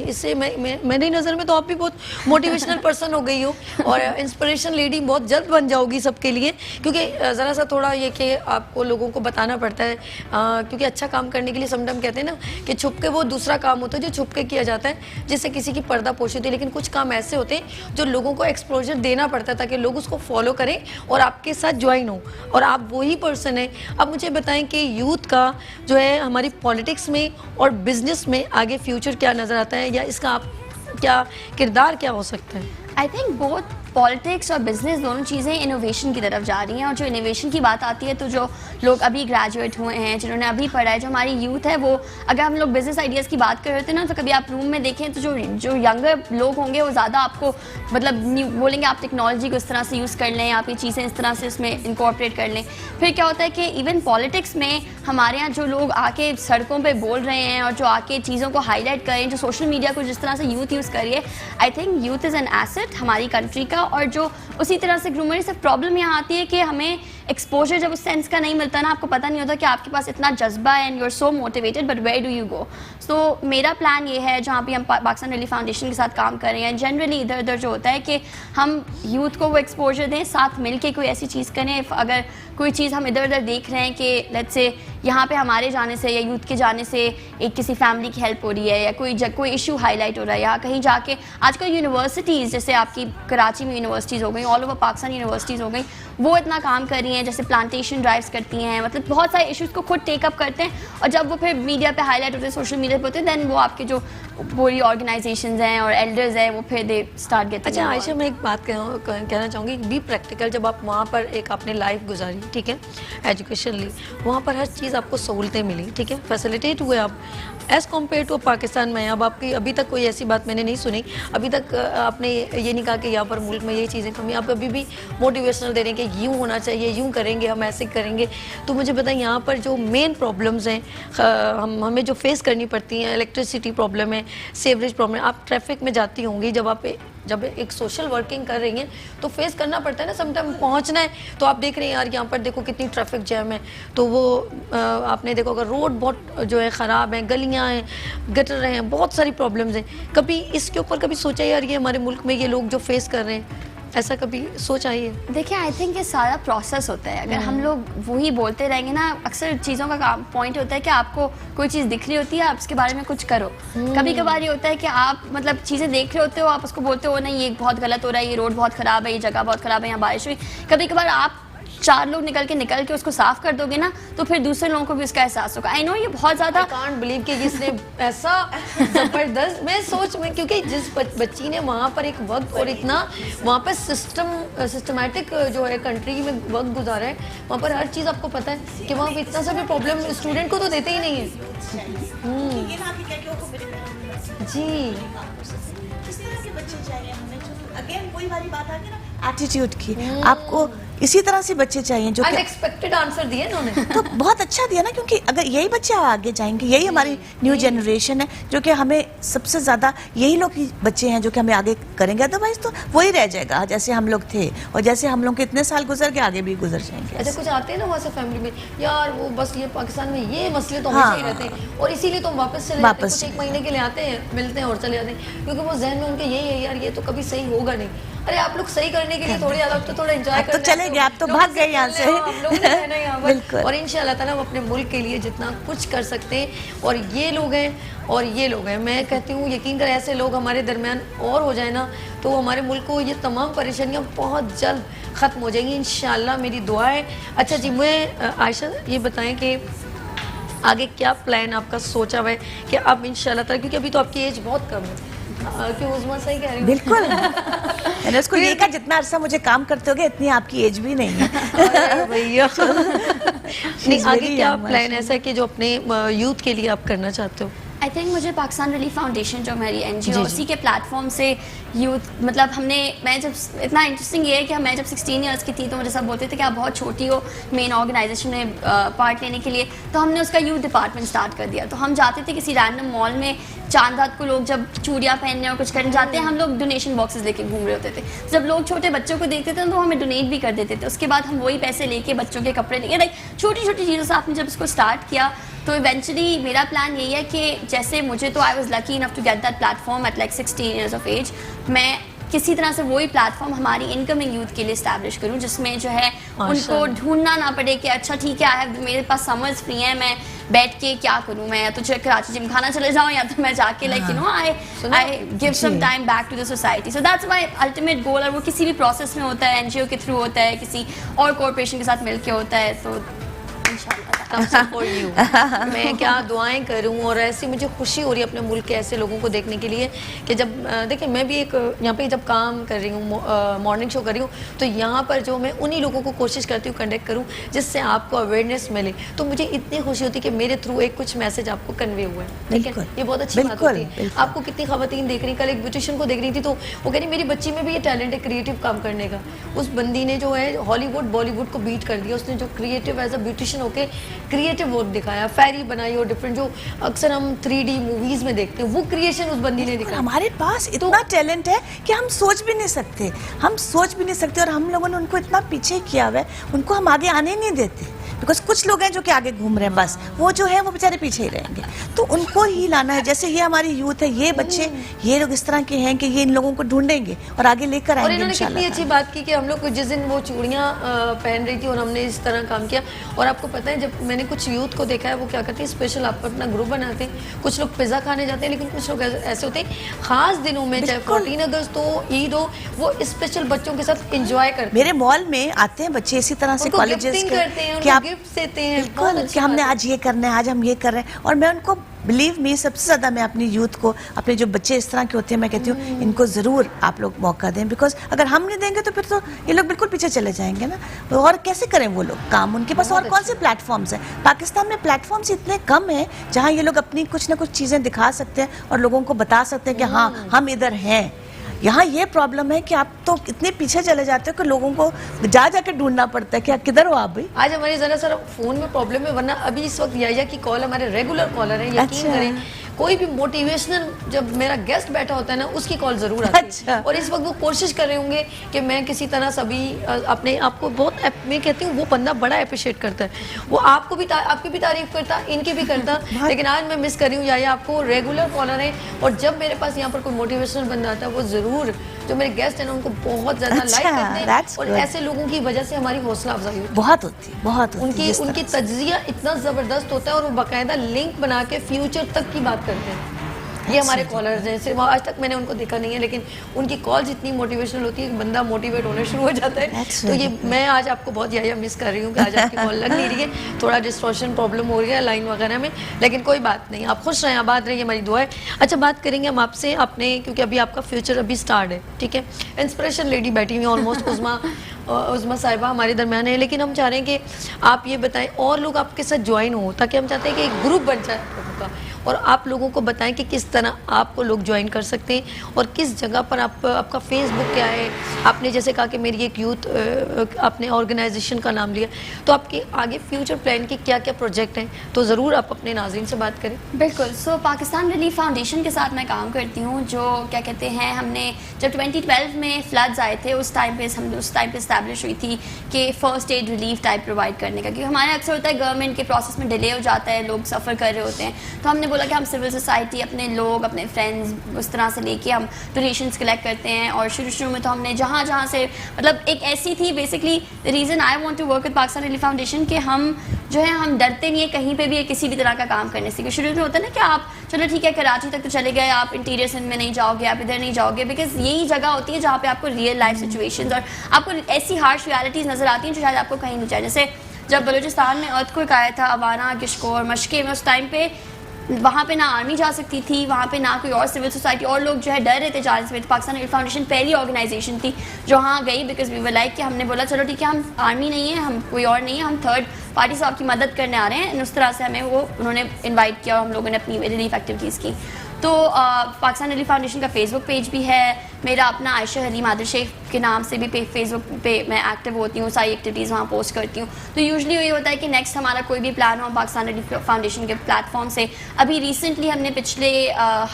इससे मेरी नज़र में तो आप भी बहुत मोटिवेशनल पर्सन हो गई हो और इंस्पिरेशन लेडी बहुत जल्द बन जाओगी सबके लिए, क्योंकि ज़रा सा थोड़ा ये कि आपको लोगों को बताना पड़ता है, क्योंकि अच्छा काम करने के लिए समटाइम कहते हैं ना कि छुप के वो दूसरा काम होता है जो छुप के किया जाता है जिससे किसी की पर्दा पोशी होती है, लेकिन कुछ काम ऐसे होते हैं जो लोगों को एक्सपोजर देना पड़ता है ताकि लोग उसको फॉलो करें और आपके साथ ज्वाइन हो, और आप वही पर्सन हैं। अब मुझे बताएं कि यूथ का जो है हमारी पॉलिटिक्स में और बिजनेस में आगे फ्यूचर क्या नज़र आता है, या इसका आप क्या किरदार क्या हो सकता है? आई थिंक बोथ पॉलिटिक्स और बिजनेस दोनों चीज़ें इनोवेशन की तरफ जा रही हैं, और जो इनोवेशन की बात आती है तो जो लोग अभी ग्रेजुएट हुए हैं, जिन्होंने अभी पढ़ा है, जो हमारी यूथ है, वो अगर हम लोग बिजनेस आइडियाज़ की बात कर रहे थे ना, तो कभी आप रूम में देखें तो जो यंगर लोग होंगे वो ज़्यादा आपको मतलब बोलेंगे आप टेक्नोलॉजी को इस तरह से यूज़ कर लें, आप ये चीज़ें इस तरह से इसमें इनकॉर्पोरेट कर लें। फिर क्या होता है कि इवन पॉलिटिक्स में हमारे यहाँ जो लोग आके सड़कों पर बोल रहे हैं और जो आके चीज़ों को हाईलाइट करें, जो सोशल मीडिया को जिस तरह से यूथ यूज़ करिए, I think youth is an asset हमारी कंट्री का। और जो उसी तरह से ग्रूमरी से प्रॉब्लम यहाँ आती है कि हमें एक्सपोजर जब उस सेंस का नहीं मिलता ना, आपको पता नहीं होता कि आपके पास इतना जज्बा है and you are so motivated but where do you go. So मेरा प्लान ये है, जहाँ भी हम पाकिस्तान रिलीफ फाउंडेशन के साथ काम कर रहे हैं, जनरली इधर उधर जो होता है कि हम यूथ को वो एक्सपोजर दें, साथ मिल के कोई ऐसी चीज़ करें। अगर कोई चीज़ हम इधर उधर देख रहे हैं कि लेट्स से यहाँ पे हमारे जाने से या यूथ के जाने से एक किसी फैमिली की हेल्प हो रही है या कोई इशू हाईलाइट हो रहा है, या कहीं जाके आजकल यूनिवर्सिटीज़ जैसे आपकी कराची में यूनिवर्सिटीज़ हो गई, ऑल ओवर पाकिस्तान यूनिवर्सिटीज़ हो गई, वो इतना काम कर रही हैं, जैसे प्लांटेशन ड्राइव्स करती हैं, मतलब बहुत सारे इश्यूज़ को खुद टेकअप करते हैं, और जब वो फिर मीडिया पे हाईलाइट होते हैं, सोशल मीडिया पे होते हैं, दैन वो आपके जो पूरी ऑर्गेनाइजेशंस हैं और एल्डर्स हैं वो फिर दे स्टार्ट गेटिंग। अच्छा आयशा, मैं एक बात कहना चाहूँगी, बी प्रैक्टिकल। जब आप वहाँ पर एक आपने लाइफ गुजारी, ठीक है, एजुकेशन ली, वहाँ पर हर चीज़ आपको सहूलतें मिली, ठीक है, फैसिलिटेट हुए आप एज़ कम्पेयर टू पाकिस्तान में। अब आपकी अभी तक कोई ऐसी बात मैंने नहीं सुनी, अभी तक आपने ये नहीं कहा कि यहाँ पर मुल्क में ये चीज़ें कमी, आप अभी भी मोटिवेशनल दे रहे हैं कि यूँ होना चाहिए, यूँ करेंगे, हम ऐसे करेंगे। तो मुझे बताएं यहाँ पर जो मेन प्रॉब्लम्स हैं हमें जो फेस करनी पड़ती हैं, इलेक्ट्रिसिटी प्रॉब्लम है, सेवरेज प्रॉब्लम है। आप ट्रैफिक में जाती होंगी, जब एक सोशल वर्किंग कर रही हैं तो फेस करना पड़ता है ना, समटाइम पहुंचना है तो आप देख रहे हैं यार यहाँ पर देखो कितनी ट्रैफिक जैम है, तो वो आपने देखो अगर रोड बहुत जो है ख़राब है, गलियाँ हैं, गटर हैं, बहुत सारी प्रॉब्लम्स हैं। कभी इसके ऊपर कभी सोचा यार ये हमारे मुल्क में ये लोग जो फेस कर रहे हैं, ऐसा कभी सोचा ही है? देखिए आई थिंक ये सारा प्रोसेस होता है, अगर हम लोग वही बोलते रहेंगे ना, अक्सर चीज़ों का काम पॉइंट होता है कि आपको कोई चीज़ दिख रही होती है, आप उसके बारे में कुछ करो। कभी कभार ये होता है कि आप मतलब चीज़ें देख रहे होते हो, आप उसको बोलते हो नहीं ये बहुत गलत हो रहा है, ये रोड बहुत ख़राब है, ये जगह बहुत ख़राब है, यहाँ बारिश हुई। कभी कभार आप 4 लोग निकल के उसको साफ कर दोगे ना, तो फिर दूसरे लोगों को भी उसका एहसास होगा। आई नो ये बहुत ज़्यादा, आई कांट बिलीव कि जिसने ऐसा ज़बरदस्त, मैं सोच में, क्योंकि जिस बच्ची ने वहाँ पर एक वक्त और इतना वहाँ पर सिस्टमैटिक जो है कंट्री में वक्त गुजारा है, वहाँ पर हर चीज़ आपको पता है कि वहाँ पर इतना सा भी प्रॉब्लम स्टूडेंट को तो देते ही नहीं है। जी किस तरह के बच्चे चाहिए हमें, जो अगेन वही वाली बात आ गई ना एटीट्यूड की, आपको इसी तरह से बच्चे चाहिए जो अनएक्सपेक्टेड आंसर दिए इन्होंने। तो बहुत अच्छा दिया ना, क्योंकि अगर यही बच्चे आगे जाएंगे, यही हमारी न्यू जनरेशन है जो कि हमें सबसे ज़्यादा यही लोग ही बच्चे हैं जो कि हमें आगे करेंगे, अदरवाइज तो वही रह जाएगा जैसे हम लोग थे, और जैसे हम लोग के इतने साल गुजर के आगे भी गुजर जाएंगे। अच्छा कुछ आते हैं ना वहाँ से फैमिली में, यार वो बस ये पाकिस्तान में ये मसले तो हमेशा ही रहते हैं और इसीलिए तो हम वापस चले जाते हैं, कुछ 1 महीने के लिए आते हैं, मिलते हैं और चले जाते हैं, क्योंकि वो जहन में उनके यही है यार ये तो कभी सही होगा नहीं। अरे आप लोग सही करने के लिए थोड़ी अलग तो थोड़ा एंजॉय तो चले गए, आप तो भाग गए यहाँ से। हम लोग ने रहना यहाँ पर। बिल्कुल। और इंशाल्लाह ताला हम अपने मुल्क के लिए जितना कुछ कर सकते हैं, और ये लोग हैं और ये लोग हैं, मैं कहती हूँ यकीन कर ऐसे लोग हमारे दरमियान और हो जाए ना, तो हमारे मुल्क को ये तमाम परेशानियाँ बहुत जल्द ख़त्म हो जाएंगी इंशाल्लाह, मेरी दुआ है। अच्छा जी, मैं आयशा ये बताएं कि आगे क्या प्लान आपका सोचा हुआ है कि अब इंशाल्लाह ताला, क्योंकि अभी तो आपकी एज बहुत कम है, क्यों उस्मा सही कह रही हूँ? बिल्कुल। मैंने उसको ये कहा जितना अरसा मुझे काम करते होगे इतनी आपकी एज भी नहीं है। अरे भैया नहीं, आगे क्या प्लान ऐसा है कि जो अपने यूथ के लिए आप करना चाहते हो? आई थिंक मुझे पाकिस्तान रिलीफ फाउंडेशन जो हमारी एनजीओ, जी, जी। उसी के प्लेटफॉर्म से यूथ, मतलब हमने, मैं जब, इतना इंटरेस्टिंग ये है कि मैं जब 16 इयर्स की थी तो मुझे सब बोलते थे कि आप बहुत छोटी हो मेन ऑर्गेनाइजेशन में पार्ट लेने के लिए, तो हमने उसका यूथ डिपार्टमेंट स्टार्ट कर दिया। तो हम जाते थे किसी रैंडम मॉल में, चांद रात को लोग जब चूड़ियाँ पहनने और कुछ करने जाते हैं, हम लोग डोनेशन बॉक्सेस लेके घूम रहे होते थे। जब लोग छोटे बच्चों को देखते थे तो हमें डोनेट भी कर देते थे, उसके बाद हम वही पैसे लेके बच्चों के कपड़े लेके, लाइक छोटी छोटी चीज़ों से आपने जब इसको स्टार्ट किया, तो इवेंचुअली मेरा प्लान यही है कि जैसे मुझे, तो I was lucky enough to get that platform at like 16 years of age, मैं किसी तरह से वही प्लेटफॉर्म हमारी इनकमिंग यूथ के लिए इस्टेब्लिश करूं, जिसमें जो है उनको ढूंढना ना पड़े कि अच्छा ठीक है, आई हैव, मेरे पास समर्स फ्री है, मैं बैठ के क्या करूं, मैं या तो कराची जिम खाना चले जाऊं या तो मैं जाके like you know I give some time back to the society. So that's my ultimate goal, और वो किसी भी प्रोसेस में होता है, एनजीओ के थ्रू होता है, किसी और कॉर्पोरेशन के साथ मिलके होता है, तो फॉर यू मैं क्या दुआएं करूं, और ऐसी मुझे खुशी हो रही है अपने मुल्क के ऐसे लोगों को देखने के लिए कि जब देखिए मैं भी एक यहाँ पे जब काम कर रही हूँ, मॉर्निंग शो कर रही हूँ, तो यहाँ पर जो मैं उन्हीं लोगों को कोशिश करती हूँ कंडक्ट करूँ जिससे आपको अवेयरनेस मिले, तो मुझे इतनी खुशी होती है कि मेरे थ्रू एक कुछ मैसेज आपको कन्वे हुआ है। ठीक है, ये बहुत अच्छी बात होती है। आपको कितनी खवातीन देख रही, कल एक ब्यूटिशियन को देख रही थी, तो वो कह रही मेरी बच्ची में भी ये टैलेंट है क्रिएटिव काम करने का। उस बंदी ने जो है हॉलीवुड बॉलीवुड को बीट कर दिया, उसने जो क्रिएटिव एज अ ब्यूटिशियन होके क्रिएटिव वर्क दिखाया, फेरी बनाई, और डिफरेंट जो अक्सर हम 3D मूवीज में देखते हैं, वो क्रिएशन उस बंदी ने दिखाया। हमारे पास इतना टैलेंट है कि हम सोच भी नहीं सकते, और हम लोगों ने उनको इतना पीछे किया हुआ है, उनको हम आगे आने नहीं देते, बिकॉज कुछ लोग हैं जो कि आगे घूम रहे हैं, बस वो जो है वो बेचारे पीछे ही रहेंगे, तो उनको ही लाना है। जैसे ये हमारी यूथ है, ये बच्चे, ये लोग इस तरह के हैं कि ये इन लोगों को ढूंढेंगे और आगे लेकर और आएंगे इन्होंने इंशाल्लाह। कितनी अच्छी बात की कि हम लोग जिस दिन वो चूड़ियाँ पहन रही थी और हमने इस तरह काम किया, और आपको पता है जब मैंने कुछ यूथ को देखा है वो क्या करते हैं, स्पेशल आप अपना ग्रुप बनाते हैं, कुछ लोग पिज़्ज़ा खाने जाते हैं, लेकिन कुछ लोग ऐसे होते हैं खास दिनों में, चाहे 14 अगस्त हो, ईद हो, वो स्पेशल बच्चों के साथ इंजॉय करते हैं। मेरे मॉल में आते हैं बच्चे इसी तरह से कॉलेजेस के कि आप गिफ्ट देते हैं, कि हमने आज ये करना है, आज हम ये कर रहे हैं, और मैं उनको, बिलीव मी, सबसे ज़्यादा मैं अपनी यूथ को, अपने जो बच्चे इस तरह के होते हैं, मैं कहती हूँ इनको ज़रूर आप लोग मौका दें, बिकॉज अगर हम नहीं देंगे तो फिर तो ये लोग बिल्कुल पीछे चले जाएंगे ना। और कैसे करें वो लोग काम, उनके पास और कौन से प्लेटफॉर्म्स हैं? पाकिस्तान में प्लेटफॉर्म्स इतने कम हैं जहाँ ये लोग अपनी कुछ ना कुछ चीज़ें दिखा सकते हैं और लोगों को बता सकते हैं कि हाँ हम इधर हैं। यहाँ ये प्रॉब्लम है कि आप तो इतने पीछे चले जाते हो कि लोगों को जाके ढूंढना पड़ता है कि किधर हो आप भाई। आज हमारे जरा सर फोन में प्रॉब्लम है, वरना अभी इस वक्त याया की कॉल हमारे रेगुलर कॉलर है, यकीन करें कोई भी मोटिवेशनल जब मेरा गेस्ट बैठा होता है ना, उसकी कॉल जरूर आती है। और इस वक्त वो कोशिश कर रहे होंगे कि मैं किसी तरह सभी अपने आप को बहुत, मैं कहती हूँ वो बंदा बड़ा अप्रिशिएट करता है, वो आपको भी आपकी भी तारीफ करता, इनकी भी करता, लेकिन आज मैं मिस कर रही हूँ याया आपको, रेगुलर कॉलर है, और जब मेरे पास यहाँ पर कोई मोटिवेशनल बंदा आता है वो जरूर जो मेरे गेस्ट हैं ना उनको बहुत ज्यादा लाइक करते हैं, और ऐसे लोगों की वजह से हमारी हौसला अफजाई होती है, बहुत होती है। उनकी तज्जिया इतना जबरदस्त होता है, और वो बाकायदा लिंक बना के फ्यूचर तक की बात करते हैं। ये हमारे कॉलर्स हैं, सिर्फ आज तक मैंने उनको देखा नहीं है, लेकिन उनकी कॉल्स इतनी मोटिवेशनल होती है कि बंदा मोटिवेट होना शुरू हो जाता है। तो ये मैं आज आपको बहुत याया मिस कर रही हूँ कि आज आपकी कॉल लग नहीं रही है, थोड़ा डिस्ट्रॉशन प्रॉब्लम हो गया लाइन वगैरह में, लेकिन कोई बात नहीं, आप खुश रहें, आबाद रहिए, हमारी दुआ है। अच्छा, बात करेंगे हम आपसे अपने, क्योंकि अभी आपका फ्यूचर अभी स्टार्ट है, ठीक है, इंस्पिरेशन लेडी बैठी हुई ऑलमोस्ट, उज़मा साहिबा हमारे दरमियान है, लेकिन हम चाह रहे हैं कि आप ये बताएं और लोग आपके साथ ज्वाइन हो, ताकि हम चाहते हैं कि एक ग्रुप बन जाए लोगों का, और आप लोगों को बताएं कि किस तरह आपको लोग ज्वाइन कर सकते हैं और किस जगह पर आपका फेसबुक क्या है। आपने जैसे कहा कि मेरी एक यूथ अपने ऑर्गेनाइजेशन का नाम लिया, तो आपके आगे फ्यूचर प्लान के क्या क्या प्रोजेक्ट हैं, तो ज़रूर आप अपने नाज़रीन से बात करें। बिल्कुल। सो पाकिस्तान रिलीफ फाउंडेशन के साथ मैं काम करती हूँ, जो क्या कहते हैं, हमने जब 2012 में फ्लड्स आए थे, उस टाइम पे इस्टेब्लिश हुई थी कि first aid relief type provide करने का, क्योंकि हमारे अक्सर होता है गवर्नमेंट के प्रोसेस में डिले हो जाता है, लोग सफ़र कर रहे होते हैं, तो हमने बोला कि हम सिविल सोसाइटी, अपने लोग, अपने फ्रेंड्स, उस तरह से लेके हम डोनेशंस कलेक्ट करते हैं। और शुरू में तो हमने जहाँ से मतलब एक ऐसी थी basically the reason I want to work with Pakistan relief foundation कि हम जो है हम डरते नहीं है कहीं पे भी किसी भी तरह का काम करने से। शुरू में होता है ना कि आप चलो ठीक है कराची तक तो चले गए, आप इंटीरियर सिंध में नहीं जाओगे, आप इधर नहीं जाओगे, बिकॉज यही जगह होती है जहाँ पे आपको रियल लाइफ सिचुएशंस और आपको ऐसी हार्श रियलिटीज़ नज़र आती हैं जो शायद आपको कहीं नहीं चाहिए। जैसे जब बलूचिस्तान में अर्थक्वेक आया था, अवाना, किश्कोर, मशके में, उस टाइम पे वहाँ पे ना आर्मी जा सकती थी, वहाँ पे ना कोई और सिविल सोसाइटी, और लोग जो है डर रहे थे जाने से। पाकिस्तान रिलीफ फाउंडेशन पहली ऑर्गेनाइजेशन थी जो वहाँ गई, बिकॉज वी वर लाइक कि हमने बोला चलो ठीक है हम आर्मी नहीं है, हम कोई और नहीं है, हम थर्ड पार्टी से आपकी मदद करने आ रहे हैं। उस तरह से हमें वो उन्होंने इन्वाइट किया और हम लोगों ने अपनी रिलीफ एक्टिविटीज़ की। तो पाकिस्तान रिलीफ फाउंडेशन का फेसबुक पेज भी है, मेरा अपना आयशा हलीम आदिल शेख के नाम से भी फेसबुक पे मैं एक्टिव होती हूँ, सारी एक्टिविटीज़ वहाँ पोस्ट करती हूँ। तो यूजुअली ये होता है कि नेक्स्ट हमारा कोई भी प्लान हो पाकिस्तान रिलीफ फाउंडेशन के प्लेटफॉर्म से। अभी रिसेंटली हमने पिछले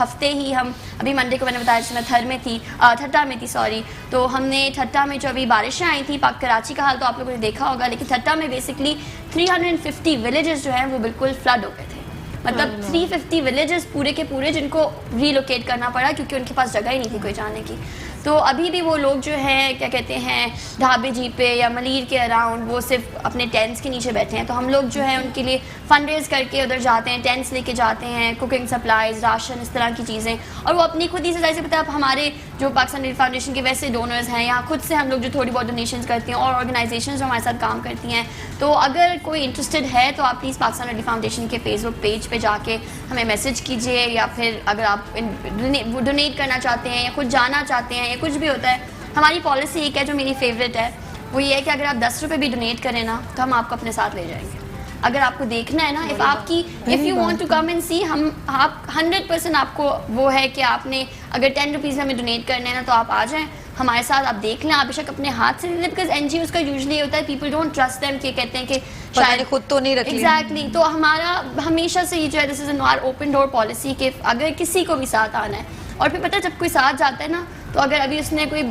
हफ्ते ही हम अभी मंडे को मैंने बताया जिसमें ठट्टा में थी सॉरी, तो हमने ठट्टा में जो अभी बारिशें आई थी, कराची का हाल तो आप लोगों ने देखा होगा, लेकिन ठट्टा में बेसिकली 350 विलेजेस जो हैं वो बिल्कुल फ्लड हो गए थे। मतलब 350 विलेजेस पूरे के पूरे जिनको रीलोकेट करना पड़ा क्योंकि उनके पास जगह ही नहीं थी कोई जाने की। तो अभी भी वो लोग जो हैं क्या कहते हैं ढाबे जी पे या मलीर के अराउंड वो सिर्फ अपने टेंट्स के नीचे बैठे हैं। तो हम लोग जो है उनके लिए फंड रेज करके उधर जाते हैं, टेंट्स लेके जाते हैं, कुकिंग सप्लाईज, राशन, इस तरह की चीज़ें। और वो अपनी खुद ही से जैसे पता है हमारे जो पाकिस्तान रिलीफ फाउंडेशन के वैसे डोनर्स हैं, यहाँ खुद से हम लोग जो थोड़ी बहुत डोनेशंस करती हैं और ऑर्गेनाइजेशन जो हमारे साथ काम करती हैं। तो अगर कोई इंटरेस्टेड है तो आप प्लीज़ पाकिस्तान रिलीफ फाउंडेशन के फेसबुक पेज पे जाके हमें मैसेज कीजिए, या फिर अगर आप डोनेट करना चाहते हैं या खुद जाना चाहते हैं या कुछ भी होता है। हमारी पॉलिसी एक है जो मेरी फेवरेट है, वो ये है कि अगर आप 10 रुपये भी डोनेट करें ना तो हम आपको अपने साथ ले जाएंगे। अगर आपको देखना है ना if you want to come and see, हम आप 100% आपको वो है कि आपने अगर 10 रुपीज़ हमें डोनेट करना है ना तो आप आ जाएं हमारे साथ, आप देख लें, आप बेशक अपने हाथ से ले लें, बिकॉज NGOs का यूजुअली होता है पीपल डोंट ट्रस्ट देम कि कहते हैं कि शायद खुद तो नहीं रख एग्जैक्टली। तो हमारा हमेशा से ये जो है this is our open door policy कि अगर किसी को भी साथ आना है, और फिर पता है जब कोई साथ जाता है ना तो अगर अभी उसने कोई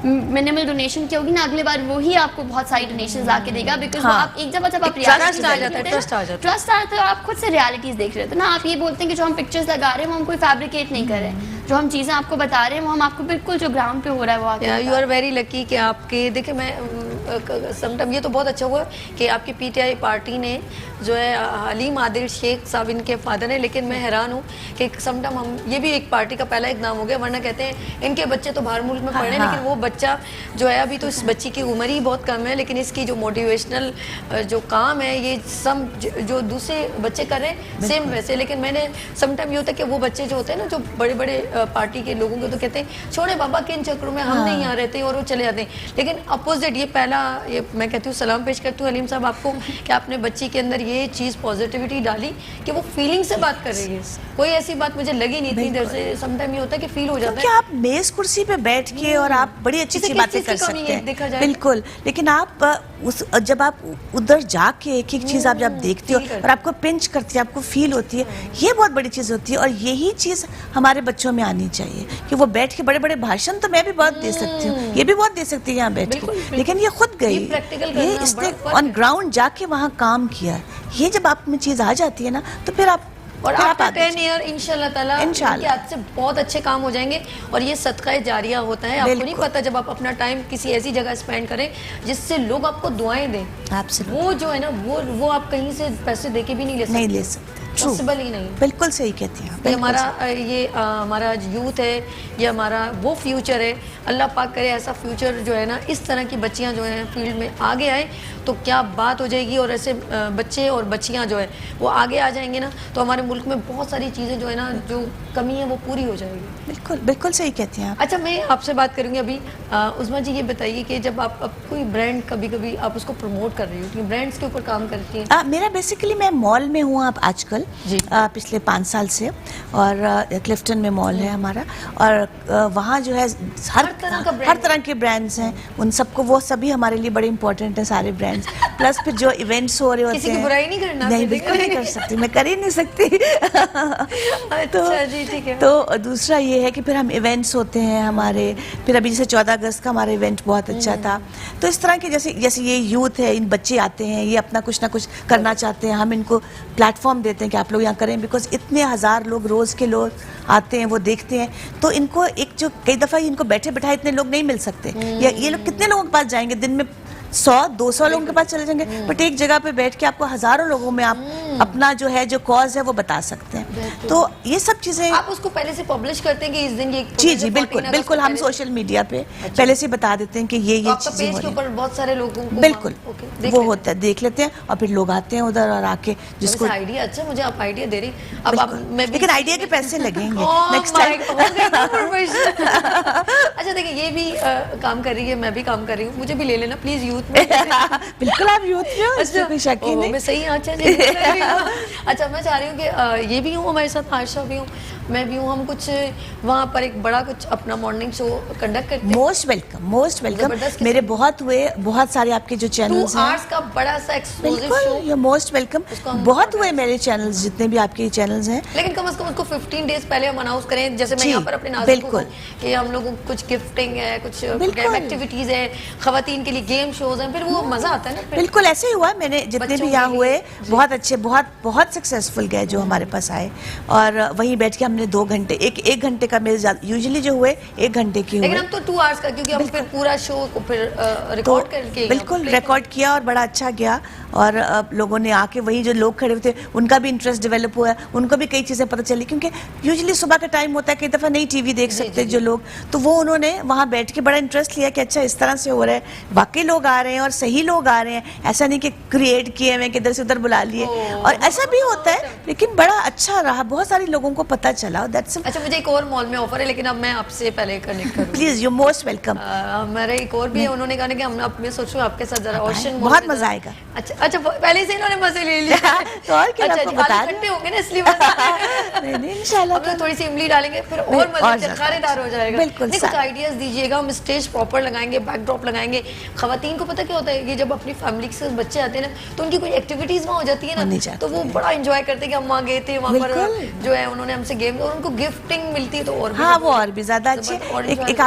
मिनिमल डोनेशन की होगी ना, अगले बार वो ही आपको बहुत सारी डोनेशन ला के देगा, बिकॉज वो आप एक जब आप ट्रस्ट आ जाता है, आप खुद से रियलिटीज देख रहे हो ना। आप ये बोलते हैं कि जो हम पिक्चर्स लगा रहे हैं वो हम कोई फैब्रिकेट नहीं कर रहे हैं, जो हम चीज़ें आपको बता रहे हैं वो हम आपको बिल्कुल जो ग्राउंड पे हो रहा है वो आपको। यू आर वेरी लकी कि आपके देखिए मैं समटाइम ये तो बहुत अच्छा हुआ कि आपकी PTI पार्टी ने जो है हलीम आदिल शेख साहब इनके फादर हैं, लेकिन मैं हैरान हूँ कि समटाइम हम ये भी एक पार्टी का पहला इकदाम हो गया, वरना कहते हैं इनके बच्चे तो बाहर मुल्क में पढ़ रहे हैं, लेकिन वो बच्चा जो है अभी तो इस बच्ची की उम्र ही बहुत कम है, लेकिन इसकी जो मोटिवेशनल जो काम है ये सब जो दूसरे बच्चे कर रहे हैं सेम वैसे। लेकिन मैंने समटाइम ये होता है कि वो बच्चे जो होते हैं ना जो बड़े बड़े पार्टी के लोगों को तो कहते हैं छोड़े बाबा के इन चक्करों में हम नहीं यहाँ रहते और वो चले जाते हैं, लेकिन अपोजिट ये पहला ये मैं कहती हूँ सलाम पेश करती हूँ हलीम साहब आपको कि आपने बच्ची के अंदर ये चीज़ पॉजिटिविटी डाली कि वो फीलिंग से बात कर रही है। कोई ऐसी बात मुझे लगी नहीं थी, जैसे समटाइम ये होता है कि फील हो जाता है आप मेज कुर्सी पे बैठ के और आप बड़ी अच्छी अच्छी बातें कर सकते हैं बिल्कुल, लेकिन आप जब आप उधर जाके एक एक चीज़ आप जब देखते हो और आपको पिंच करती है, आपको फील होती है, ये बहुत बड़ी चीज़ होती है। और यही चीज़ हमारे बच्चों में आनी चाहिए कि वो बैठ के बड़े बड़े भाषण तो मैं भी बहुत दे सकती हूँ, ये भी बहुत दे सकती है यहाँ बैठ के, लेकिन ये खुद गई, ये इसने ऑन ग्राउंड जाके वहाँ काम किया। ये जब आप में चीज़ आ जाती है ना तो फिर आप और आफ्टर 10 ईयर इंशाल्लाह ताला इनके हाथ से बहुत अच्छे काम हो जाएंगे। और ये सदका जारिया होता है, आपको नहीं पता जब आप अपना टाइम किसी ऐसी जगह स्पेंड करें जिससे लोग आपको दुआएं दें, वो जो है ना वो आप कहीं से पैसे देके भी नहीं ले सकते, पॉसिबल ही नहीं। बिल्कुल सही कहती हैं। हमारा यूथ है, ये हमारा वो फ्यूचर है। अल्लाह पाक करे ऐसा फ्यूचर जो है ना इस तरह की बच्चियां जो हैं फील्ड में आगे आए तो क्या बात हो जाएगी। और ऐसे बच्चे और बच्चियां जो है वो आगे आ जाएंगे ना तो हमारे मुल्क में बहुत सारी चीज़ें जो है ना जो कमी है वो पूरी हो जाएगी। बिल्कुल बिल्कुल सही कहती हैं आप। अच्छा मैं आपसे बात करूँगी अभी उस्मा जी, ये बताइए कि जब आप कोई ब्रांड कभी आप उसको प्रमोट कर रही हो, ब्रांड्स के ऊपर काम करती हैं? मेरा बेसिकली मैं मॉल में हूँ आप आजकल पिछले 5 साल से, और क्लिफ्टन में मॉल है हमारा, और वहाँ जो है हर तरह के ब्रांड्स हैं, उन सबको वो सभी हमारे लिए बड़े इंपॉर्टेंट है सारे ब्रांड्स। प्लस फिर जो इवेंट्स हो रहे होते हैं, किसी की बुराई नहीं करना, नहीं बिल्कुल नहीं कर सकती, मैं कर ही नहीं सकती। तो ठीक है। तो दूसरा ये है कि फिर हम इवेंट्स होते हैं हमारे, फिर अभी जैसे 14 अगस्त का हमारा इवेंट बहुत अच्छा था। तो इस तरह के जैसे ये यूथ है, इन बच्चे आते हैं, ये अपना कुछ ना कुछ करना चाहते हैं, हम इनको प्लेटफॉर्म देते हैं कि आप लोग यहाँ करें, बिकॉज इतने हज़ार लोग रोज़ के लोग आते हैं, वो देखते हैं। तो इनको एक जो कई दफ़ा इनको बैठे बैठाए इतने लोग नहीं मिल सकते, या ये लोग कितने लोगों के पास जाएंगे, दिन में 100-200 लोगों के पास चले जाएंगे, बट एक जगह पे बैठ के आपको हजारों लोगों में आप अपना जो है जो कॉज है वो बता सकते हैं। तो ये सब चीजें आप उसको पहले से पब्लिश करते हैं कि इस दिन ये जी बिल्कुल बिल्कुल, हम सोशल मीडिया पे पहले से बता देते हैं कि ये चीजें हो रही हैं। बहुत सारे लोगों को बिल्कुल वो होता है, देख लेते हैं और फिर लोग आते हैं उधर और आके जिसको आइडिया अच्छा, मुझे आप आइडिया दे रही अब मैं लेकिन आइडिया के पैसे लगेंगे नेक्स्ट टाइम। अच्छा देखिए, ये भी काम कर रही है, मैं भी काम कर रही हूँ, मुझे भी ले लेना प्लीज यूथ में। बिल्कुल आप यूथ में हो, इसमें कोई शक ही नहीं। मैं सही अच्छा जी। अच्छा मैं चाह रही हूँ कि ये भी हूँ, हमारे साथ आयशा भी हूँ, मैं भी हूँ, हम कुछ वहाँ पर एक बड़ा कुछ अपना मॉर्निंग शो कंडक्ट करते हैं। Most welcome. मेरे बहुत हुए, बहुत सारे आपके जो चैनल्स हैं, 2 hours का बड़ा सा एक्सक्लूसिव शो, ये मोस्ट वेलकम। बहुत हुए मेरे चैनल्स, जितने भी आपके चैनल्स हैं, लेकिन कम से कम उसको 15 डेज पहले हम अनाउंस करें। जैसे मैं यहाँ पर अपने नाज़रीन को कि हम लोगों को कुछ गिफ्टिंग है, कुछ एक्टिविटीज है, खवातीन के लिए गेम शोज हैं, फिर वो मजा आता है ना। बिल्कुल ऐसे ही हुआ। मैंने जितने भी यहाँ हुए बहुत अच्छे, बहुत सक्सेसफुल गए जो हमारे पास आए, और वहीं बैठ के हमने 2 घंटे, एक घंटे का मेरे यूजुअली जो हुए 1 घंटे की हुए, लेकिन हम तो 2 hours का, क्योंकि हम फिर पूरा शो को फिर रिकॉर्ड करके बिल्कुल रिकॉर्ड किया और बड़ा अच्छा गया। और लोगों ने आके, वही जो लोग खड़े हुए थे उनका भी इंटरेस्ट डेवलप हुआ, उनको भी कई चीज़ें पता चली, क्योंकि यूजुअली सुबह का टाइम होता है, कई दफ़ा नहीं टीवी देख सकते जो लोग, तो वो उन्होंने वहाँ बैठ के बड़ा इंटरेस्ट लिया कि अच्छा इस तरह से हो रहा है, वाकई लोग आ रहे हैं और सही लोग आ रहे हैं, ऐसा नहीं कि क्रिएट किए हुए कि इधर से उधर बुला लिए, और ऐसा भी होता है। लेकिन बड़ा अच्छा रहा, बहुत सारे लोगों को पता चला। अच्छा मुझे एक और मॉल में ऑफर है, लेकिन अब मैं आपसे पहले कनेक्ट करूँ प्लीज, यू मोस्ट वेलकम। मेरा एक और भी है, उन्होंने कहा कि हम अब मैं सोचूं आपके साथ जरा ओशन बहुत मजा आएगा। अच्छा पहले से इन्होंने मजे ले लिया तो और क्या, आपको बता इकट्ठे होंगे ना, इसलिए नहीं इंशाल्लाह हम थोड़ी सी इमली डालेंगे, फिर और मजा खारेदार हो जाएगा। बिल्कुल कुछ आइडियाज दीजिएगा, हम स्टेज प्रॉपर लगाएंगे, बैकड्रॉप लगाएंगे। खवातीन को पता क्या होता है कि जब अपनी फैमिली के साथ बच्चे आते हैं ना, तो उनकी कोई एक्टिविटीज वहाँ हो जाती है ना, तो वो बड़ा एंजॉय करते हैं कि हम वहाँ गए थे, वहाँ पर जो है उन्होंने हमसे गेम, और उनको गिफ्टिंग मिलती है तो और हाँ वो और भी ज्यादा अच्छे, एक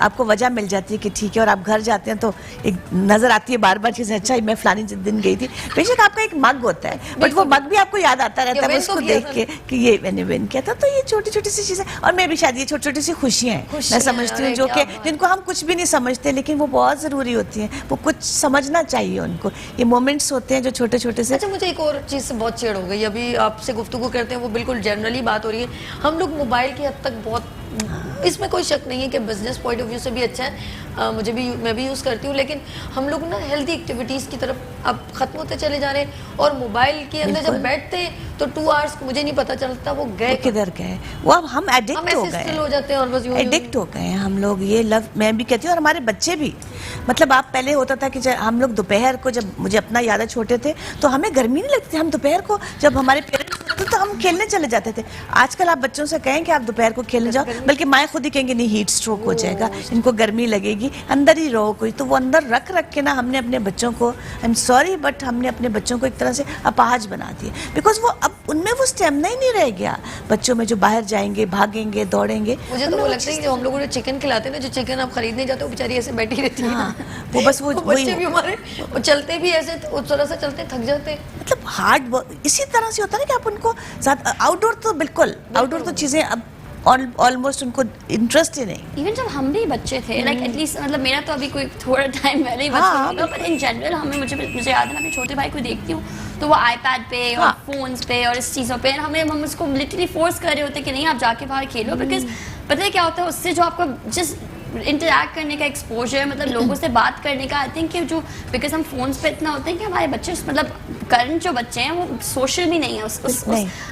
आपको वजह मिल जाती है कि ठीक है, और आप घर जाते हैं तो एक नजर आती है बार बार चीजें, अच्छा मैं फलानी दिन गई थी। बेशक आपका एक मग होता है, बट वो मग भी आपको याद आता रहता है उसको देख के कि ये मैंने विन किया था। तो ये छोटी छोटी सी चीजें, और मैं भी शायद ये छोटी छोटी सी खुशियां हैं मैं समझती हूँ, जो कि जिनको हम कुछ भी नहीं समझते, लेकिन वो बहुत जरूरी होती हैं, वो कुछ समझना चाहिए उनको। ये मोमेंट्स होते हैं जो छोटे छोटे से। अच्छा मुझे एक और चीज़ से बहुत चिढ़ हो गई, अभी आपसे गुफ्तगू करते हैं, वो बिल्कुल जनरली बात हो रही है। हम लोग मोबाइल की हद तक बहुत, इसमें कोई शक नहीं है कि बिजनेस पॉइंट ऑफ व्यू से भी अच्छा है, मैं भी यूज़ करती हूँ, लेकिन हम लोग ना हेल्दी एक्टिविटीज़ की तरफ अब खत्म होते चले जा रहे हैं, और मोबाइल के अंदर जब बैठते हैं तो 2 hours मुझे नहीं पता चलता वो गए किधर गए, वो अब हम एडिक्ट हो गए, हो जाते हैं, और बस एडिक्ट हो गए हैं हम लोग। ये लव मैं भी कहती हूँ, और हमारे बच्चे भी। मतलब आप पहले होता था कि हम लोग दोपहर को, जब मुझे अपना याद है छोटे थे तो हमें गर्मी नहीं लगती थी, हम दोपहर को जब हमारे पेरेंट्स तो हम खेलने चले जाते थे। आजकल आप बच्चों से कहें कि आप दोपहर को खेलने जाओ, बल्कि माएँ खुद ही कहेंगे नहीं हीट स्ट्रोक हो जाएगा, इनको गर्मी लगेगी, अंदर ही रहो कोई। तो वो अंदर रख के ना हमने अपने बच्चों को, आई एम सॉरी बट हमने अपने बच्चों को एक तरह से अपाहज बना दिया, बिकॉज वो अब उनमें वो स्टेमिना ही नहीं रह गया बच्चों में, जो बाहर जाएंगे, भागेंगे, दौड़ेंगे। मुझे तो वो लगता है कि जो हम लोगों ने चिकन खिलाते हैं ना, जो चिकन आप खरीदने जाते हो, बेचारी ऐसे बैठी रहती है, वो बस वो बच्चे भी हमारे, वो चलते भी ऐसे उस तरह से चलते, थक जाते हैं। मतलब हार्ड वर्क इसी तरह से होता है ना कि आप उनको आउटडोर तो बिल्कुल आउटडोर तो चीजें अब ऑलमोस्ट उनको इंटरेस्ट ही नहीं। इवन जब हम भी बच्चे थे, लाइक एटलीस्ट, मतलब मेरा तो अभी कोई थोड़ा टाइम पहले ही बच्चा होगा, पर इन जनरल हमें, मुझे याद है, मैं अपने छोटे भाई को देखती हूँ तो वो आईपैड पे और फोन्स पे और इस चीज़ों पे, हम उसको लिटरली फोर्स कर रहे होते कि नहीं आप जाके बाहर खेलो, बिकॉज पता है क्या होता है उससे, जो आपका जिस इंटरैक्ट करने का एक्सपोजर, मतलब लोगों से बात करने का, आई थिंक कि जो, बिकॉज हम फोन्स पे इतना होते हैं कि हमारे बच्चे, मतलब करंट जो बच्चे हैं वो सोशल भी नहीं है उस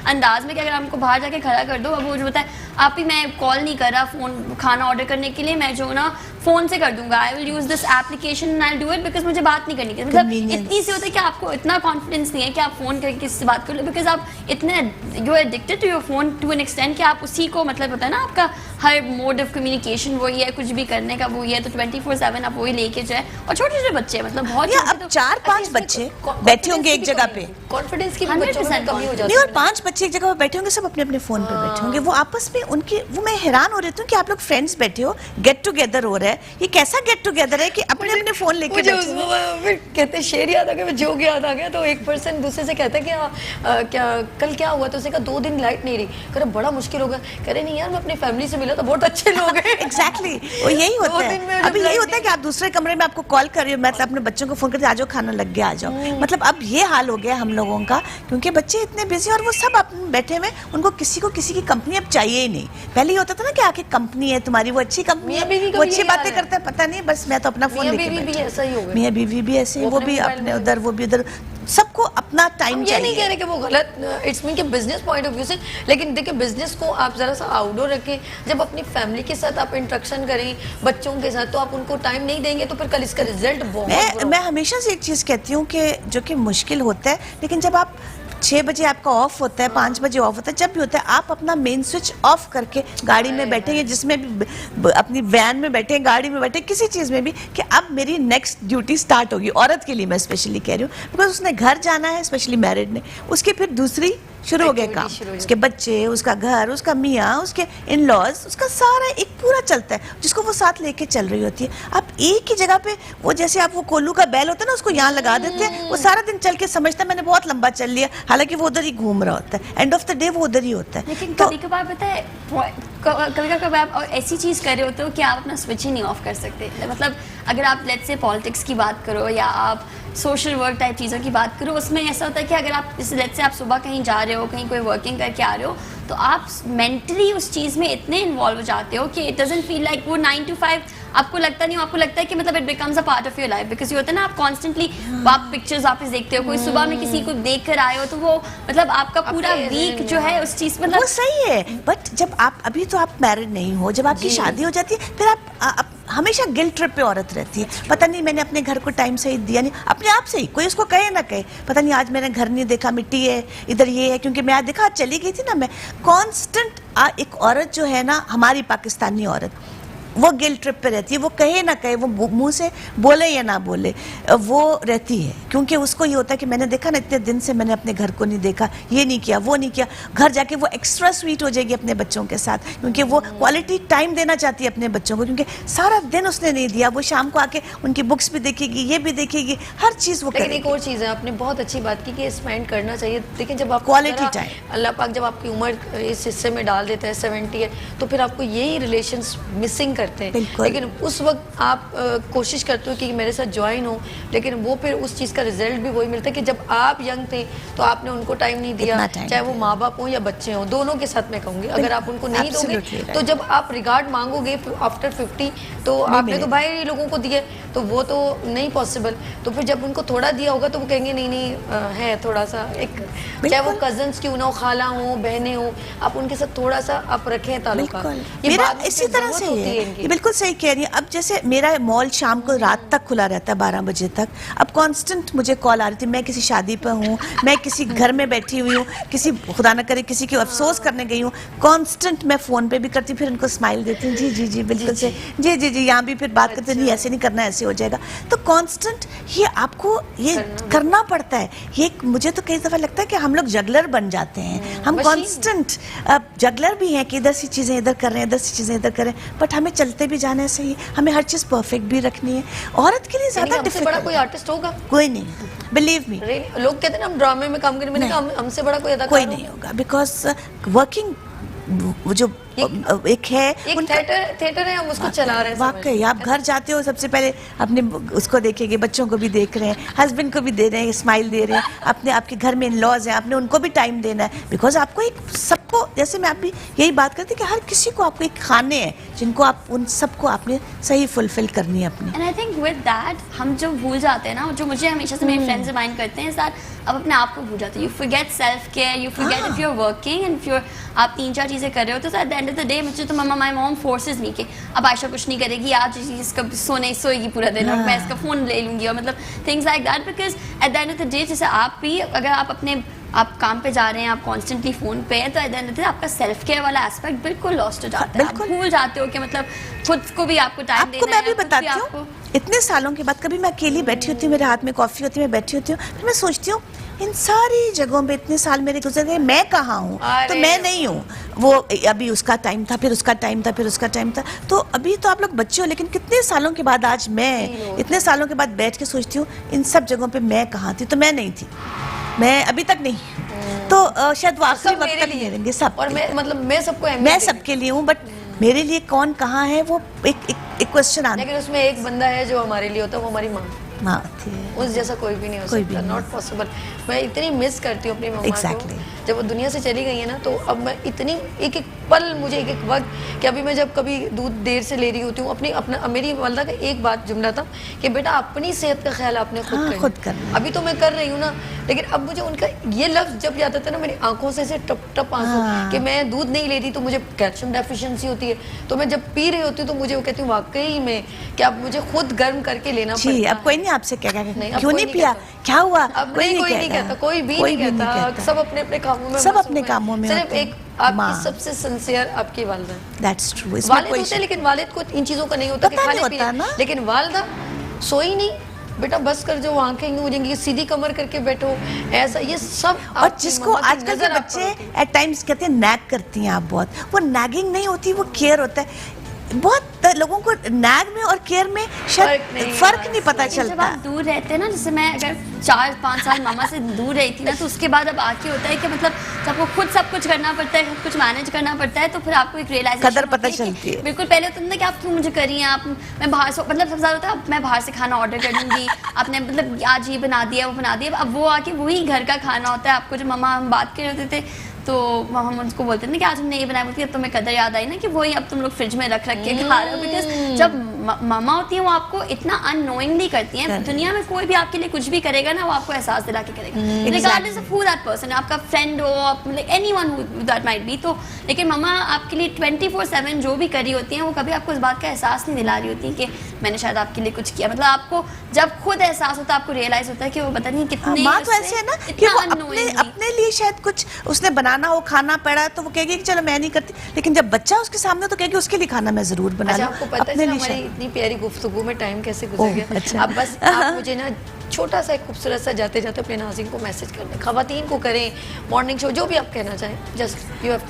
अंदाज में कि अगर हमको बाहर जाके खड़ा कर दो, अब वो जो होता है आप ही, मैं कॉल नहीं कर रहा फोन खाना ऑर्डर करने के लिए, मैं जो ना फोन से कर दूंगा, I will use this application and I do it, because मुझे बात नहीं करनी, मतलब इतनी सी होता है कि आपको इतना कॉन्फिडेंस नहीं है कि आप फोन करके किसी से बात कर लो, बिकॉज आप इतने you are addicted to your phone to an extent कि आप उसी को, मतलब होता है ना आपका हर मोड ऑफ कम्युनिकेशन वही है, कुछ भी करने का वही है, तो 24/7 आप वही लेके जाए। और छोटे छोटे बच्चे मतलब बहुत या छोटे, अब 4-5 बच्चे बैठे होंगे एक जगह पे, कॉन्फिडेंस की 100% कमी हो जाती नहीं, है। और 5 बच्चे एक जगह पे बैठे होंगे, सब अपने अपने फोन पे बैठे होंगे, वो आपस में उनके, वो मैं हैरान हो रही हूँ कि आप लोग फ्रेंड्स बैठे हो, गेट टुगेदर हो रहा है, ये कैसा गेट टुगेदर है कि अपने अपने फोन लेके मुझे बैठे हो? फिर कहते हैं शेर याद आ गया, जोक याद आ गया, तो एक पर्सन दूसरे से कहता है कि क्या कल क्या हुआ, तो उसने कहा 2 दिन लाइट नहीं रही, कह रहा बड़ा मुश्किल होगा, कह रहे नहीं यार मैं अपनी फैमिली से मिला तो बहुत अच्छे लोग हैं। एग्जैक्टली वो यही होता 2 दिन में है। जब अभी यही लाइट होता है कि आप दूसरे कमरे में, आपको कॉल कर रही हो, मतलब अपने बच्चों को फोन करते आ जाओ खाना लग गया, आ जाओ, मतलब अब ये हाल हो गया हम लोगों का, क्योंकि बच्चे इतने बिजी और वो सब अपने बैठे हुए, उनको किसी को किसी की कंपनी अब चाहिए ही नहीं। पहले ये होता था ना कि आके कंपनी है तुम्हारी, वो अच्छी कंपनी मियां बीवी है, का वो भी अच्छी यही बातें हाल है। करते हैं, पता नहीं, बस मैं तो अपना फोन मियां लेके बीवी भी बैठा हूं। ऐसा ही हो गया। मियां बीवी भी ऐसे ही, वो वो अपने भी मोबाइल अपने में- उधर, वो भी उधर, सबको अपना टाइम हम ये नहीं कह चाहिए। रहे कि वो गलत, इट्स मीन के बिजनेस पॉइंट ऑफ व्यू से, लेकिन देखिए बिजनेस को आप जरा सा आउटडोर रखें, जब अपनी फैमिली के साथ आप इंटरेक्शन करें बच्चों के साथ, तो आप उनको टाइम नहीं देंगे तो फिर कल इसका रिजल्ट बहुत बुरा मैं हमेशा से एक चीज कहती हूँ कि जो कि मुश्किल होता है, लेकिन जब आप 6 बजे आपका ऑफ होता है, 5 बजे ऑफ होता है, जब भी होता है, आप अपना मेन स्विच ऑफ करके गाड़ी में बैठे या जिसमें भी अपनी वैन में बैठे, गाड़ी में बैठे, किसी चीज में भी, कि अब मेरी नेक्स्ट ड्यूटी स्टार्ट होगी। औरत के लिए मैं स्पेशली कह रही हूँ, बिकॉज उसने घर जाना है, स्पेशली मैरिड ने, उसकी फिर दूसरी शुरू हो गया Activity काम, शुरू हो उसके बच्चे, उसका घर, उसका मियाँ, उसके इन लॉज, उसका सारा एक पूरा चलता है जिसको वो साथ लेके चल रही होती है। आप एक ही जगह पे, वो जैसे आप वो कोल्लू का बैल होता है ना, उसको यहाँ लगा देते हैं, वो सारा दिन चल के समझता है मैंने बहुत लंबा चल लिया, हालांकि वो उधर ही घूम रहा होता है, एंड ऑफ द डे वो उधर ही होता है। लेकिन तो कभी कभार पता है, कभी कभार आप और ऐसी चीज कर रहे होते हो कि आप अपना स्विच ही नहीं ऑफ कर सकते। मतलब अगर आप लेट्स से पॉलिटिक्स की बात करो या आप सोशल वर्क टाइप चीज़ों की बात करो, उसमें ऐसा होता है कि अगर आप जैसे लेट्स से आप सुबह कहीं जा रहे हो, कहीं कोई वर्किंग करके आ रहे हो, तो आप मेंटली उस चीज़ में इतने इन्वॉल्व हो जाते हो कि इट डजंट फील लाइक वो 9 to 5 आपको लगता नहीं, आपको लगता है कि मतलब it becomes a part of your life, because ये होता है ना, आप कॉन्स्टेंटली आप पिक्चर्स वापस देखते हो, कोई सुबह में किसी को देख कर आए हो, तो वो मतलब आपका पूरा वीक जो है उस चीज़ मतलब वो सही है, बट जब आप अभी तो आप मैरिड नहीं हो, जब आपकी शादी हो जाती है, फिर आप हमेशा गिल्ट ट्रिप पे औरत रहती है, पता नहीं मैंने अपने घर को टाइम से ही दिया नहीं, अपने आप से ही, कोई उसको कहे ना कहे, पता नहीं आज मैंने घर नहीं देखा, मिट्टी है इधर, ये है, क्योंकि मैं आज देखा, आज चली गई थी ना मैं। कांस्टेंट एक औरत जो है ना, हमारी पाकिस्तानी औरत, वो गिल्ट ट्रिप पे रहती है, वो कहे ना कहे, वो मुंह से बोले या ना बोले, वो रहती है, क्योंकि उसको ये होता है कि मैंने देखा ना, इतने दिन से मैंने अपने घर को नहीं देखा, ये नहीं किया, वो नहीं किया, घर जाके वो एक्स्ट्रा स्वीट हो जाएगी अपने बच्चों के साथ, क्योंकि वो क्वालिटी टाइम देना चाहती है अपने बच्चों को, क्योंकि सारा दिन उसने नहीं दिया, वो शाम को आके उनकी बुक्स भी देखेगी, ये भी देखेगी, हर चीज़ वो लेकिन करेगी। एक और चीज़ है, आपने बहुत अच्छी बात की कि स्पेंड करना चाहिए, लेकिन जब आप Quality time. अल्लाह पाक जब आपकी उम्र इस हिस्से में डाल देता है 70 है, तो फिर आपको यही रिलेशंस मिसिंग करते हैं। बिल्कुल। लेकिन उस वक्त आप कोशिश करते हो कि मेरे साथ ज्वाइन हो, लेकिन वो फिर उस चीज़ का रिजल्ट भी वही मिलता है कि जब आप यंग थे तो आपने उनको टाइम नहीं दिया, इतना time चाहे वो माँ बाप हो या बच्चे हों, दोनों के साथ मैं कहूँगी, अगर आप उनको नहीं दोगे Absolutely right. तो जब आप रिगार्ड मांगोगे आफ्टर 50, तो आपने तो भाई लोगों को दिए, तो वो तो नहीं पॉसिबल, तो फिर जब उनको थोड़ा दिया होगा तो वो कहेंगे नहीं नहीं है थोड़ा सा एक, चाहे वो कजन्स क्यों ना हो, खाला हो, बहनें हो, आप उनके साथ थोड़ा सा आप रखें ताल्लुका। बिल्कुल, मेरा इसी तरह से है, ये बिल्कुल सही कह रही है। अब जैसे मेरा मॉल शाम को रात तक खुला रहता है 12 बजे तक, अब कांस्टेंट मुझे कॉल आ रही थी, मैं किसी शादी पर हूँ, मैं किसी घर में बैठी हुई हूँ, किसी खुदा न करे किसी की अफसोस करने गई हूँ, कांस्टेंट मैं फोन पे भी करती, फिर उनको स्माइल देती हूँ, जी जी जी बिल्कुल से, जी जी जी, यहाँ भी फिर बात करते नहीं, ऐसे नहीं करना, ऐसे हो जाएगा। तो कांस्टेंट ये आपको ये करना पड़ता है। ये मुझे तो कई दफा लगता है कि हम लोग जगलर बन जाते हैं, हम कांस्टेंट जगलर भी हैं कि इधर से चीजें इधर कर रहे हैं, इधर से चीजें इधर कर रहे हैं, बट हमें चलते भी जाना है सही, हमें हर चीज परफेक्ट भी रखनी है। औरत के लिए ज्यादा हमसे बड़ा डिफिकल्ट कोई आर्टिस्ट होगा? कोई नहीं, बिलीव मी, लोग कहते हैं ना हम ड्रामे में काम करें, मैंने कहा हमसे बड़ा कोई अदाकार कोई नहीं होगा, बिकॉज वर्किंग वो जो एक है एक थिएटर है, हम उसको चला रहे हैं। वाकई आप घर जाते हो, सबसे पहले अपने उसको देखेंगे, बच्चों को भी देख रहे हैं, हस्बैंड को भी दे रहे हैं, स्माइल दे रहे हैं, अपने आपके घर में इन लॉज हैं, आपने उनको भी टाइम देना है, बिकॉज आपको एक सबको, जैसे मैं अभी यही बात करती कि हर किसी को आपको एक खाने हैं जिनको आप उन सबको आपने सही फुलफिल करनी है अपनी। And I think with that हम जो भूल जाते हैं ना, जो मुझे हमेशा से मेरे फ्रेंड्स रिमाइंड करते हैं, अब अपने आप को भूल जाते हैं, you forget self care, you forget if you are working and if you आप 3-4 चीज़ें कर रहे होते तो at the end of the day मुझे तो माई मॉम फोर्सेस मी कि अब आयशा कुछ नहीं करेगी, आज इसका सोएगी पूरा दिन और मैं इसका फ़ोन ले लूँगी, और मतलब things like that, because at the end of the day जैसे आप भी अगर आप काम पे जा रहे हैं, आप कॉन्स्टेंटली फ़ोन पे हैं, तो at the end of the day आपका सेल्फ केयर वाला एस्पेक्ट बिल्कुल लॉस्ट हो जाता है। आप भूल जाते हो कि मतलब खुद को भी आपको टाइम देना है। मैं भी बताती हूँ, इतने सालों के बाद कभी मैं अकेली बैठी होती हूँ, मेरे हाथ में कॉफ़ी होती है, मैं बैठी होती हूँ, फिर मैं सोचती हूँ इन सारी जगहों पे इतने साल मेरे गुजर गए, मैं कहाँ हूँ? तो मैं नहीं हूँ। वो अभी उसका टाइम था, फिर उसका टाइम था, फिर उसका टाइम था, तो अभी तो आप लोग बच्चे हो, लेकिन कितने सालों के बाद आज मैं इतने सालों के बाद बैठ के सोचती हूँ इन सब जगहों पे मैं कहाँ थी? तो मैं नहीं थी, मैं अभी तक नहीं हूँ। तो शायद वो आखिरी वक्त तक नहीं रहेंगे सब, और मैं सबको मैं सबके लिए हूँ, बट मेरे लिए कौन कहाँ है वो एक क्वेश्चन आना। लेकिन उसमें एक बंदा है जो हमारे लिए होता है, वो हमारी माँ होती है। उस जैसा कोई भी नहीं हो सकता, नॉट पॉसिबल। मैं इतनी मिस करती हूँ अपनी मम्मा को। जब वो दुनिया से चली गई है ना, तो अब मैं इतनी एक पल, मुझे एक वक्त कि अभी मैं जब कभी दूध देर से ले रही होती हूँ, अपना मेरी वालदा का एक बात जुमला था कि बेटा अपनी सेहत का ख्याल आपने खुद करना। अभी तो मैं कर रही हूँ ना, लेकिन अब मुझे उनका ये लफ्ज़ जब याद आता है ना, मेरी आंखों से टप टप आंसू कि मैं दूध नहीं लेती तो मुझे कैल्शियम डेफिशिएंसी होती है, तो मैं जब पी रही होती हूँ तो मुझे वो कहती हूँ वाकई में कि अब मुझे खुद गर्म करके लेना पड़ता है। अब कोई नहीं आपसे क्या क्यों नहीं पिया, क्या हुआ? अब कोई नहीं कहता, कोई भी नहीं कहता, सब अपने अपने कामों में सिर्फ एक आपकी सबसे सिंसियर आपकी वालिदा। That's true. वालिद होते हैं, लेकिन वालिद को इन चीजों का नहीं होता कि खाने पीने, लेकिन वालिदा सोई नहीं, बेटा बस कर, जो आंखें यूं हो जाएंगी, सीधी कमर करके बैठो, ऐसा ये सब। और जिसको आजकल के बच्चे एट टाइम्स कहते हैं नैग करती हैं आप बहुत, वो नैगिंग नहीं होती, वो केयर होता है। बहुत लोगों को नैग में और केयर में शायद फर्क नहीं पता चलता। जब आप दूर रहते हैं ना, जैसे मैं अगर 4-5 साल मामा से दूर रही थी ना, तो उसके बाद अब आके होता है कि मतलब जब आपको खुद सब कुछ करना पड़ता है, कुछ मैनेज करना पड़ता है, तो फिर आपको एक रियलाइजेशन कदर पता चलती है। बिल्कुल पहले होता था कि आप क्यों मुझे करिए, आप मैं बाहर से मतलब सबसे ज़्यादा होता है मैं बाहर से खाना ऑर्डर कर लूँगी, आपने मतलब आज ये बना दिया वो बना दिया, अब वो आके वही घर का खाना होता है आपको। जो मामा हम बात कर रहे थे तो हम उनको बोलते थे कि आज हमने ये बनाया, बोलती है अब तुम्हें कदर याद आई ना कि वही अब तुम लोग फ्रिज में रख के खा रहे हो। बिकॉज जब मामा होती है वो आपको इतना अननोइंगली करती हैं, दुनिया में कोई भी आपके लिए कुछ भी करेगा ना, वो आपको एहसास दिला के करेगा, regardless of who that person, आपका फ्रेंड हो, आप anyone who that might be. तो लेकिन मामा आपके लिए 24/7 जो भी करी होती हैं, वो कभी आपको इस बात का एहसास नहीं दिला रही होती कि मैंने शायद आपके लिए कुछ किया। मतलब आपको जब खुद एहसास होता है, आपको रियलाइज होता है कि वो पता नहीं कितने माँ तो ऐसे है ना कि वो अपने लिए शायद कुछ उसने बनाना हो, खाना पड़ा, तो वो कहेगी कि चलो मैं नहीं करती, लेकिन जब बच्चा उसके सामने तो कहेगी उसके लिए खाना मैं जरूर बना लूं। आपको पता है हमारी इतनी प्यारी गुफ्तगू में टाइम कैसे गुजर गया। अच्छा। अब बस आप मुझे ना छोटा सा एक खूबसूरत सा जाते जाते अपने नाज़रीन को मैसेज कर दें, खवातीन को करें, मॉर्निंग शो जो भी आप कहना चाहें, जस्ट यू हैव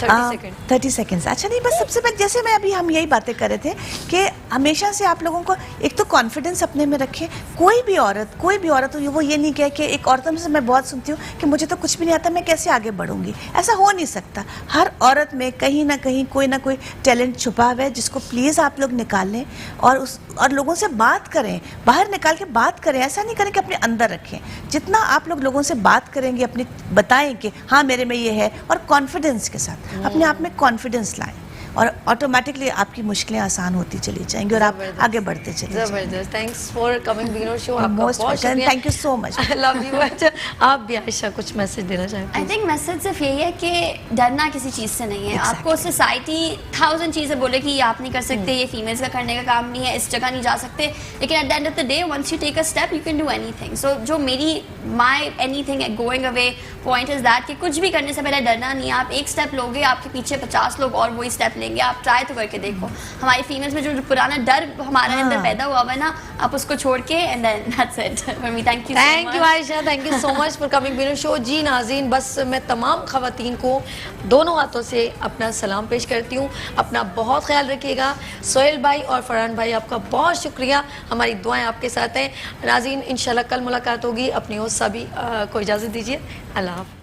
30 सेकंड। अच्छा नहीं, बस सबसे पहले जैसे मैं अभी हम यही बातें कर रहे थे कि हमेशा से आप लोगों को एक तो कॉन्फिडेंस अपने में रखें। कोई भी औरत हो, वो ये नहीं कहे कि एक औरत से मैं बहुत सुनती हूँ कि मुझे तो कुछ भी नहीं आता, मैं कैसे आगे बढ़ूंगी। ऐसा हो नहीं सकता। हर औरत में कहीं ना कहीं कोई ना कोई टैलेंट छुपा हुआ है, जिसको प्लीज़ आप लोग निकाल लें और लोगों से बात करें, बाहर निकाल के बात करें। ऐसा नहीं करें कि अपने अंदर रखें। जितना आप लोग लोगों से बात करेंगे, अपनी बताएं कि हाँ मेरे में ये है, और कॉन्फिडेंस के साथ अपने आप में कॉन्फिडेंस लाएं, और ऑटोमेटिकली आपकी मुश्किलें आसान होती चली जाएंगी और आप आगे बढ़ते चले जाएंगे। जबरदस्त। थैंक्स फॉर कमिंग बीनो show. Most welcome, thank you so much. I love you. अच्छा, आप भी आयशा कुछ मैसेज देना चाहेंगे? आई थिंक मैसेज सिर्फ यही है कि डरना किसी चीज़ से नहीं है। आपको सोसाइटी 1000 चीज़ें बोले कि ये आप नहीं कर सकते, ये फीमेल्स का करने का काम नहीं है, इस जगह नहीं जा सकते, लेकिन at the end of the day once you take a step you can do anything. So जो मेरी anything going away point is that कि कुछ भी करने से पहले डरना नहीं है। आप एक स्टेप लोगे, आपके पीछे 50 लोग और वही स्टेप लेंगे। आप ट्राई तो करके देखो। हमारी फीमेल्स में जो पुराना डर हमारे अंदर पैदा हुआ है ना, आप उसको छोड़ के and then that's it for me. Thank you Ayesha, thank you so much for coming बीनो शो। जी नाज़रीन, बस मैं तमाम खवातीन को दोनों हाथों से अपना सलाम पेश करती हूँ। अपना बहुत ख्याल रखिएगा। सोहेल भाई और फरहान भाई, आपका बहुत शुक्रिया, हमारी दुआएं आपके साथ हैं। नाज़रीन, इंशाल्लाह कल मुलाकात होगी। अपनी होस्ट सभी को इजाज़त दीजिए। अल्लाह हाफ़िज़।